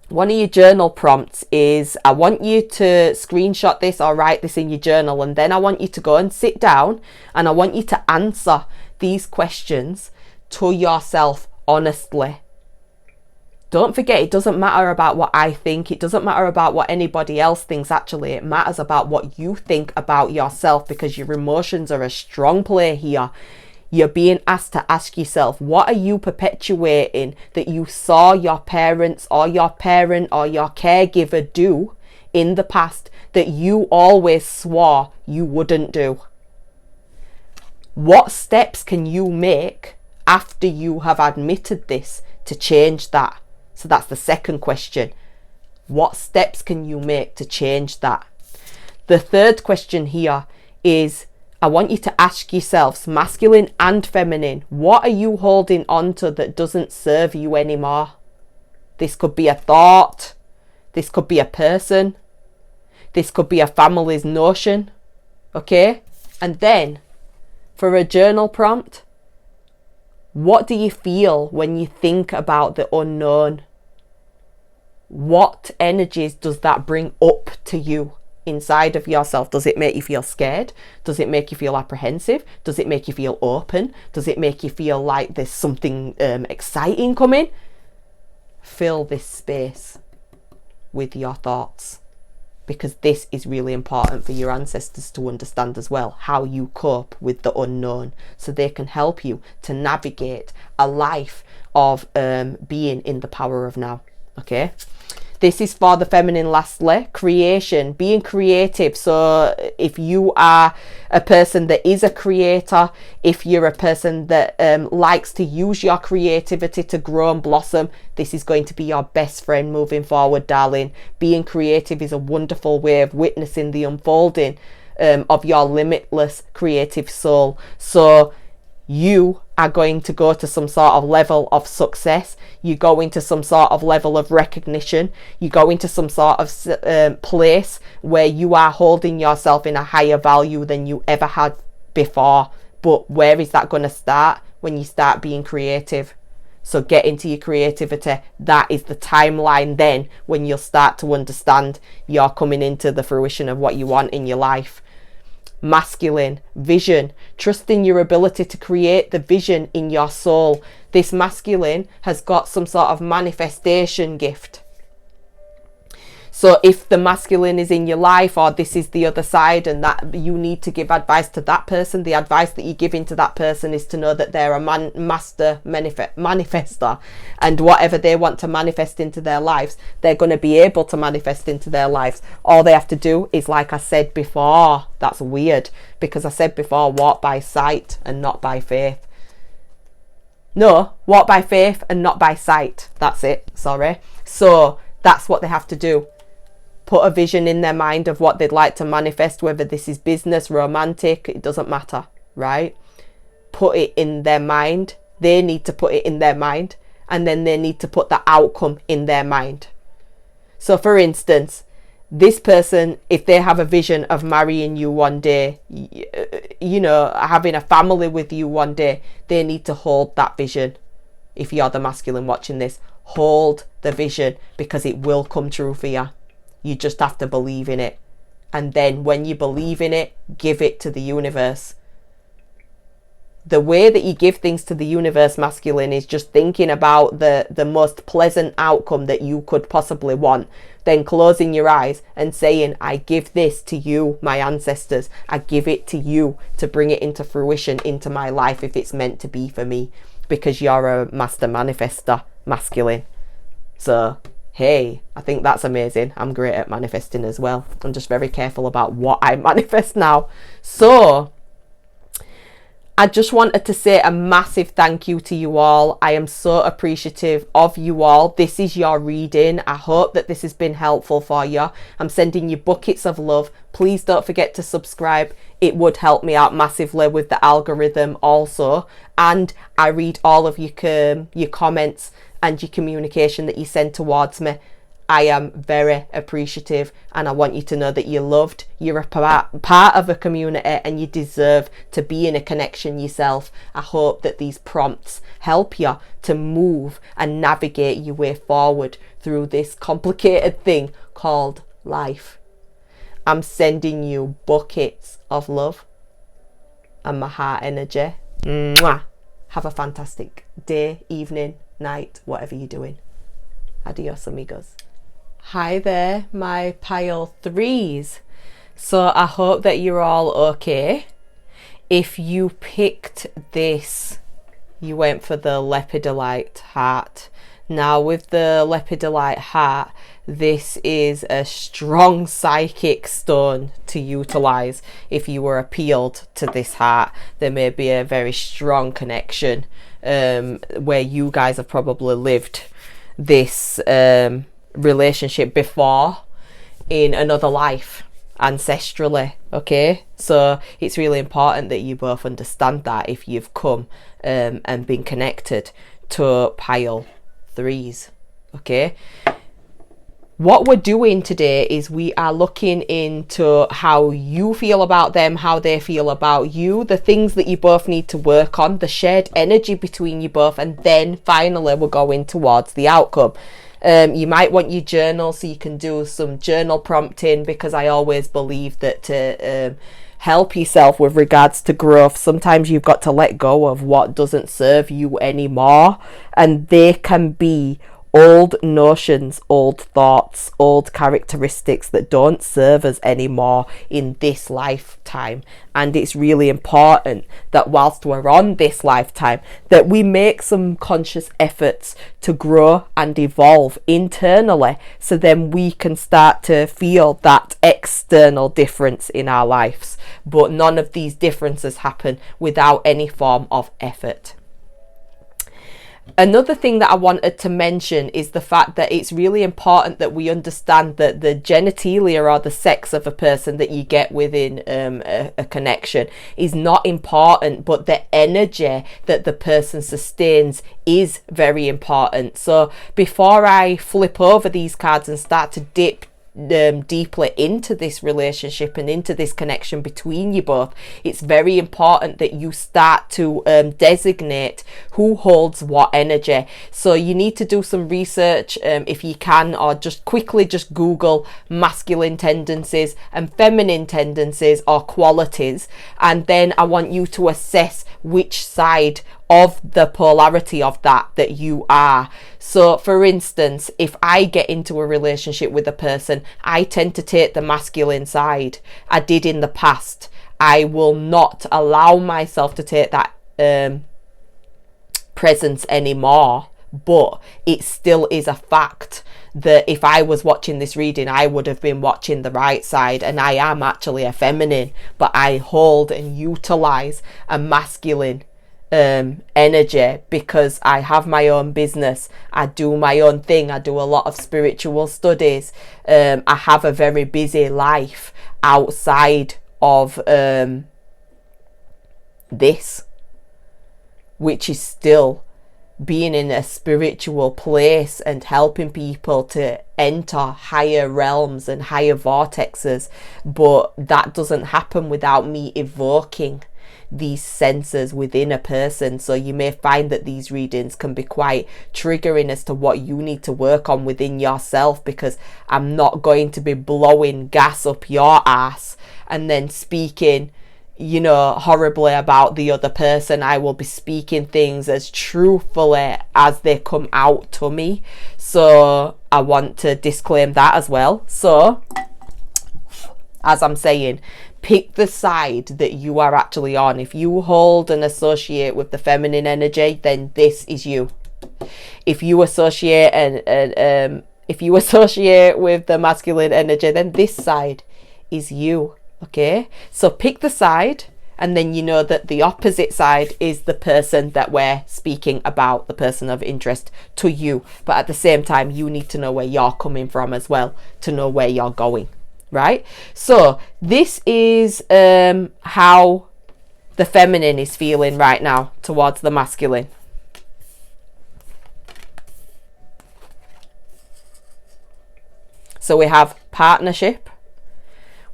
Speaker 1: one of your journal prompts is, I want you to screenshot this or write this in your journal, and then I want you to go and sit down and I want you to answer these questions to yourself honestly. Don't forget, it doesn't matter about what I think. It doesn't matter about what anybody else thinks, actually. It matters about what you think about yourself, because your emotions are a strong play here. You're being asked to ask yourself, what are you perpetuating that you saw your parents or your parent or your caregiver do in the past that you always swore you wouldn't do? What steps can you make after you have admitted this to change that? So that's the second question. What steps can you make to change that? The third question here is, I want you to ask yourselves, masculine and feminine, what are you holding on to that doesn't serve you anymore? This could be a thought. This could be a person. This could be a family's notion. Okay? And then, for a journal prompt, what do you feel when you think about the unknown? What energies does that bring up to you inside of yourself? Does it make you feel scared? Does it make you feel apprehensive? Does it make you feel open? Does it make you feel like there's something exciting coming? Fill this space with your thoughts, because this is really important for your ancestors to understand as well, how you cope with the unknown, so they can help you to navigate a life of being in the power of now. Okay, this is for the feminine. Lastly, creation, being creative. So if you are a person that is a creator, if you're a person that likes to use your creativity to grow and blossom, this is going to be your best friend moving forward, darling. Being creative is a wonderful way of witnessing the unfolding of your limitless creative soul. So you are going to go to some sort of level of success. You go into some sort of level of recognition. You go into some sort of place where you are holding yourself in a higher value than you ever had before. But where is that going to start? When you start being creative. So get into your creativity. That is the timeline then when you'll start to understand you're coming into the fruition of what you want in your life. Masculine, vision, trusting your ability to create the vision in your soul. This masculine has got some sort of manifestation gift. So if the masculine is in your life, or this is the other side, and that you need to give advice to that person, the advice that you give into that person is to know that they're a master manifester, and whatever they want to manifest into their lives, they're going to be able to manifest into their lives. All they have to do is, like I said before, that's weird, because I said before, walk by sight and not by faith. No, walk by faith and not by sight. That's it, sorry. So that's what they have to do. Put a vision in their mind of what they'd like to manifest, whether this is business, romantic, it doesn't matter, right? Put it in their mind. They need to put it in their mind, and then they need to put the outcome in their mind. So for instance, this person, if they have a vision of marrying you one day, you know, having a family with you one day, they need to hold that vision. If you're the masculine watching this, hold the vision, because it will come true for you. You just have to believe in it. And then when you believe in it, give it to the universe. The way that you give things to the universe, masculine, is just thinking about the most pleasant outcome that you could possibly want. Then closing your eyes and saying, I give this to you, my ancestors. I give it to you to bring it into fruition into my life if it's meant to be for me. Because you're a master manifester, masculine. So hey, I think that's amazing. I'm great at manifesting as well. I'm just very careful about what I manifest now. So I just wanted to say a massive thank you to you all. I am so appreciative of you all. This is your reading. I hope that this has been helpful for you. I'm sending you buckets of love. Please don't forget to subscribe. It would help me out massively with the algorithm also. And I read all of your comments and your communication that you send towards me. I am very appreciative, and I want you to know that you're loved. You're a part of a community, and you deserve to be in a connection yourself. I hope that these prompts help you to move and navigate your way forward through this complicated thing called life. I'm sending you buckets of love and my heart energy. Mwah. Have a fantastic day, evening, night, whatever you're doing. Adios, amigos. Hi there, my pile 3s. So I hope that you're all okay. If you picked this, you went for the lepidolite heart. Now with the lepidolite heart, this is a strong psychic stone to utilize. If you were appealed to this heart, there may be a very strong connection where you guys have probably lived this relationship before in another life, ancestrally. Okay, so it's really important that you both understand that if you've come and been connected to pile 3s. Okay, what we're doing today is we are looking into how you feel about them, how they feel about you, the things that you both need to work on, the shared energy between you both, and then finally we're going towards the outcome. You might want your journal so you can do some journal prompting, because I always believe that to help yourself with regards to growth, sometimes you've got to let go of what doesn't serve you anymore, and they can be old notions, old thoughts, old characteristics that don't serve us anymore in this lifetime. And it's really important that whilst we're on this lifetime, that we make some conscious efforts to grow and evolve internally, so then we can start to feel that external difference in our lives. But none of these differences happen without any form of effort. Another thing that I wanted to mention is the fact that it's really important that we understand that the genitalia, or the sex of a person that you get within a connection, is not important, but the energy that the person sustains is very important. So before I flip over these cards and start to dip deeply into this relationship and into this connection between you both, it's very important that you start to designate who holds what energy. So you need to do some research if you can, or just quickly just Google masculine tendencies and feminine tendencies or qualities, and then I want you to assess which side of the polarity of that you are. So for instance, if I get into a relationship with a person, I tend to take the masculine side. I did in the past. I will not allow myself to take that presence anymore, but it still is a fact that if I was watching this reading, I would have been watching the right side, and I am actually a feminine, but I hold and utilize a masculine energy because I have my own business, I do my own thing, I do a lot of spiritual studies, I have a very busy life outside of this, which is still being in a spiritual place and helping people to enter higher realms and higher vortexes. But that doesn't happen without me evoking these senses within a person. So you may find that these readings can be quite triggering as to what you need to work on within yourself, because I'm not going to be blowing gas up your ass and then speaking, you know, horribly about the other person. I will be speaking things as truthfully as they come out to me. So I want to disclaim that as well. So as I'm saying, pick the side that you are actually on. If you hold and associate with the feminine energy, then this is you. If you associate if you associate with the masculine energy, then this side is you. Okay, so pick the side, and then you know that the opposite side is the person that we're speaking about, the person of interest to you. But at the same time, you need to know where you're coming from as well to know where you're going, right? So this is how the feminine is feeling right now towards the masculine. So we have partnership.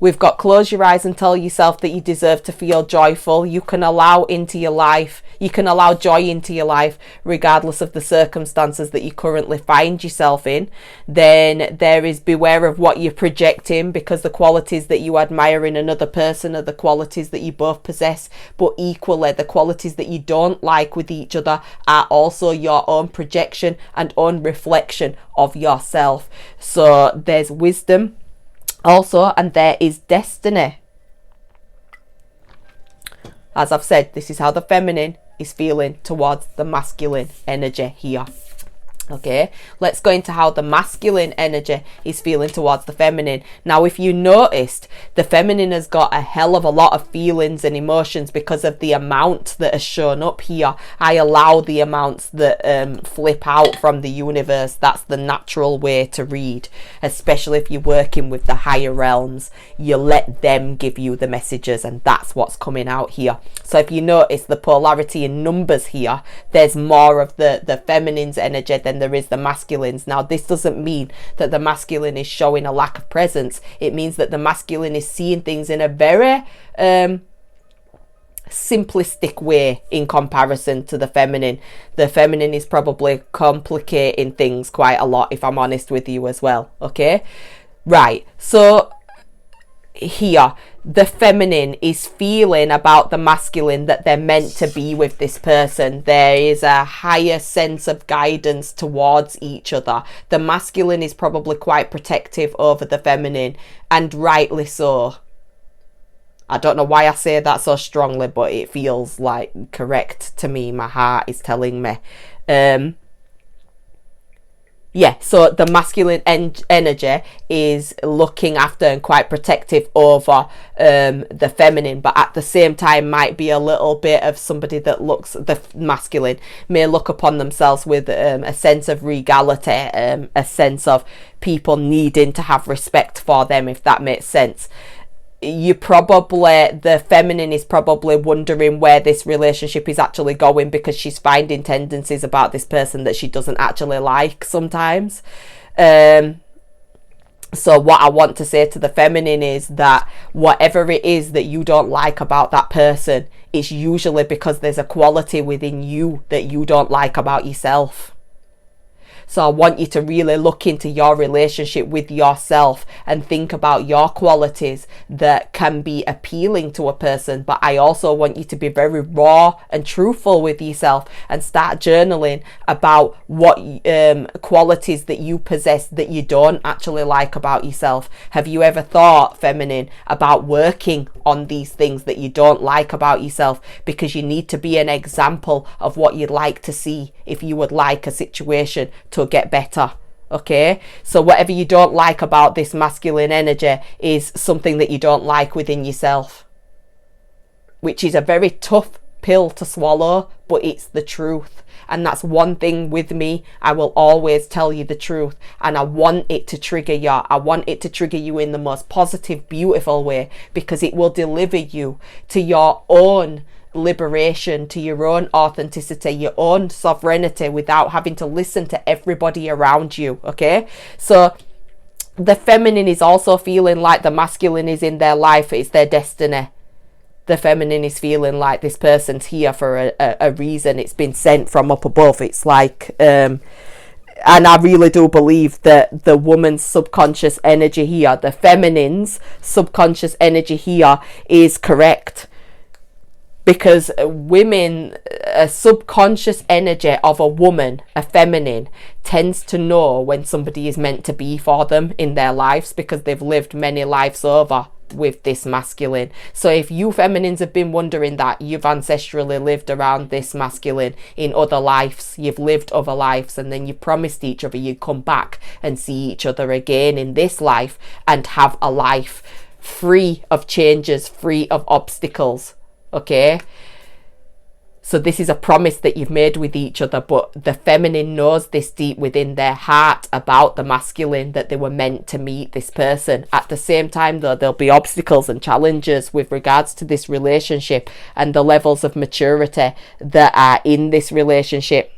Speaker 1: We've got close your eyes and tell yourself that you deserve to feel joyful. You can allow into your life, you can allow joy into your life regardless of the circumstances that you currently find yourself in. Then there is beware of what you're projecting, because the qualities that you admire in another person are the qualities that you both possess. But equally, the qualities that you don't like with each other are also your own projection and own reflection of yourself. So there's wisdom also, and there is destiny. As I've said, this is how the feminine is feeling towards the masculine energy here. Okay, let's go into how the masculine energy is feeling towards the feminine. Now, if you noticed, the feminine has got a hell of a lot of feelings and emotions because of the amount that has shown up here. I allow the amounts that flip out from the universe. That's the natural way to read, especially if you're working with the higher realms. You let them give you the messages, and that's what's coming out here. So if you notice the polarity in numbers here, there's more of the feminine's energy than there is the masculine's. Now, this doesn't mean that the masculine is showing a lack of presence. It means that the masculine is seeing things in a very simplistic way in comparison to the feminine. The feminine is probably complicating things quite a lot, if I'm honest with you as well. Okay, right, so here the feminine is feeling about the masculine that they're meant to be with this person. There is a higher sense of guidance towards each other. The masculine is probably quite protective over the feminine, and rightly so. I don't know why I say that so strongly, but it feels like correct to me. My heart is telling me. Yeah, so the masculine energy is looking after and quite protective over the feminine, but at the same time might be a little bit of somebody that looks, the masculine may look upon themselves with a sense of regality, a sense of people needing to have respect for them, if that makes sense. The feminine is probably wondering where this relationship is actually going, because she's finding tendencies about this person that she doesn't actually like sometimes. So what I want to say to the feminine is that whatever it is that you don't like about that person, it's usually because there's a quality within you that you don't like about yourself. So I want you to really look into your relationship with yourself and think about your qualities that can be appealing to a person. But I also want you to be very raw and truthful with yourself and start journaling about what qualities that you possess that you don't actually like about yourself. Have you ever thought, feminine, about working on these things that you don't like about yourself? Because you need to be an example of what you'd like to see if you would like a situation to get better. Okay, so whatever you don't like about this masculine energy is something that you don't like within yourself, which is a very tough pill to swallow, but it's the truth. And that's one thing with me, I will always tell you the truth, and I want it to trigger you. I want it to trigger you in the most positive, beautiful way, because it will deliver you to your own liberation, to your own authenticity, your own sovereignty, without having to listen to everybody around you. Okay, so the feminine is also feeling like the masculine is in their life, it's their destiny. The feminine is feeling like this person's here for a reason. It's been sent from up above. It's like and I really do believe that the woman's subconscious energy here, the feminine's subconscious energy here, is correct. Because women, a subconscious energy of a woman, a feminine, tends to know when somebody is meant to be for them in their lives, because they've lived many lives over with this masculine. So if you feminines have been wondering that, you've ancestrally lived around this masculine in other lives. You've lived other lives, and then you promised each other you'd come back and see each other again in this life and have a life free of changes, free of obstacles. Okay, so this is a promise that you've made with each other, but the feminine knows this deep within their heart about the masculine, that they were meant to meet this person. At the same time, though, there'll be obstacles and challenges with regards to this relationship and the levels of maturity that are in this relationship.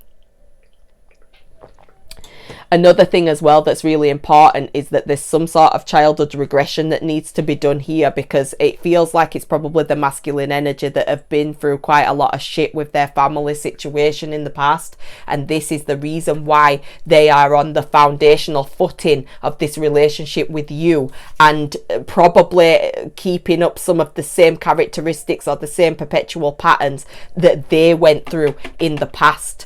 Speaker 2: Another thing as well that's really important is that there's some sort of childhood regression that needs to be done here, because it feels like it's probably the masculine energy that have been through quite a lot of shit with their family situation in the past, and this is the reason why they are on the foundational footing of this relationship with you, and probably keeping up some of the same characteristics or the same perpetual patterns that they went through in the past.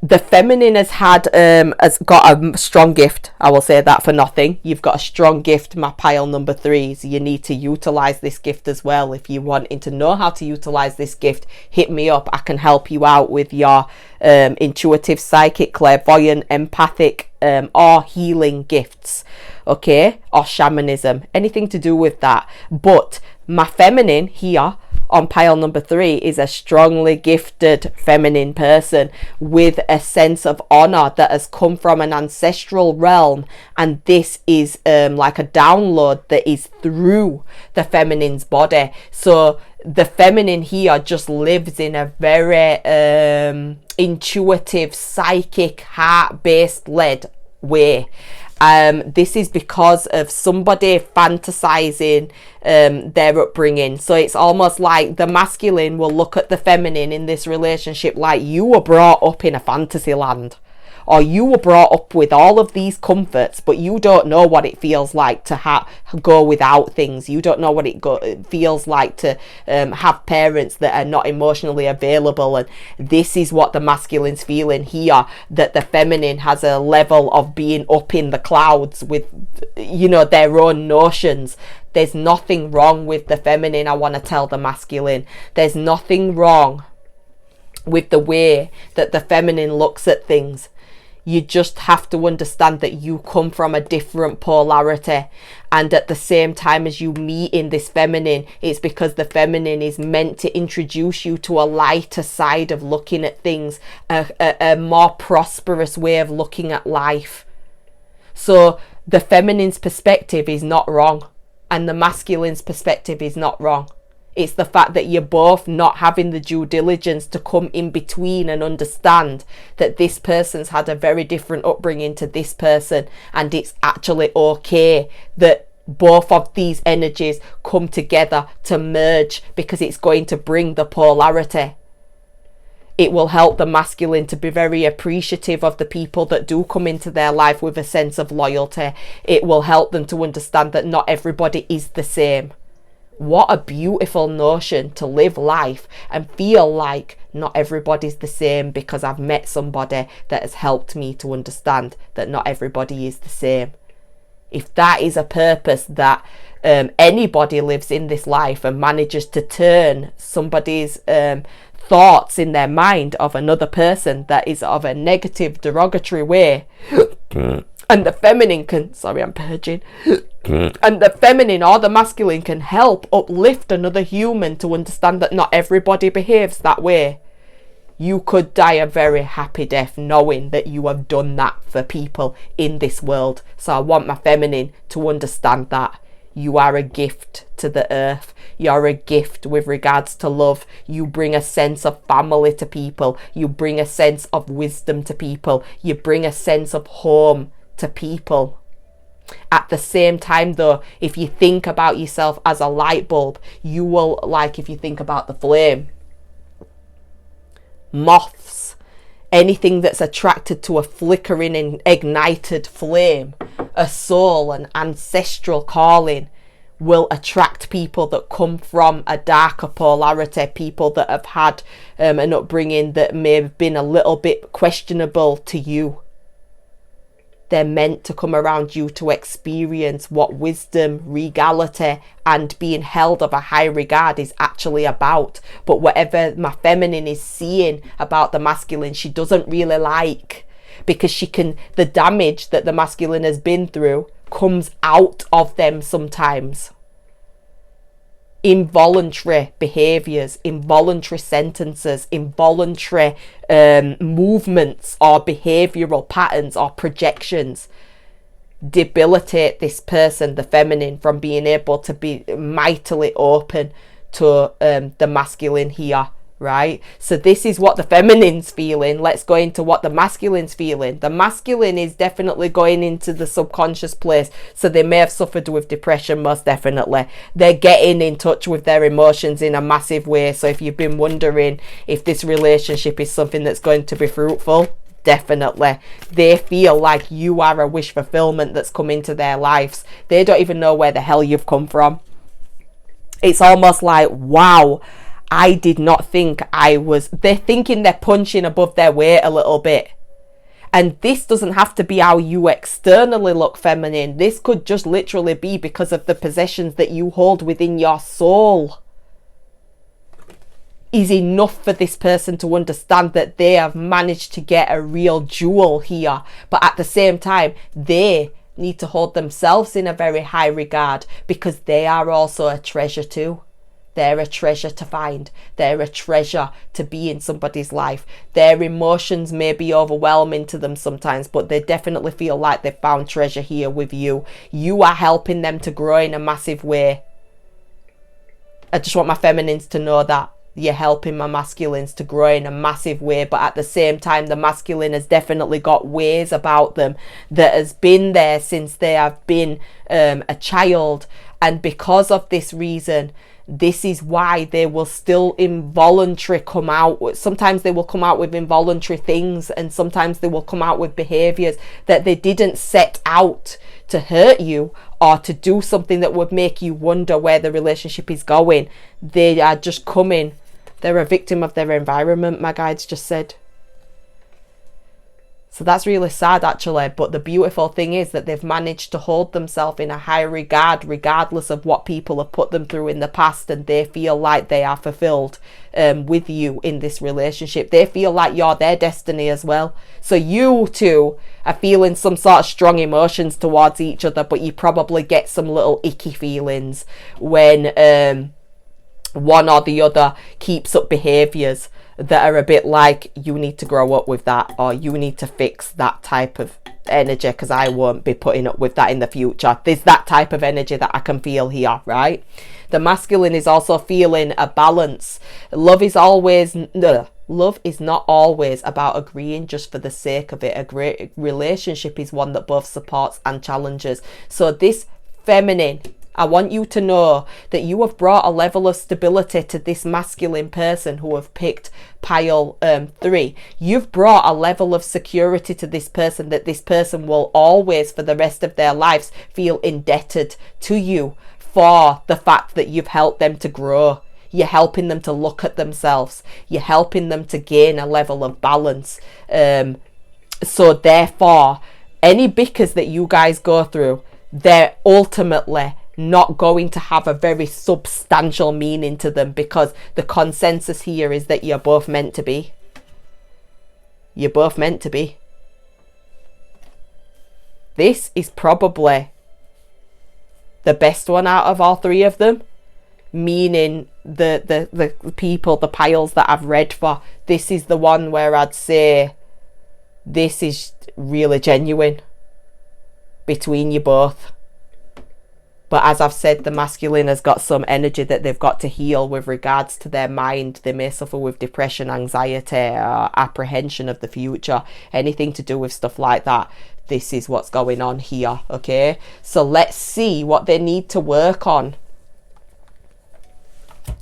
Speaker 2: The feminine has got a strong gift. I will say that for nothing. You've got a strong gift, my pile number 3. So you need to utilize this gift as well. If you're wanting to know how to utilize this gift, hit me up. I can help you out with your intuitive, psychic, clairvoyant, empathic, or healing gifts. Okay? Or shamanism. Anything to do with that. But my feminine here on pile number 3 is a strongly gifted feminine person with a sense of honor that has come from an ancestral realm, and this is like a download that is through the feminine's body. So the feminine here just lives in a very intuitive, psychic, heart-based led way. This is because of somebody fantasizing their upbringing. So it's almost like the masculine will look at the feminine in this relationship like, you were brought up in a fantasy land, or you were brought up with all of these comforts, but you don't know what it feels like to go without things. You don't know what it feels like to have parents that are not emotionally available. And this is what the masculine's feeling here, that the feminine has a level of being up in the clouds with, you know, their own notions. There's nothing wrong with the feminine, I want to tell the masculine. There's nothing wrong with the way that the feminine looks at things. You just have to understand that you come from a different polarity, and at the same time as you meet in this feminine, it's because the feminine is meant to introduce you to a lighter side of looking at things, a more prosperous way of looking at life. So the feminine's perspective is not wrong, and the masculine's perspective is not wrong. It's the fact that you're both not having the due diligence to come in between and understand that this person's had a very different upbringing to this person, and it's actually okay that both of these energies come together to merge, because it's going to bring the polarity. It will help the masculine to be very appreciative of the people that do come into their life with a sense of loyalty. It will help them to understand that not everybody is the same. What a beautiful notion to live life and feel like not everybody's the same, because I've met somebody that has helped me to understand that not everybody is the same. If that is a purpose that anybody lives in this life and manages to turn somebody's thoughts in their mind of another person that is of a negative, derogatory way, and the feminine can, sorry, I'm purging, and the feminine or the masculine can help uplift another human to understand that not everybody behaves that way, you could die a very happy death knowing that you have done that for people in this world. So I want my feminine to understand that you are a gift to the earth. You're a gift with regards to love. You bring a sense of family to people. You bring a sense of wisdom to people. You bring a sense of home to people. At the same time though, if you think about yourself as a light bulb, you will, like if you think about the flame, moths, anything that's attracted to a flickering and ignited flame, a soul, an ancestral calling, will attract people that come from a darker polarity, people that have had an upbringing that may have been a little bit questionable to you. They're meant to come around you to experience what wisdom, regality, and being held of a high regard is actually about. But whatever my feminine is seeing about the masculine, she doesn't really like, because the damage that the masculine has been through comes out of them sometimes. Involuntary behaviors, involuntary sentences, involuntary movements or behavioral patterns or projections debilitate this person, the feminine, from being able to be mightily open to the masculine here right? So this is what the feminine's feeling. Let's go into what the masculine's feeling. The masculine is definitely going into the subconscious place. So they may have suffered with depression, most definitely. They're getting in touch with their emotions in a massive way. So if you've been wondering if this relationship is something that's going to be fruitful, definitely. They feel like you are a wish fulfillment that's come into their lives. They don't even know where the hell you've come from. It's almost like, wow, I did not think I was... They're thinking they're punching above their weight a little bit. And this doesn't have to be how you externally look feminine. This could just literally be because of the possessions that you hold within your soul. Is enough for this person to understand that they have managed to get a real jewel here. But at the same time, they need to hold themselves in a very high regard, because they are also a treasure too. They're a treasure to find. They're a treasure to be in somebody's life. Their emotions may be overwhelming to them sometimes, but they definitely feel like they've found treasure here with you. You are helping them to grow in a massive way. I just want my feminines to know that. You're helping my masculines to grow in a massive way, but at the same time, the masculine has definitely got ways about them that has been there since they have been a child. And because of this reason, this is why they will still involuntary come out. Sometimes they will come out with involuntary things, and sometimes they will come out with behaviors that they didn't set out to hurt you or to do something that would make you wonder where the relationship is going. They are just coming. They're a victim of their environment, my guides just said. So that's really sad, actually. But the beautiful thing is that they've managed to hold themselves in a high regard, regardless of what people have put them through in the past. And they feel like they are fulfilled with you in this relationship. They feel like you're their destiny as well. So you two are feeling some sort of strong emotions towards each other, but you probably get some little icky feelings when one or the other keeps up behaviors that are a bit like, you need to grow up with that, or you need to fix that type of energy, because I won't be putting up with that in the future. There's that type of energy that I can feel here, right? The masculine is also feeling a balance. Love is not always about agreeing just for the sake of it. A great relationship is one that both supports and challenges. So this feminine, I want you to know that you have brought a level of stability to this masculine person who have picked pile 3. You've brought a level of security to this person that this person will always, for the rest of their lives, feel indebted to you for the fact that you've helped them to grow. You're helping them to look at themselves. You're helping them to gain a level of balance. So therefore, any bickers that you guys go through, they're ultimately not going to have a very substantial meaning to them, because the consensus here is that you're both meant to be. You're both meant to be. This is probably the best one out of all 3 of them, meaning the people, the piles that I've read for. This is the one where I'd say this is really genuine between you both. But as I've said, the masculine has got some energy that they've got to heal with regards to their mind. They may suffer with depression, anxiety, or apprehension of the future. Anything to do with stuff like that. This is what's going on here, okay? So let's see what they need to work on.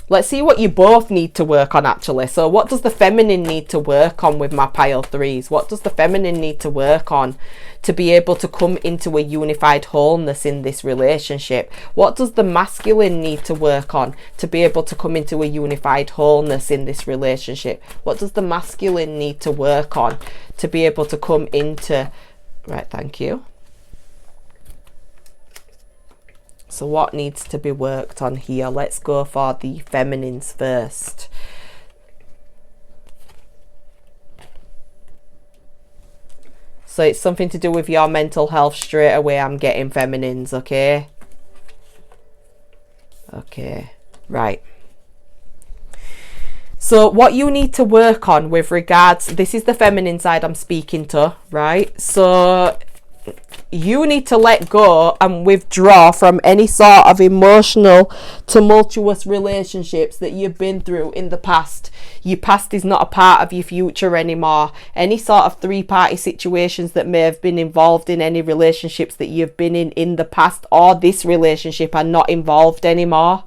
Speaker 2: Let's see what you both need to work on, actually. So what does the feminine need to work on with my pile 3s? What does the feminine need to work on to be able to come into a unified wholeness in this relationship? What does the masculine need to work on to be able to come into a unified wholeness in this relationship? What does the masculine need to work on to be able to come into... Right, thank you. So what needs to be worked on here? Let's go for the feminines first. So it's something to do with your mental health straight away. I'm getting feminines, okay? Okay, right. So what you need to work on with regards, this is the feminine side I'm speaking to, right? So you need to let go and withdraw from any sort of emotional, tumultuous relationships that you've been through in the past. Your past is not a part of your future anymore. Any sort of three-party situations that may have been involved in any relationships that you've been in the past, or this relationship, are not involved anymore.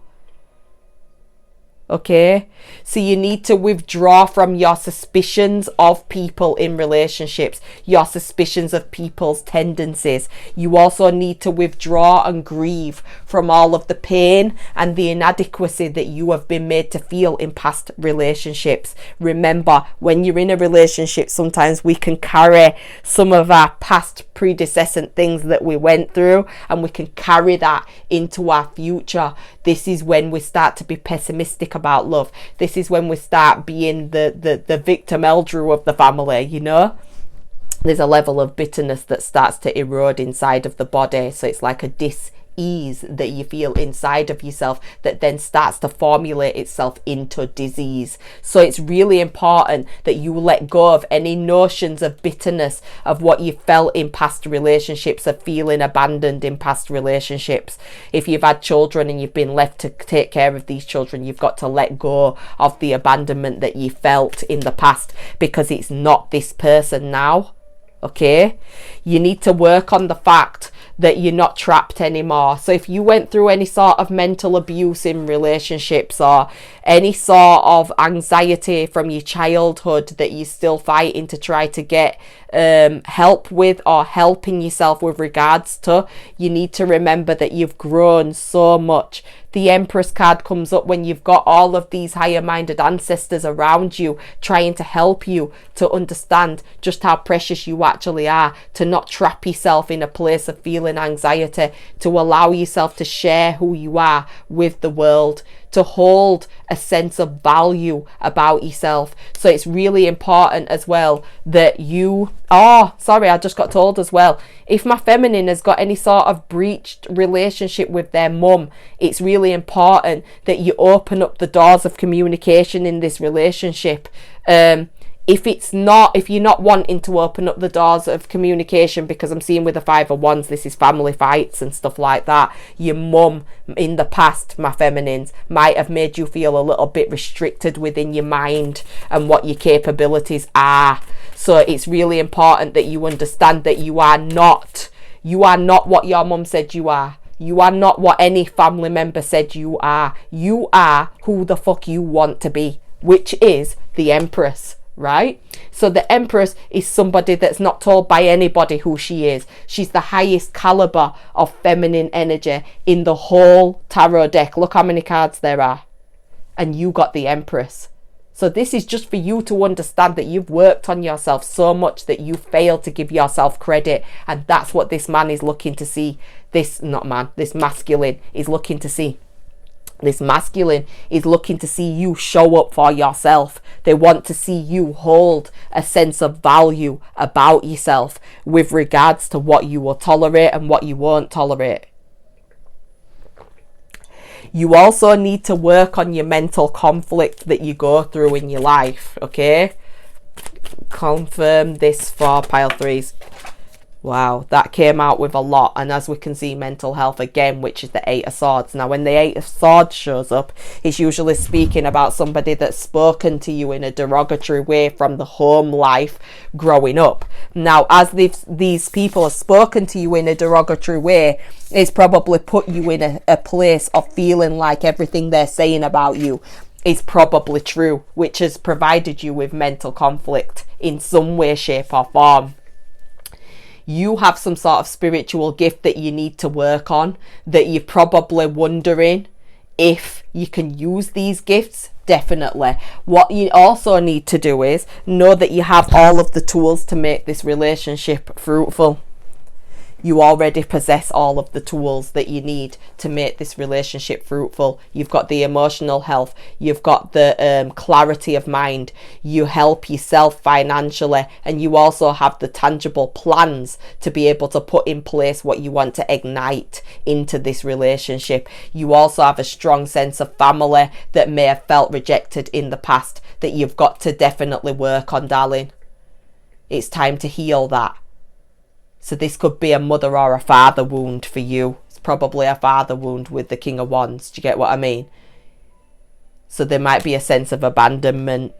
Speaker 2: Okay, so you need to withdraw from your suspicions of people in relationships, your suspicions of people's tendencies. You also need to withdraw and grieve from all of the pain and the inadequacy that you have been made to feel in past relationships. Remember, when you're in a relationship, sometimes we can carry some of our past predecessor things that we went through, and we can carry that into our future. This is when we start to be pessimistic about love. This is when we start being the victim eldrew of the family, you know. There's a level of bitterness that starts to erode inside of the body. So it's like a dis-ease that you feel inside of yourself that then starts to formulate itself into disease. So it's really important that you let go of any notions of bitterness, of what you felt in past relationships, of feeling abandoned in past relationships. If you've had children and you've been left to take care of these children, you've got to let go of the abandonment that you felt in the past, because it's not this person now. Okay, you need to work on the fact that you're not trapped anymore. So if you went through any sort of mental abuse in relationships, or any sort of anxiety from your childhood that you're still fighting to try to get help with, or helping yourself with regards to, you need to remember that you've grown so much. The Empress card comes up when you've got all of these higher minded ancestors around you trying to help you to understand just how precious you actually are, to not trap yourself in a place of feeling anxiety, to allow yourself to share who you are with the world, to hold a sense of value about yourself. So it's really important as well that you, I just got told as well, if my feminine has got any sort of breached relationship with their mum, it's really important that you open up the doors of communication in this relationship. If you're not wanting to open up the doors of communication, because I'm seeing with the 5 of Wands, this is family fights and stuff like that. Your mum in the past, my feminines, might have made you feel a little bit restricted within your mind and what your capabilities are. So it's really important that you understand that you are not what your mum said you are. You are not what any family member said you are. You are who the fuck you want to be, which is the Empress. Right? So the Empress is somebody that's not told by anybody who she is. She's the highest caliber of feminine energy in the whole tarot deck. Look how many cards there are. And you got the Empress. So this is just for you to understand that you've worked on yourself so much that you failed to give yourself credit. And that's what this man is looking to see. This masculine is looking to see. This masculine is looking to see you show up for yourself. They want to see you hold a sense of value about yourself with regards to what you will tolerate and what you won't tolerate. You also need to work on your mental conflict that you go through in your life, okay? Confirm this for pile 3s. Wow, that came out with a lot. And as we can see, mental health again, which is the 8 of Swords. Now, when the 8 of Swords shows up, it's usually speaking about somebody that's spoken to you in a derogatory way from the home life growing up. Now, as these people have spoken to you in a derogatory way, it's probably put you in a place of feeling like everything they're saying about you is probably true, which has provided you with mental conflict in some way, shape or form. You have some sort of spiritual gift that you need to work on, that you're probably wondering if you can use these gifts. Definitely. What you also need to do is know that you have all of the tools to make this relationship fruitful. You already possess all of the tools that you need to make this relationship fruitful. You've got the emotional health. You've got the clarity of mind. You help yourself financially. And you also have the tangible plans to be able to put in place what you want to ignite into this relationship. You also have a strong sense of family that may have felt rejected in the past that you've got to definitely work on, darling. It's time to heal that. So this could be a mother or a father wound for you. It's probably a father wound with the King of Wands. Do you get what I mean? So there might be a sense of abandonment,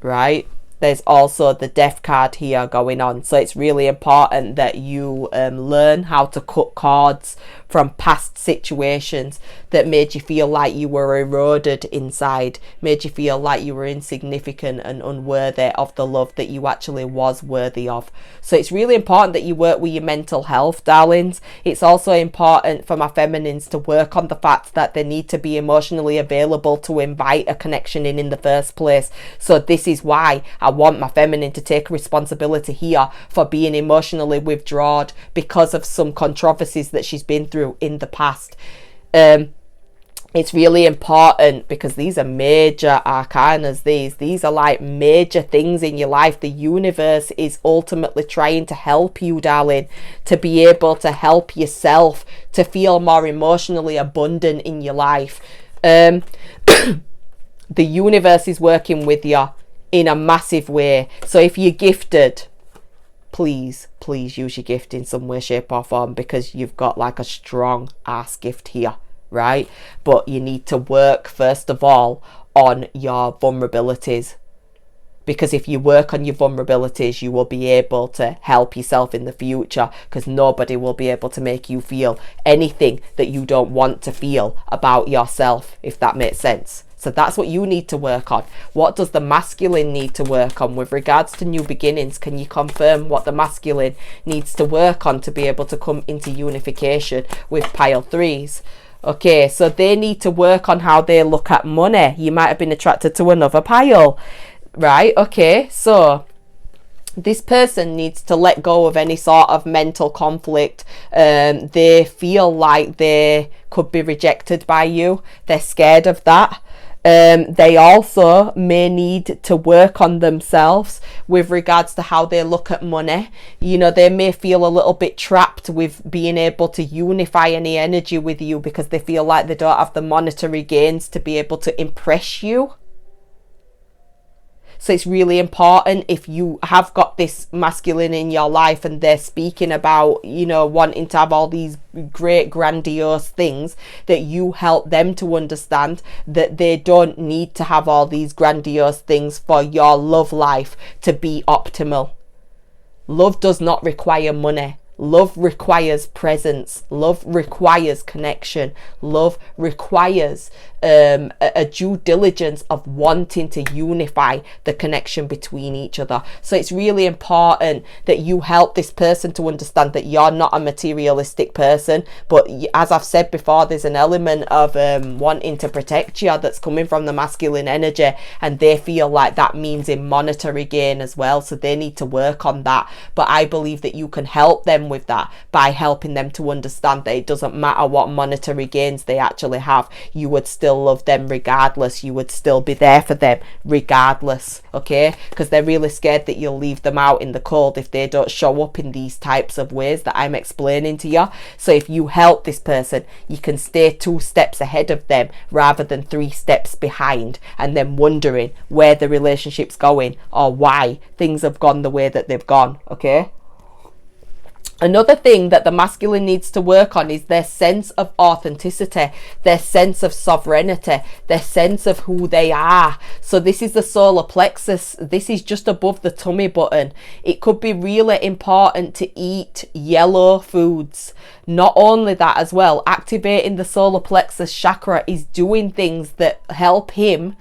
Speaker 2: right? There's also the death card here going on. So it's really important that you learn how to cut cords from past situations that made you feel like you were eroded inside, made you feel like you were insignificant and unworthy of the love that you actually was worthy of. So it's really important that you work with your mental health, darlings. It's also important for my feminines to work on the fact that they need to be emotionally available to invite a connection in the first place. So this is why I want my feminine to take responsibility here for being emotionally withdrawn because of some controversies that she's been through in the past. It's really important because these are major arcanas. These are like major things in your life. The universe is ultimately trying to help you, darling, to be able to help yourself to feel more emotionally abundant in your life. The universe is working with you in a massive way. So if you're gifted, please use your gift in some way, shape or form, because you've got like a strong ass gift here, right? But you need to work first of all on your vulnerabilities, because if you work on your vulnerabilities, you will be able to help yourself in the future, because nobody will be able to make you feel anything that you don't want to feel about yourself, if that makes sense. So that's what you need to work on. What does the masculine need to work on with regards to new beginnings? Can you confirm what the masculine needs to work on to be able to come into unification with pile threes? Okay, so they need to work on how they look at money. You might have been attracted to another pile, right? Okay, so this person needs to let go of any sort of mental conflict. They feel like they could be rejected by you. They're scared of that. They also may need to work on themselves with regards to how they look at money. You know, they may feel a little bit trapped with being able to unify any energy with you because they feel like they don't have the monetary gains to be able to impress you. So it's really important, if you have got this masculine in your life and they're speaking about, you know, wanting to have all these great grandiose things, that you help them to understand that they don't need to have all these grandiose things for your love life to be optimal. Love does not require money. Love requires presence. Love requires connection. Love requires a due diligence of wanting to unify the connection between each other. So it's really important that you help this person to understand that you're not a materialistic person, but as I've said before, there's an element of wanting to protect you that's coming from the masculine energy, and they feel like that means in monetary gain as well, so they need to work on that. But I believe that you can help them with that by helping them to understand that it doesn't matter what monetary gains they actually have, you would still love them regardless. You would still be there for them regardless, okay? Because they're really scared that you'll leave them out in the cold if they don't show up in these types of ways that I'm explaining to you. So if you help this person, you can stay 2 steps ahead of them rather than 3 steps behind, and then wondering where the relationship's going or why things have gone the way that they've gone, okay? Another thing that the masculine needs to work on is their sense of authenticity, their sense of sovereignty, their sense of who they are. So this is the solar plexus. This is just above the tummy button. It could be really important to eat yellow foods. Not only that as well, activating the solar plexus chakra is doing things that help him,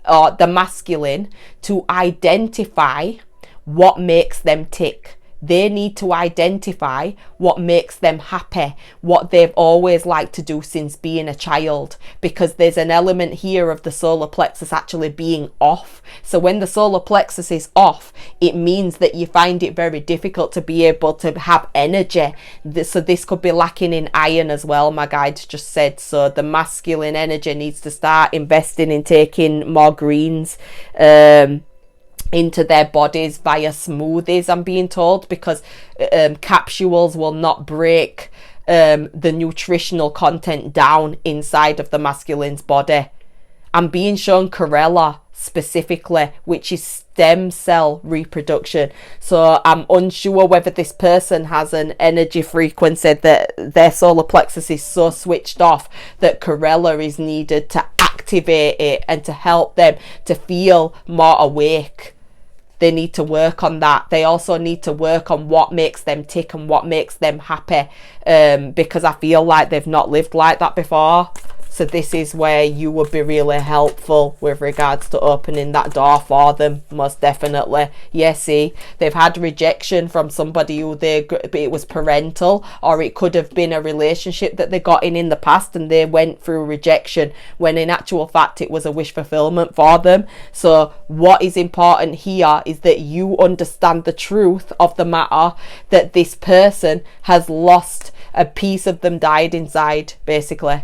Speaker 2: or the masculine, to identify what makes them tick. They need to identify what makes them happy, what they've always liked to do since being a child, because there's an element here of the solar plexus actually being off. So when the solar plexus is off, it means that you find it very difficult to be able to have energy. So this could be lacking in iron as well, my guide just said. So the masculine energy needs to start investing in taking more greens into their bodies via smoothies, I'm being told, because capsules will not break the nutritional content down inside of the masculine's body. I'm being shown Chlorella. specifically, which is stem cell reproduction. So I'm unsure whether this person has an energy frequency that their solar plexus is so switched off that Corella is needed to activate it and to help them to feel more awake. They need to work on that. They also need to work on what makes them tick and what makes them happy, because I feel like they've not lived like that before. So this is where you would be really helpful with regards to opening that door for them, most definitely. Yeah, see, they've had rejection from somebody who it was parental, or it could have been a relationship that they got in the past and they went through rejection, when in actual fact it was a wish fulfillment for them. So what is important here is that you understand the truth of the matter, that this person has lost a piece of them, died inside, basically.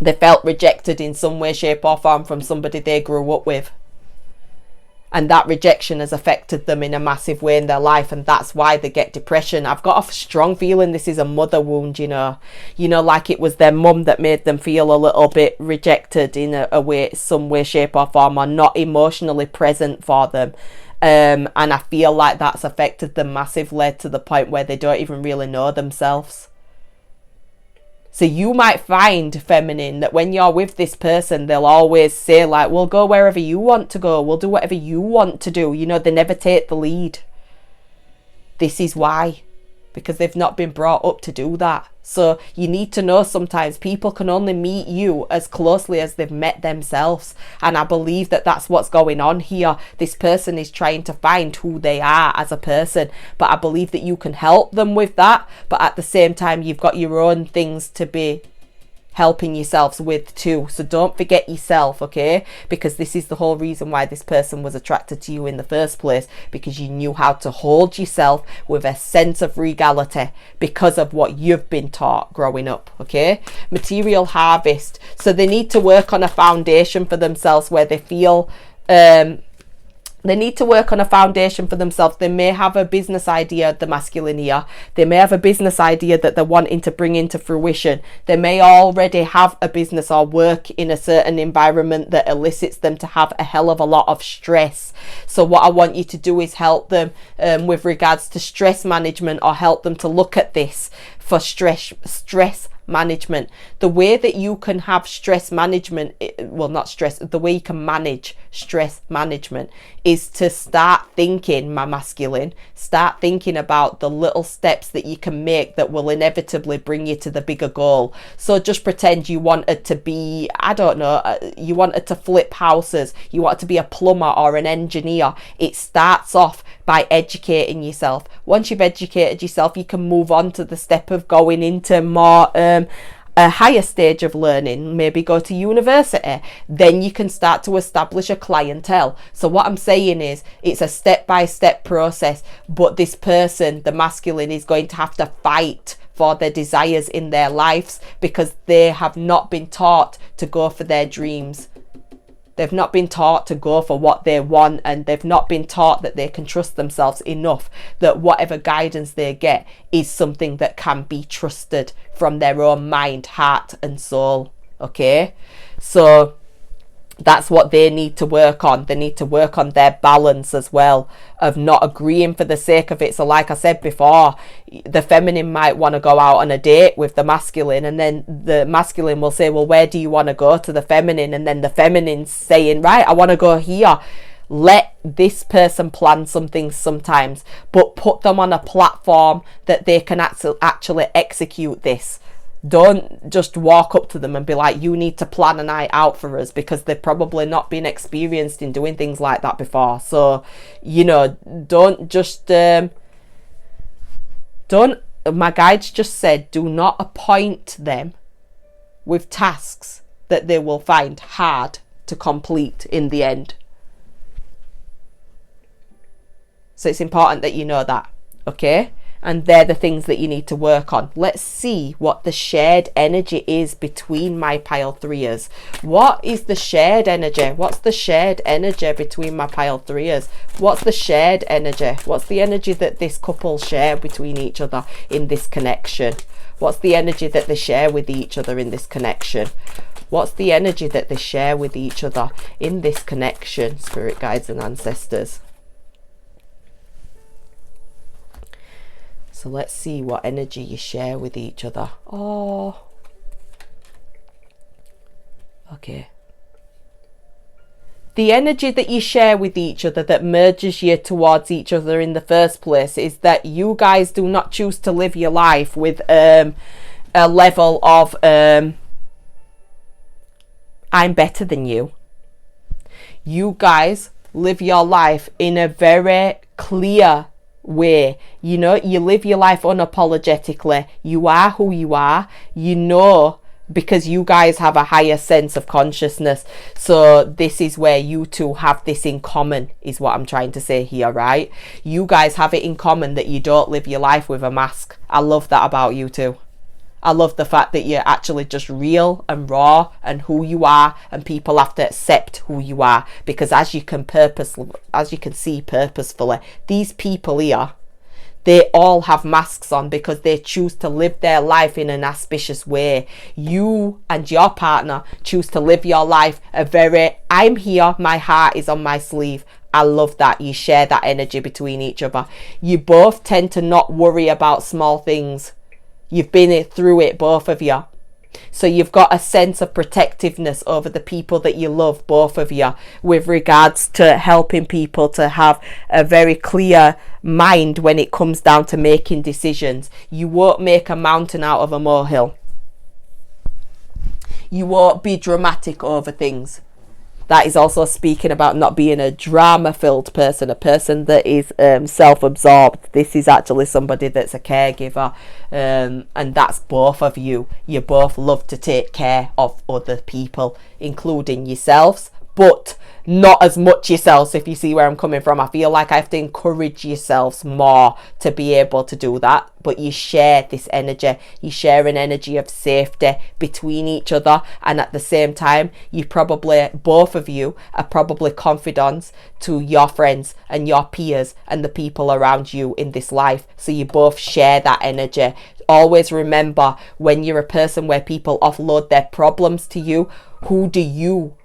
Speaker 2: They felt rejected in some way, shape or form from somebody they grew up with. And that rejection has affected them in a massive way in their life, and that's why they get depression. I've got a strong feeling this is a mother wound, you know, like it was their mum that made them feel a little bit rejected in a way, some way, shape or form, or not emotionally present for them. And I feel like that's affected them massively to the point where they don't even really know themselves. So you might find, feminine, that when you're with this person, they'll always say like, we'll go wherever you want to go. We'll do whatever you want to do. You know, they never take the lead. This is why. Because they've not been brought up to do that. So you need to know sometimes people can only meet you as closely as they've met themselves. And I believe that that's what's going on here. This person is trying to find who they are as a person. But I believe that you can help them with that. But at the same time, you've got your own things to be helping yourselves with too. So don't forget yourself, okay? Because this is the whole reason why this person was attracted to you in the first place, because you knew how to hold yourself with a sense of regality because of what you've been taught growing up, okay? Material harvest. So they need to work on a foundation for themselves where they feel they need to work on a foundation for themselves. They may have a business idea, the masculine here. They may have a business idea that they're wanting to bring into fruition. They may already have a business or work in a certain environment that elicits them to have a hell of a lot of stress. So what I want you to do is help them with regards to stress management, or help them to look at this for stress management. The way that you can have stress management, the way you can manage stress management is to start thinking, my masculine, start thinking about the little steps that you can make that will inevitably bring you to the bigger goal. So just pretend you wanted to be, I don't know, you wanted to flip houses, you wanted to be a plumber or an engineer. It starts off by educating yourself. Once you've educated yourself, you can move on to the step of going into more a higher stage of learning, maybe go to university. Then you can start to establish a clientele. So what I'm saying is, it's a step-by-step process, but this person, the masculine, is going to have to fight for their desires in their lives, because they have not been taught to go for their dreams. They've not been taught to go for what they want, and they've not been taught that they can trust themselves enough, that whatever guidance they get is something that can be trusted from their own mind, heart and soul. Okay, so that's what they need to work on. They need to work on their balance as well, of not agreeing for the sake of it. So like I said before, the feminine might want to go out on a date with the masculine, and then the masculine will say, well, where do you want to go, to the feminine? And then the feminine's saying, right, I want to go here. Let this person plan something sometimes, but put them on a platform that they can actually execute this. Don't just walk up to them and be like, you need to plan a night out for us, because they've probably not been experienced in doing things like that before. So, you know, don't just, my guides just said, do not appoint them with tasks that they will find hard to complete in the end. So it's important that you know that, okay? And they're the things that you need to work on. Let's see what the shared energy is between my pile threeers. What is the shared energy? What's the shared energy between my pile threeers? What's the shared energy? What's the energy that this couple share between each other in this connection? What's the energy that they share with each other in this connection? What's the energy that they share with each other in this connection, spirit guides and ancestors? So let's see what energy you share with each other. Oh, okay. The energy that you share with each other that merges you towards each other in the first place is that you guys do not choose to live your life with a level of I'm better than you. You guys live your life in a very clear way. You know, you live your life unapologetically. You are who you are. You know, because you guys have a higher sense of consciousness. So this is where you two have this in common, is what I'm trying to say here, right? You guys have it in common that you don't live your life with a mask. I love that about you two. I love the fact that you're actually just real and raw and who you are, and people have to accept who you are, because as you can see purposefully, these people here, they all have masks on because they choose to live their life in an auspicious way. You and your partner choose to live your life a very, I'm here, my heart is on my sleeve. I love that. You share that energy between each other. You both tend to not worry about small things. You've been through it, both of you. So you've got a sense of protectiveness over the people that you love, both of you, with regards to helping people to have a very clear mind when it comes down to making decisions. You won't make a mountain out of a molehill. You won't be dramatic over things. That is also speaking about not being a drama-filled person, a person that is self-absorbed. This is actually somebody that's a caregiver, and that's both of you. You both love to take care of other people, including yourselves, but not as much yourselves, if you see where I'm coming from. I feel like I have to encourage yourselves more to be able to do that. But you share this energy. You share an energy of safety between each other, and at the same time, you probably, both of you are probably confidants to your friends and your peers and the people around you in this life. So you both share that energy. Always remember, when you're a person where people offload their problems to you, who do you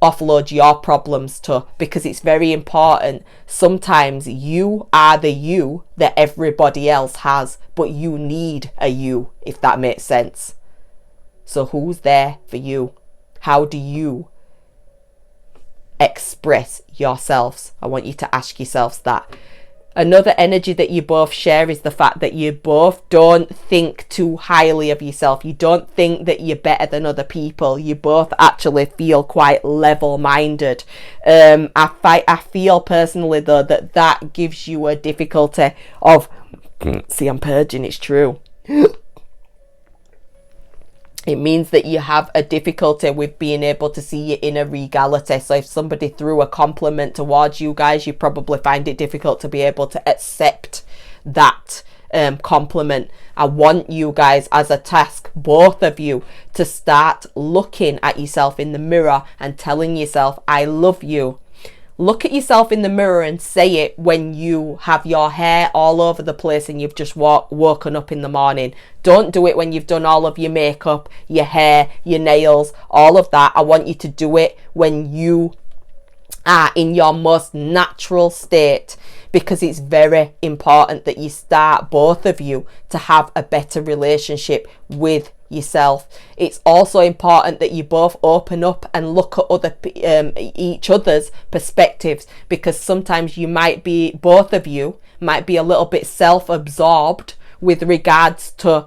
Speaker 2: offload your problems to? Because it's very important. Sometimes you are the you that everybody else has, but you need a you, if that makes sense. So who's there for you? How do you express yourselves? I want you to ask yourselves that. Another energy that you both share is the fact that you both don't think too highly of yourself. You don't think that you're better than other people. You both actually feel quite level-minded. I feel personally, though, that gives you a difficulty of... See, I'm purging, it's true. It means that you have a difficulty with being able to see your inner regality. So if somebody threw a compliment towards you guys, you probably find it difficult to be able to accept that compliment. I want you guys, as a task, both of you, to start looking at yourself in the mirror and telling yourself, I love you. Look at yourself in the mirror and say it when you have your hair all over the place and you've just woken up in the morning. Don't do it when you've done all of your makeup, your hair, your nails, all of that. I want you to do it when you are in your most natural state, because it's very important that you start, both of you, to have a better relationship with yourself. It's also important that you both open up and look at each other's perspectives, because sometimes you might be, both of you might be a little bit self-absorbed with regards to,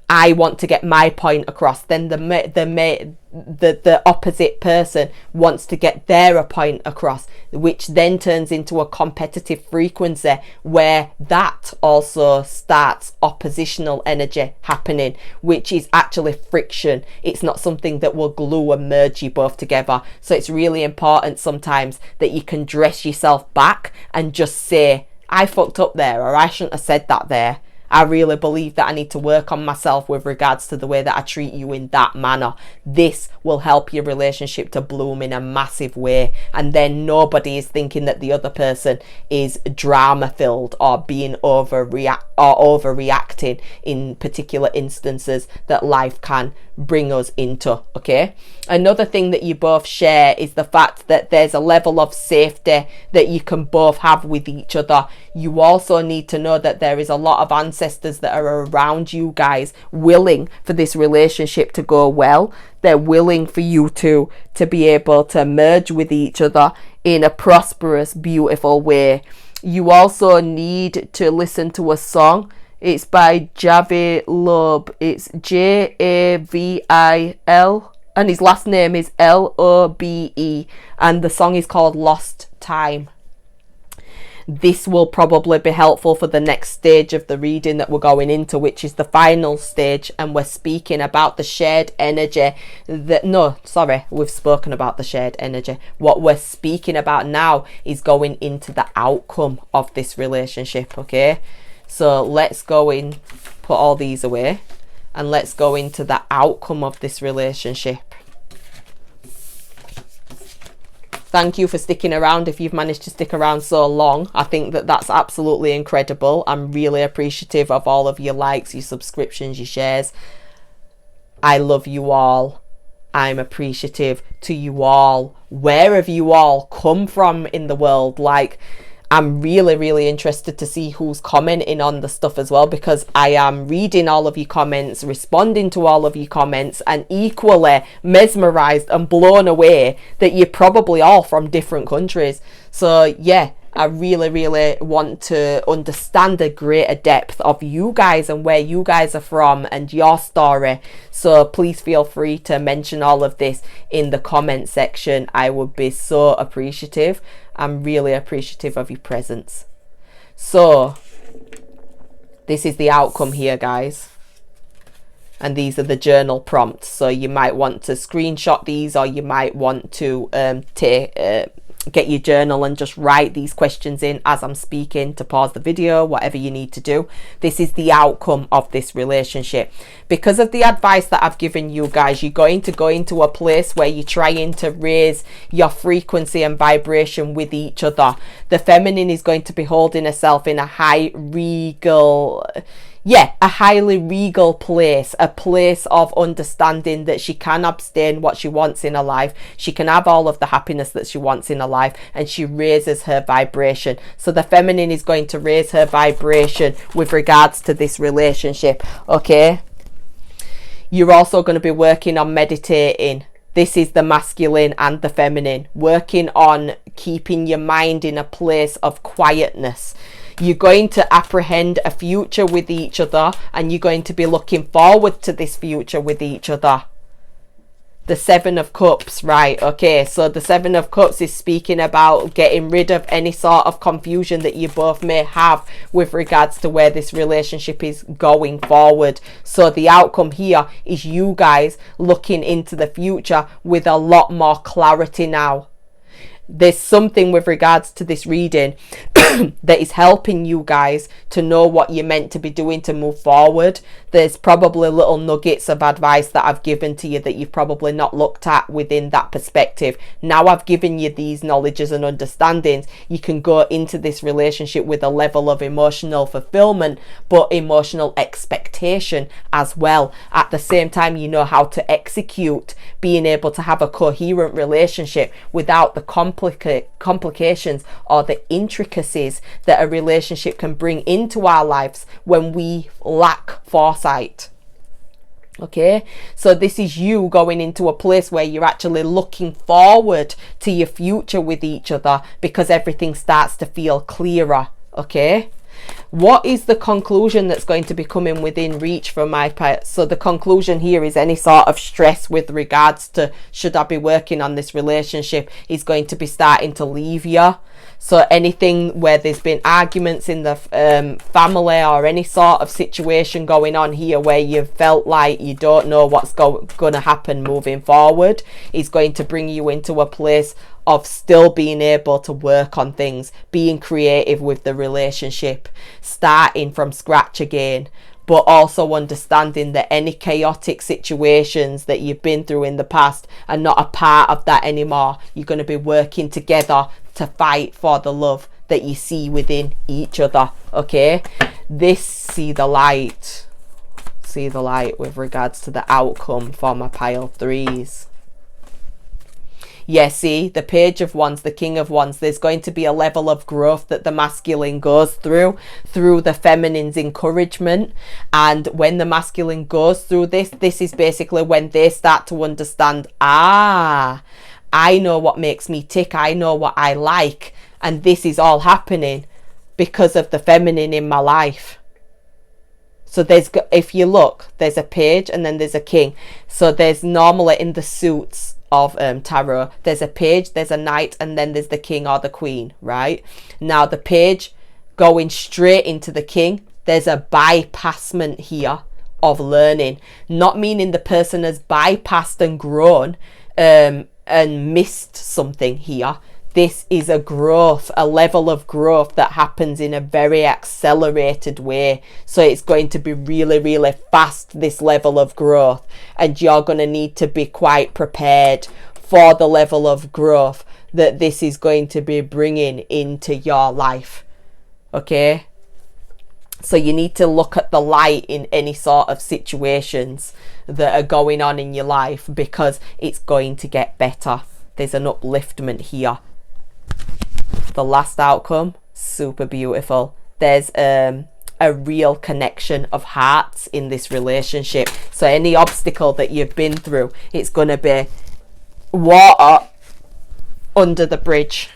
Speaker 2: I want to get my point across. Then the opposite person wants to get their point across, which then turns into a competitive frequency, where that also starts oppositional energy happening, which is actually friction. It's not something that will glue and merge you both together. So it's really important sometimes that you can dress yourself back and just say, I fucked up there, or I shouldn't have said that there. I really believe that I need to work on myself with regards to the way that I treat you in that manner. This will help your relationship to bloom in a massive way. And then nobody is thinking that the other person is drama filled or being overreacting in particular instances that life can bring us into. Okay, another thing that you both share is the fact that there's a level of safety that you can both have with each other. You also need to know that there is a lot of ancestors that are around you guys, willing for this relationship to go well. They're willing for you to be able to merge with each other in a prosperous, beautiful way. You also need to listen to a song. It's by Javi Loeb. It's Javil, and his last name is Lobe, and the song is called Lost Time. This will probably be helpful for the next stage of the reading that we're going into, which is the final stage, and we're speaking about the shared energy we've spoken about the shared energy. What we're speaking about now is going into the outcome of this relationship. Okay, so let's go in, put all these away, and let's go into the outcome of this relationship. Thank you for sticking around. If you've managed to stick around so long, I think that that's absolutely incredible. I'm really appreciative of all of your likes, your subscriptions, your shares. I love you all. I'm appreciative to you all. Where have you all come from in the world? Like, I'm really, really interested to see who's commenting on the stuff as well, because I am reading all of your comments, responding to all of your comments, and equally mesmerized and blown away that you're probably all from different countries. So yeah, I really, really want to understand a greater depth of you guys and where you guys are from and your story. So please feel free to mention all of this in the comment section. I would be so appreciative. I'm really appreciative of your presence. So this is the outcome here, guys. And these are the journal prompts. So you might want to screenshot these, or you might want to get your journal and just write these questions in as I'm speaking, to pause the video, whatever you need to do. This is the outcome of this relationship. Because of the advice that I've given you guys, you're going to go into a place where you're trying to raise your frequency and vibration with each other. The feminine is going to be holding herself in a high regal, a highly regal place, a place of understanding that she can abstain what she wants in her life. She can have all of the happiness that she wants in her life, and she raises her vibration. So the feminine is going to raise her vibration with regards to this relationship. Okay. You're also going to be working on meditating. This is the masculine and the feminine, working on keeping your mind in a place of quietness. You're going to apprehend a future with each other, and you're going to be looking forward to this future with each other. The Seven of Cups, right? Okay, so the Seven of Cups is speaking about getting rid of any sort of confusion that you both may have with regards to where this relationship is going forward. So the outcome here is you guys looking into the future with a lot more clarity now. There's something with regards to this reading that is helping you guys to know what you're meant to be doing to move forward. There's probably little nuggets of advice that I've given to you that you've probably not looked at within that perspective. Now I've given you these knowledges and understandings, you can go into this relationship with a level of emotional fulfillment, but emotional expectation as well. At the same time, you know how to execute, being able to have a coherent relationship without the complications or the intricacies that a relationship can bring into our lives when we lack foresight. Okay, so this is you going into a place where you're actually looking forward to your future with each other, because everything starts to feel clearer. Okay, what is the conclusion that's going to be coming within reach from my part? So the conclusion here is any sort of stress with regards to should I be working on this relationship is going to be starting to leave you. So anything where there's been arguments in the family, or any sort of situation going on here where you felt like you don't know what's going to happen moving forward, is going to bring you into a place of still being able to work on things, being creative with the relationship, starting from scratch again, but also understanding that any chaotic situations that you've been through in the past are not a part of that anymore. You're going to be working together to fight for the love that you see within each other, okay? This, see the light with regards to the outcome for my pile 3s. Yeah, see, the Page of Wands, the King of Wands, there's going to be a level of growth that the masculine goes through the feminine's encouragement. And when the masculine goes through this is basically when they start to understand, I know what makes me tick, I know what I like, and this is all happening because of the feminine in my life. So if you look, there's a page and then there's a king. So there's normally in the suits of tarot, there's a page, there's a knight, and then there's the king or the queen, right? Now the page going straight into the king, there's a bypassment here of learning, not meaning the person has bypassed and grown and missed something here. This is a growth, a level of growth that happens in a very accelerated way. So it's going to be really, really fast, this level of growth. And you're going to need to be quite prepared for the level of growth that this is going to be bringing into your life. Okay? So you need to look at the light in any sort of situations that are going on in your life, because it's going to get better. There's an upliftment here. The last outcome, super beautiful. There's a real connection of hearts in this relationship. So any obstacle that you've been through, it's going to be water under the bridge.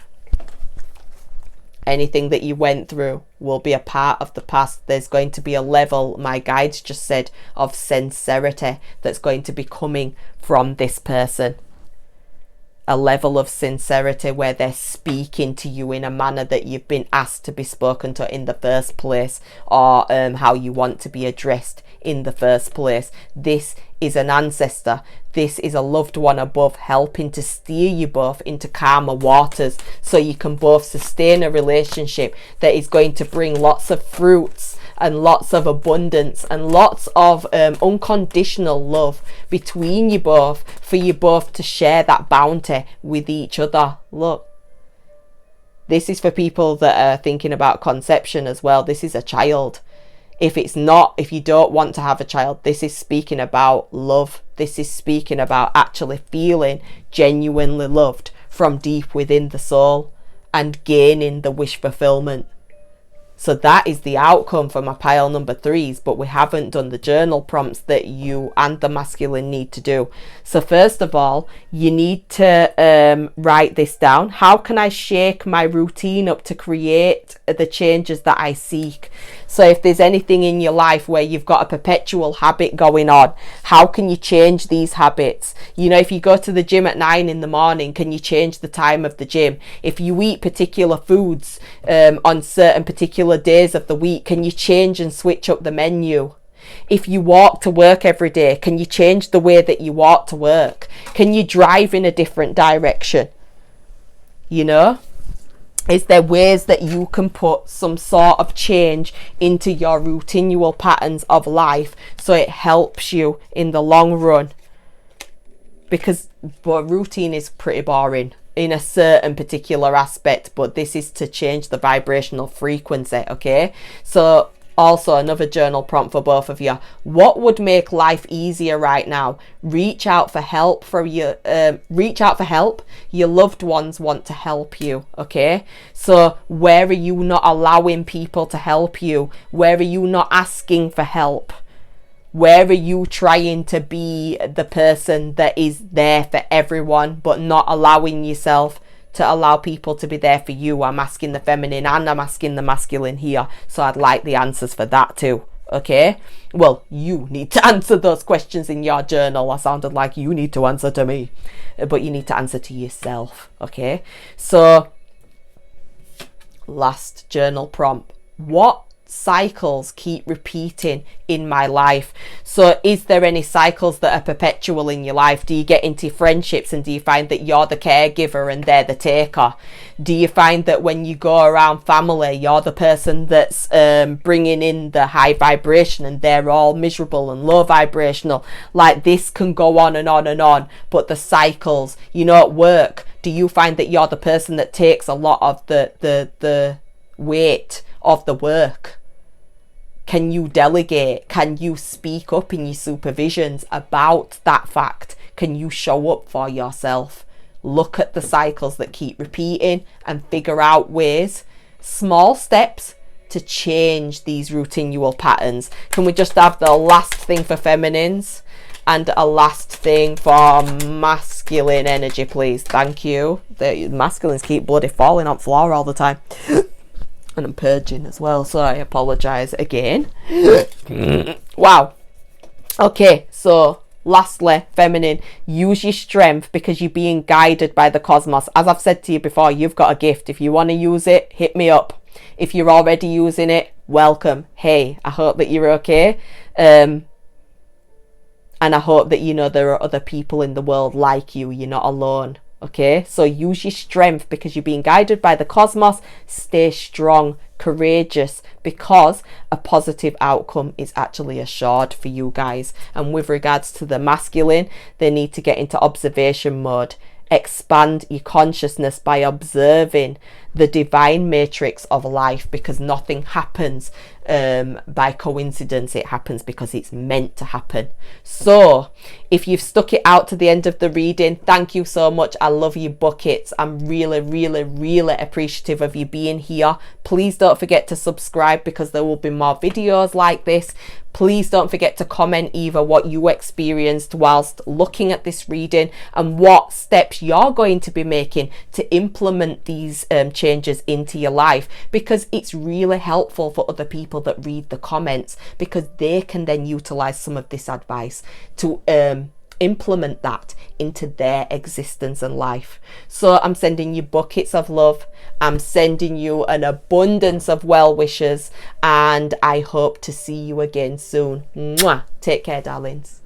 Speaker 2: Anything that you went through will be a part of the past. There's going to be a level, my guides just said, of sincerity that's going to be coming from this person. A level of sincerity where they're speaking to you in a manner that you've been asked to be spoken to in the first place, or how you want to be addressed in the first place. This is an ancestor. This is a loved one above, helping to steer you both into calmer waters, so you can both sustain a relationship that is going to bring lots of fruits and lots of abundance and lots of unconditional love between you both, for you both to share that bounty with each other. Look, this is for people that are thinking about conception as well. This is a child. If you don't want to have a child, this is speaking about love. This is speaking about actually feeling genuinely loved from deep within the soul and gaining the wish fulfillment. So that is the outcome for my pile number 3s, but we haven't done the journal prompts that you and the masculine need to do. So first of all, you need to write this down. How can I shake my routine up to create the changes that I seek? So if there's anything in your life where you've got a perpetual habit going on, how can you change these habits? You know, if you go to the gym at 9 in the morning, can you change the time of the gym? If you eat particular foods on certain particular days of the week, can you change and switch up the menu? If you walk to work every day, can you change the way that you walk to work? Can you drive in a different direction? You know, is there ways that you can put some sort of change into your routinal patterns of life so it helps you in the long run? Because routine is pretty boring in a certain particular aspect, but this is to change the vibrational frequency. Okay, so also another journal prompt for both of you. What would make life easier right now? Reach out for help reach out for help. Your loved ones want to help you. Okay, so where are you not allowing people to help you? Where are you not asking for help? Where are you trying to be the person that is there for everyone, but not allowing yourself to allow people to be there for you? I'm asking the feminine and I'm asking the masculine here. So I'd like the answers for that too. Okay? Well, you need to answer those questions in your journal. I sounded like you need to answer to me. But you need to answer to yourself. Okay? So last journal prompt. What cycles keep repeating in my life? So is there any cycles that are perpetual in your life? Do you get into friendships and do you find that you're the caregiver and they're the taker? Do you find that when you go around family, you're the person that's bringing in the high vibration and they're all miserable and low vibrational? Like, this can go on and on and on. But the cycles, you know, at work, do you find that you're the person that takes a lot of the weight of the work? Can you delegate? Can you speak up in your supervisions about that fact? Can you show up for yourself? Look at the cycles that keep repeating and figure out ways, small steps, to change these routinal patterns. Can we just have the last thing for feminines and a last thing for masculine energy, please? Thank you. The masculines keep bloody falling on floor all the time. And I'm purging as well, so I apologise again. Wow. Okay, so lastly, feminine, use your strength because you're being guided by the cosmos. As I've said to you before, you've got a gift. If you want to use it, hit me up. If you're already using it, welcome. Hey, I hope that you're okay. And I hope that you know there are other people in the world like you. You're not alone. Okay, so use your strength because you're being guided by the cosmos. Stay strong, courageous, because a positive outcome is actually assured for you guys. And with regards to the masculine, they need to get into observation mode. Expand your consciousness by observing the divine matrix of life, because nothing happens by coincidence. It happens because it's meant to happen. So if you've stuck it out to the end of the reading, thank you so much. I love you buckets. I'm really, really, really appreciative of you being here. Please don't forget to subscribe because there will be more videos like this. Please don't forget to comment either what you experienced whilst looking at this reading and what steps you're going to be making to implement these changes into your life, because it's really helpful for other people that read the comments, because they can then utilize some of this advice to implement that into their existence and life. So I'm sending you buckets of love. I'm sending you an abundance of well wishes, and I hope to see you again soon. Mwah. Take care, darlings.